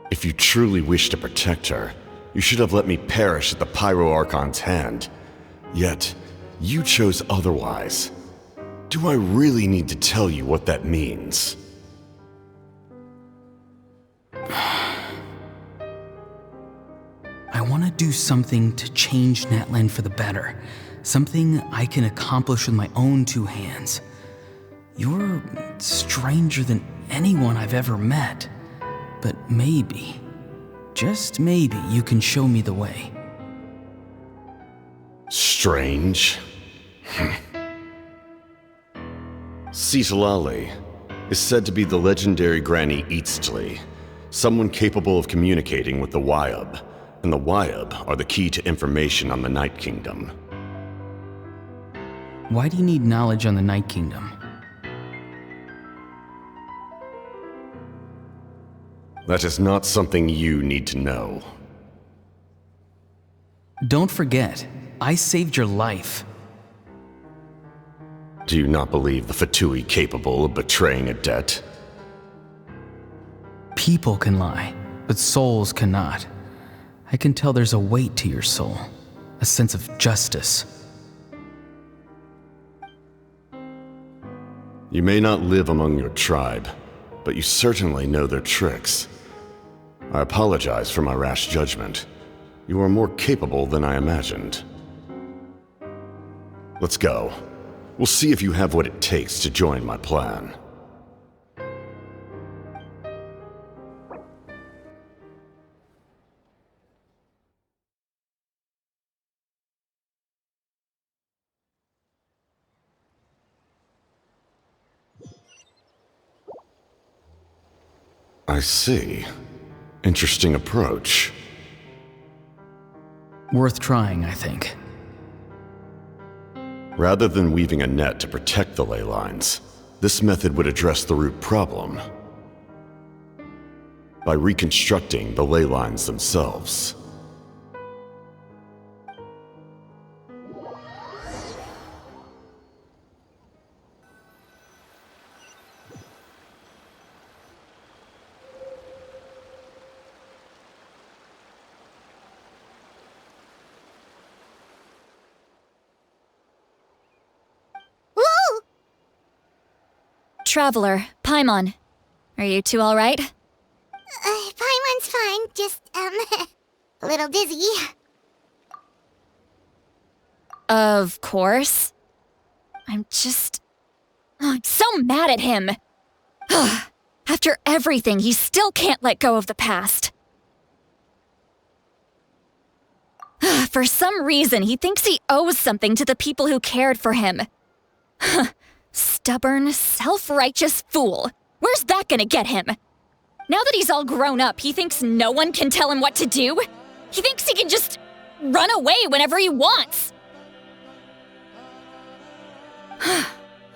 If you truly wish to protect her, you should have let me perish at the Pyro Archon's hand. Yet, you chose otherwise. Do I really need to tell you what that means? I want to do something to change Natlan for the better. Something I can accomplish with my own two hands. You're stranger than anyone I've ever met. But maybe, just maybe, you can show me the way. Strange? Citlali is said to be the legendary Granny Eastly, someone capable of communicating with the Wyab, and the Wyab are the key to information on the Night Kingdom. Why do you need knowledge on the Night Kingdom? That is not something you need to know. Don't forget, I saved your life. Do you not believe the Fatui capable of betraying a debt? People can lie, but souls cannot. I can tell there's a weight to your soul, a sense of justice. You may not live among your tribe, but you certainly know their tricks. I apologize for my rash judgment. You are more capable than I imagined. Let's go. We'll see if you have what it takes to join my plan. I see. Interesting approach. Worth trying, I think. Rather than weaving a net to protect the ley lines, this method would address the root problem by reconstructing the ley lines themselves. Traveler, Paimon. Are you two alright? Paimon's fine, just, a little dizzy. Of course. I'm so mad at him. After everything, he still can't let go of the past. For some reason, he thinks he owes something to the people who cared for him. Stubborn, self-righteous fool. Where's that gonna get him? Now that he's all grown up, he thinks no one can tell him what to do? He thinks he can just run away whenever he wants.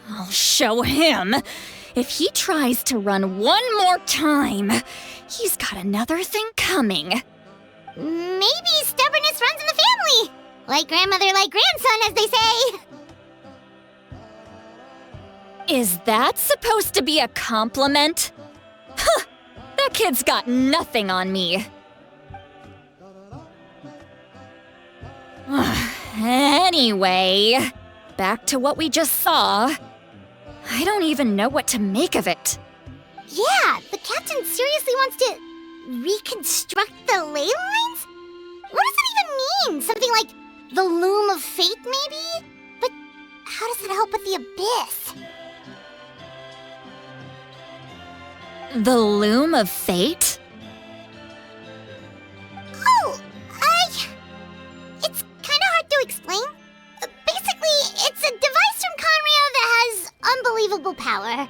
I'll show him. If he tries to run one more time, he's got another thing coming. Maybe stubbornness runs in the family. Like grandmother, like grandson, as they say. Is that supposed to be a compliment? Huh, that kid's got nothing on me. Anyway, back to what we just saw. I don't even know what to make of it. Yeah, the captain seriously wants to reconstruct the ley lines? What does that even mean? Something like the loom of fate, maybe? But how does it help with the abyss? The loom of fate? Oh, it's kinda hard to explain. Basically, it's a device from Conrio that has unbelievable power.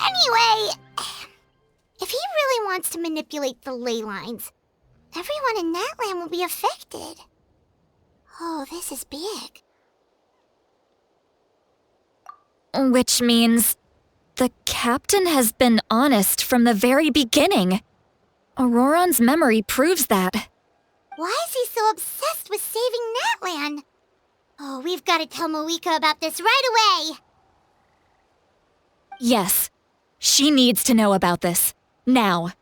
Anyway, if he really wants to manipulate the ley lines, everyone in Natlan will be affected. Oh, this is big. Which means the captain has been honest from the very beginning. Auroron's memory proves that. Why is he so obsessed with saving Natlan? Oh, we've got to tell Moika about this right away. Yes, she needs to know about this. Now.